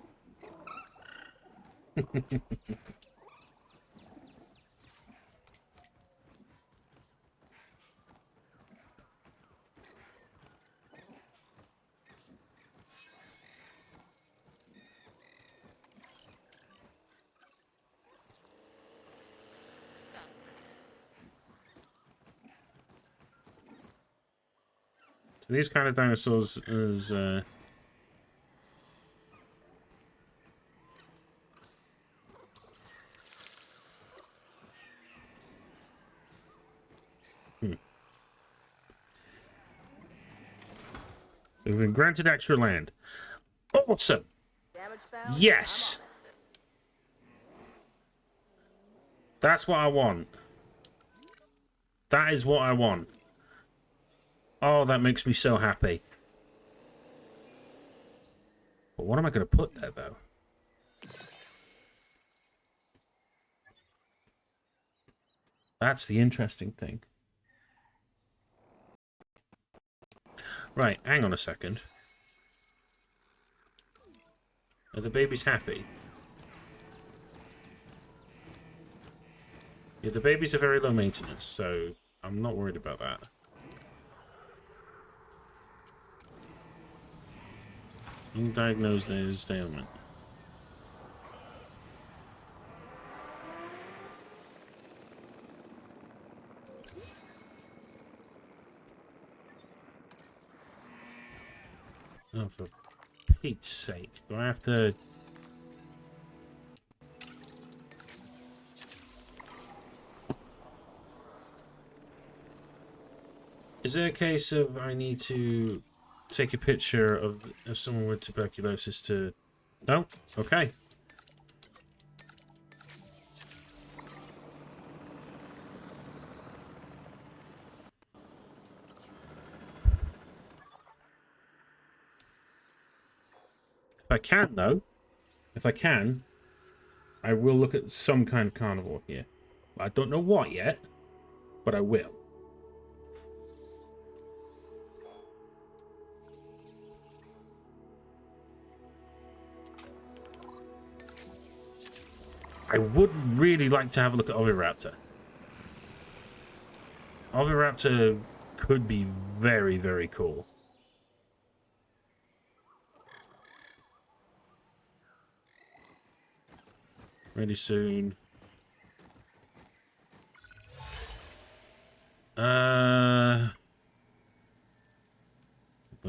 These kind of dinosaurs is We've been granted extra land. Awesome. Yes. That's what I want. That is what I want. Oh, that makes me so happy. But what am I going to put there, though? That's the interesting thing. Right, hang on a second. Are the babies happy? Yeah, the babies are very low maintenance, so I'm not worried about that. Undiagnosed nasal ailment. Oh, for Pete's sake. Do I have to... Is it a case of I need to take a picture of someone with tuberculosis to... No? Okay. If I can, though, I will look at some kind of carnivore here. I don't know what yet, but I will. I would really like to have a look at Oviraptor. Oviraptor could be very, very cool. Ready soon. But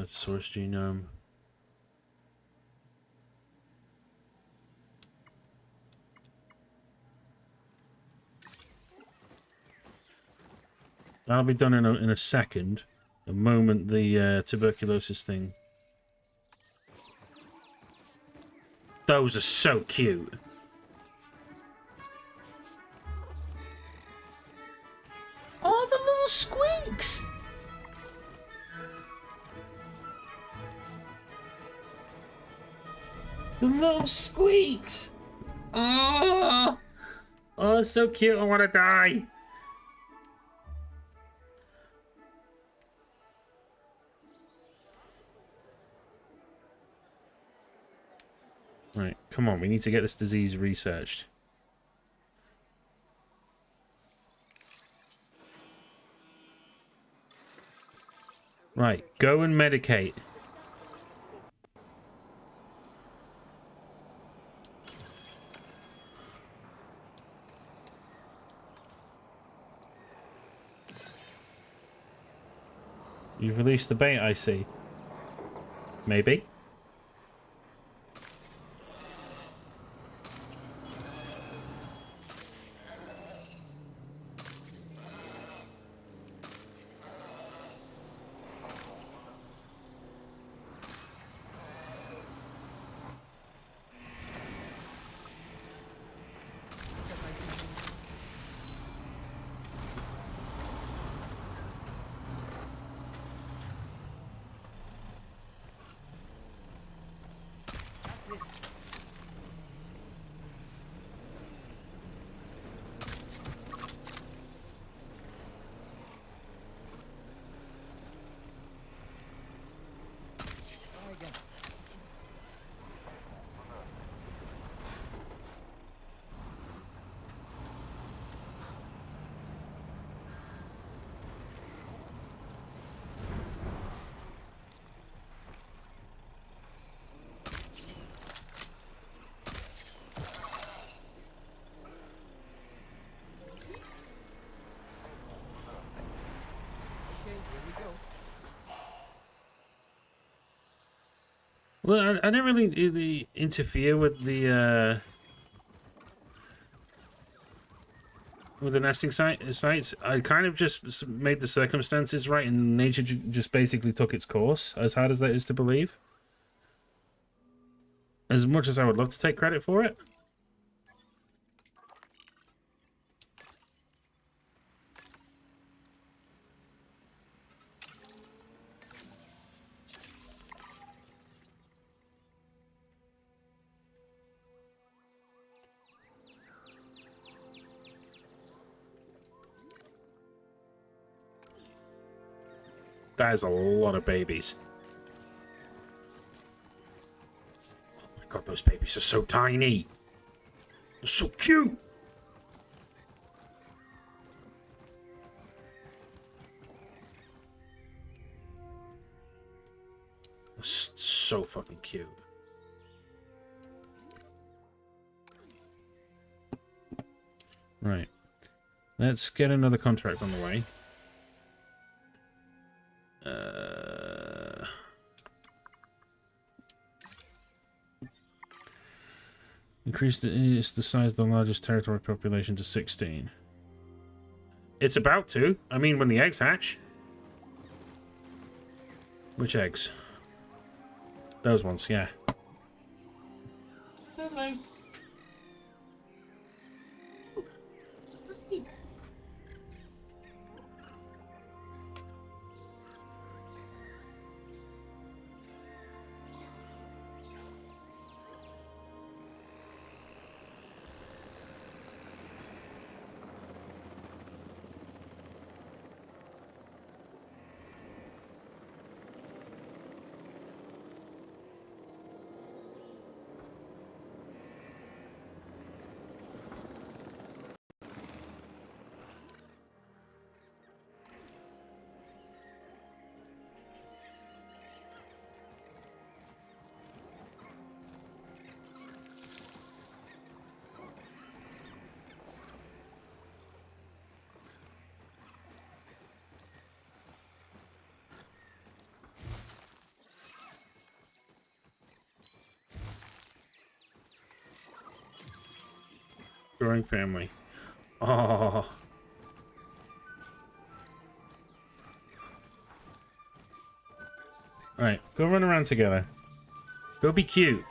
source genome. That'll be done in a second. The moment the tuberculosis thing. Those are so cute. Oh, the little squeaks! The little squeaks! Oh! Oh, so cute. I want to die. Right, come on. We need to get this disease researched. Right, go and medicate. You've released the bait, I see. Maybe. Well, I didn't really interfere with the nesting sites. I kind of just made the circumstances right, and nature just basically took its course. As hard as that is to believe, as much as I would love to take credit for it. That is a lot of babies. Oh my god, those babies are so tiny. They're so cute. They're so fucking cute. Right. Let's get another contract on the way. Increase the size of the largest territory population to 16. It's about to. I mean, when the eggs hatch. Which eggs? Those ones, yeah. Hello. Growing family. Oh. Right, go run around together. Go be cute.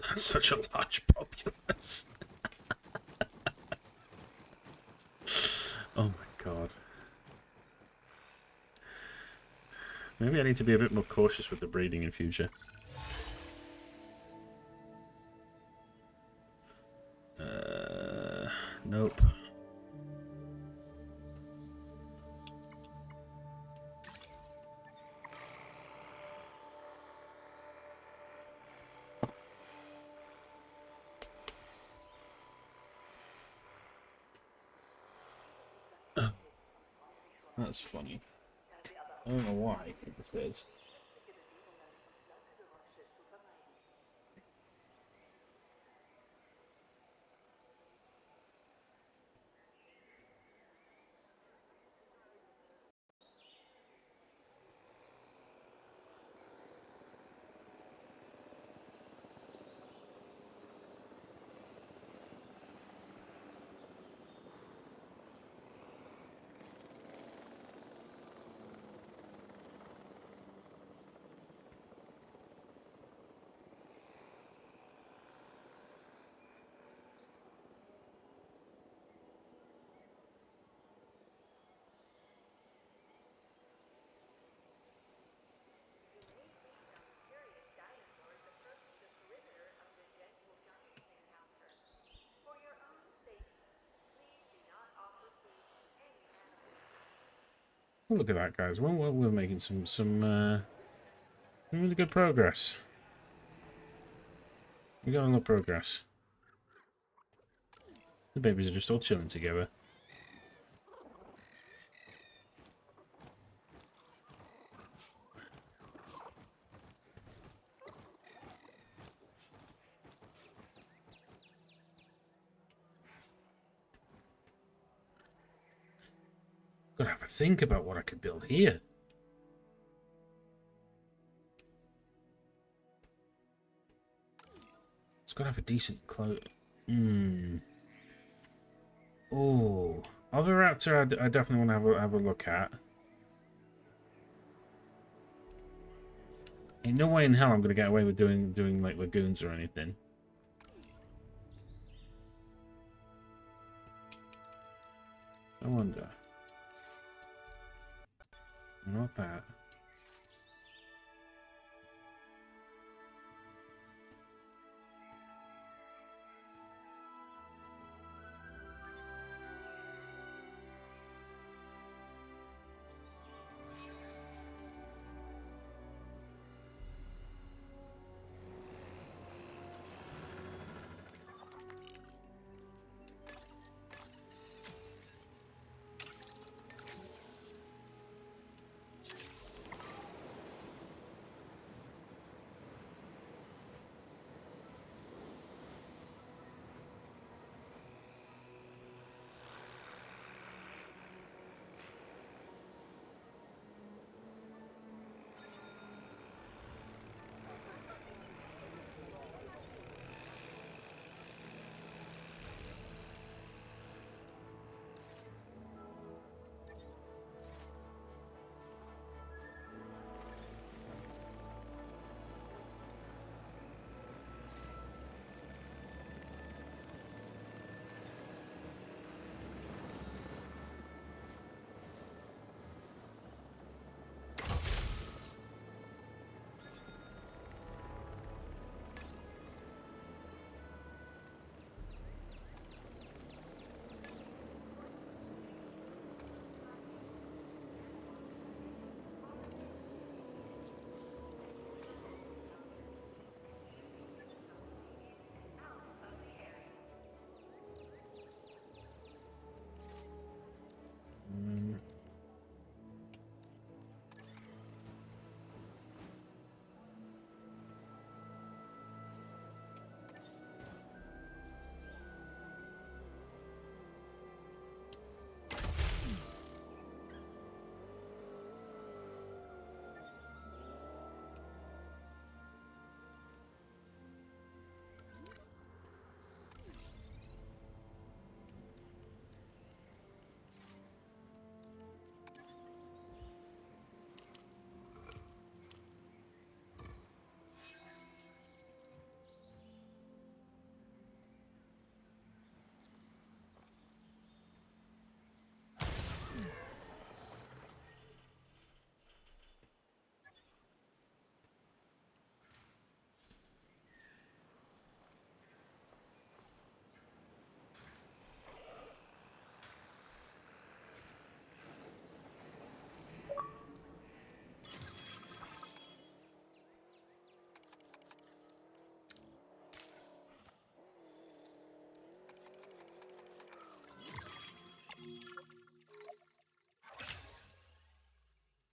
That's such a large populace. Oh my god. Maybe I need to be a bit more cautious with the breeding in future. Nope. That's funny. I don't know why it says. Oh, look at that, guys. Well, we're making some really good progress. We got a lot of progress. The babies are just all chilling together. Gotta have a think about what I could build here. It's gotta have a decent close. Oh, other raptor I definitely want to have a look at. Ain't no way in hell I'm gonna get away with doing like lagoons or anything. I wonder. Not that.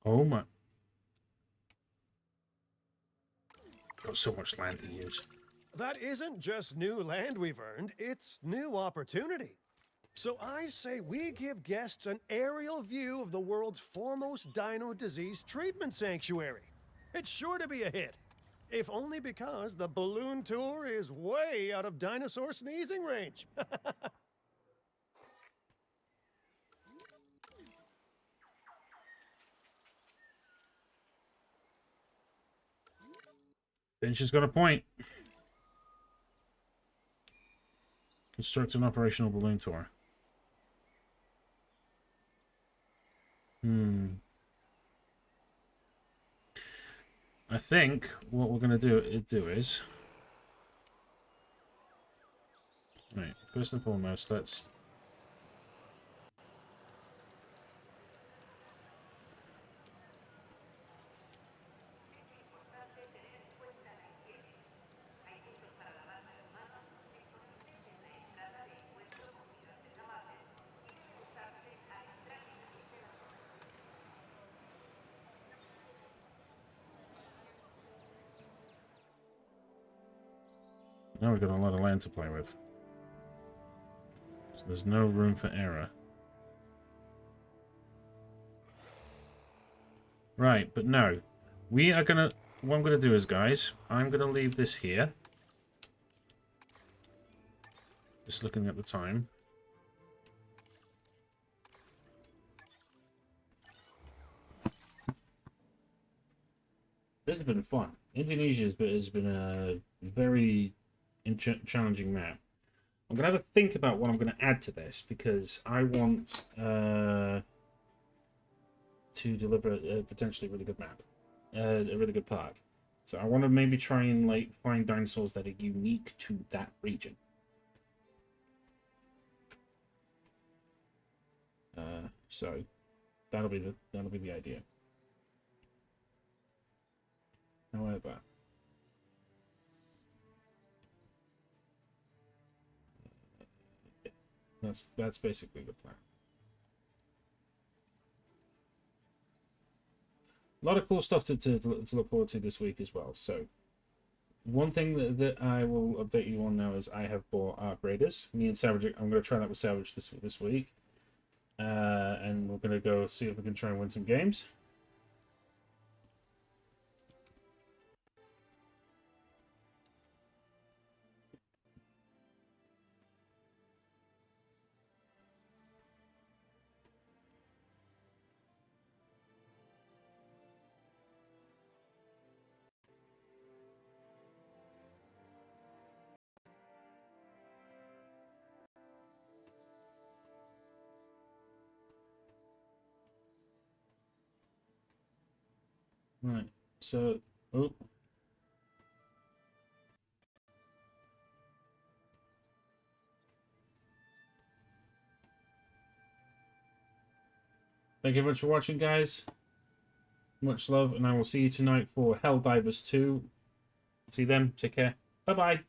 Oh my. Got so much land to use. That isn't just new land we've earned, it's new opportunity. So I say we give guests an aerial view of the world's foremost dino disease treatment sanctuary. It's sure to be a hit, if only because the balloon tour is way out of dinosaur sneezing range. Finch has got a point. Construct an operational balloon tour. I think what we're going to do is... Right, first and foremost, let's... Now we've got a lot of land to play with. So there's no room for error. Right, but no. We are gonna... What I'm gonna do is, guys, I'm gonna leave this here. Just looking at the time. This has been fun. Indonesia has been a very challenging map. I'm going to have a think about what I'm going to add to this, because I want to deliver a potentially really good map. A really good park. So I want to maybe try and like find dinosaurs that are unique to that region. So that'll be the idea. However, that's basically the plan. A lot of cool stuff to look forward to this week as well. So one thing that I will update you on now is I have bought Arc Raiders. Me and Savage, I'm going to try that with Savage this week. And we're going to go see if we can try and win some games. Right, so, oh. Thank you very much for watching, guys. Much love, and I will see you tonight for Helldivers 2. See you then. Take care. Bye-bye.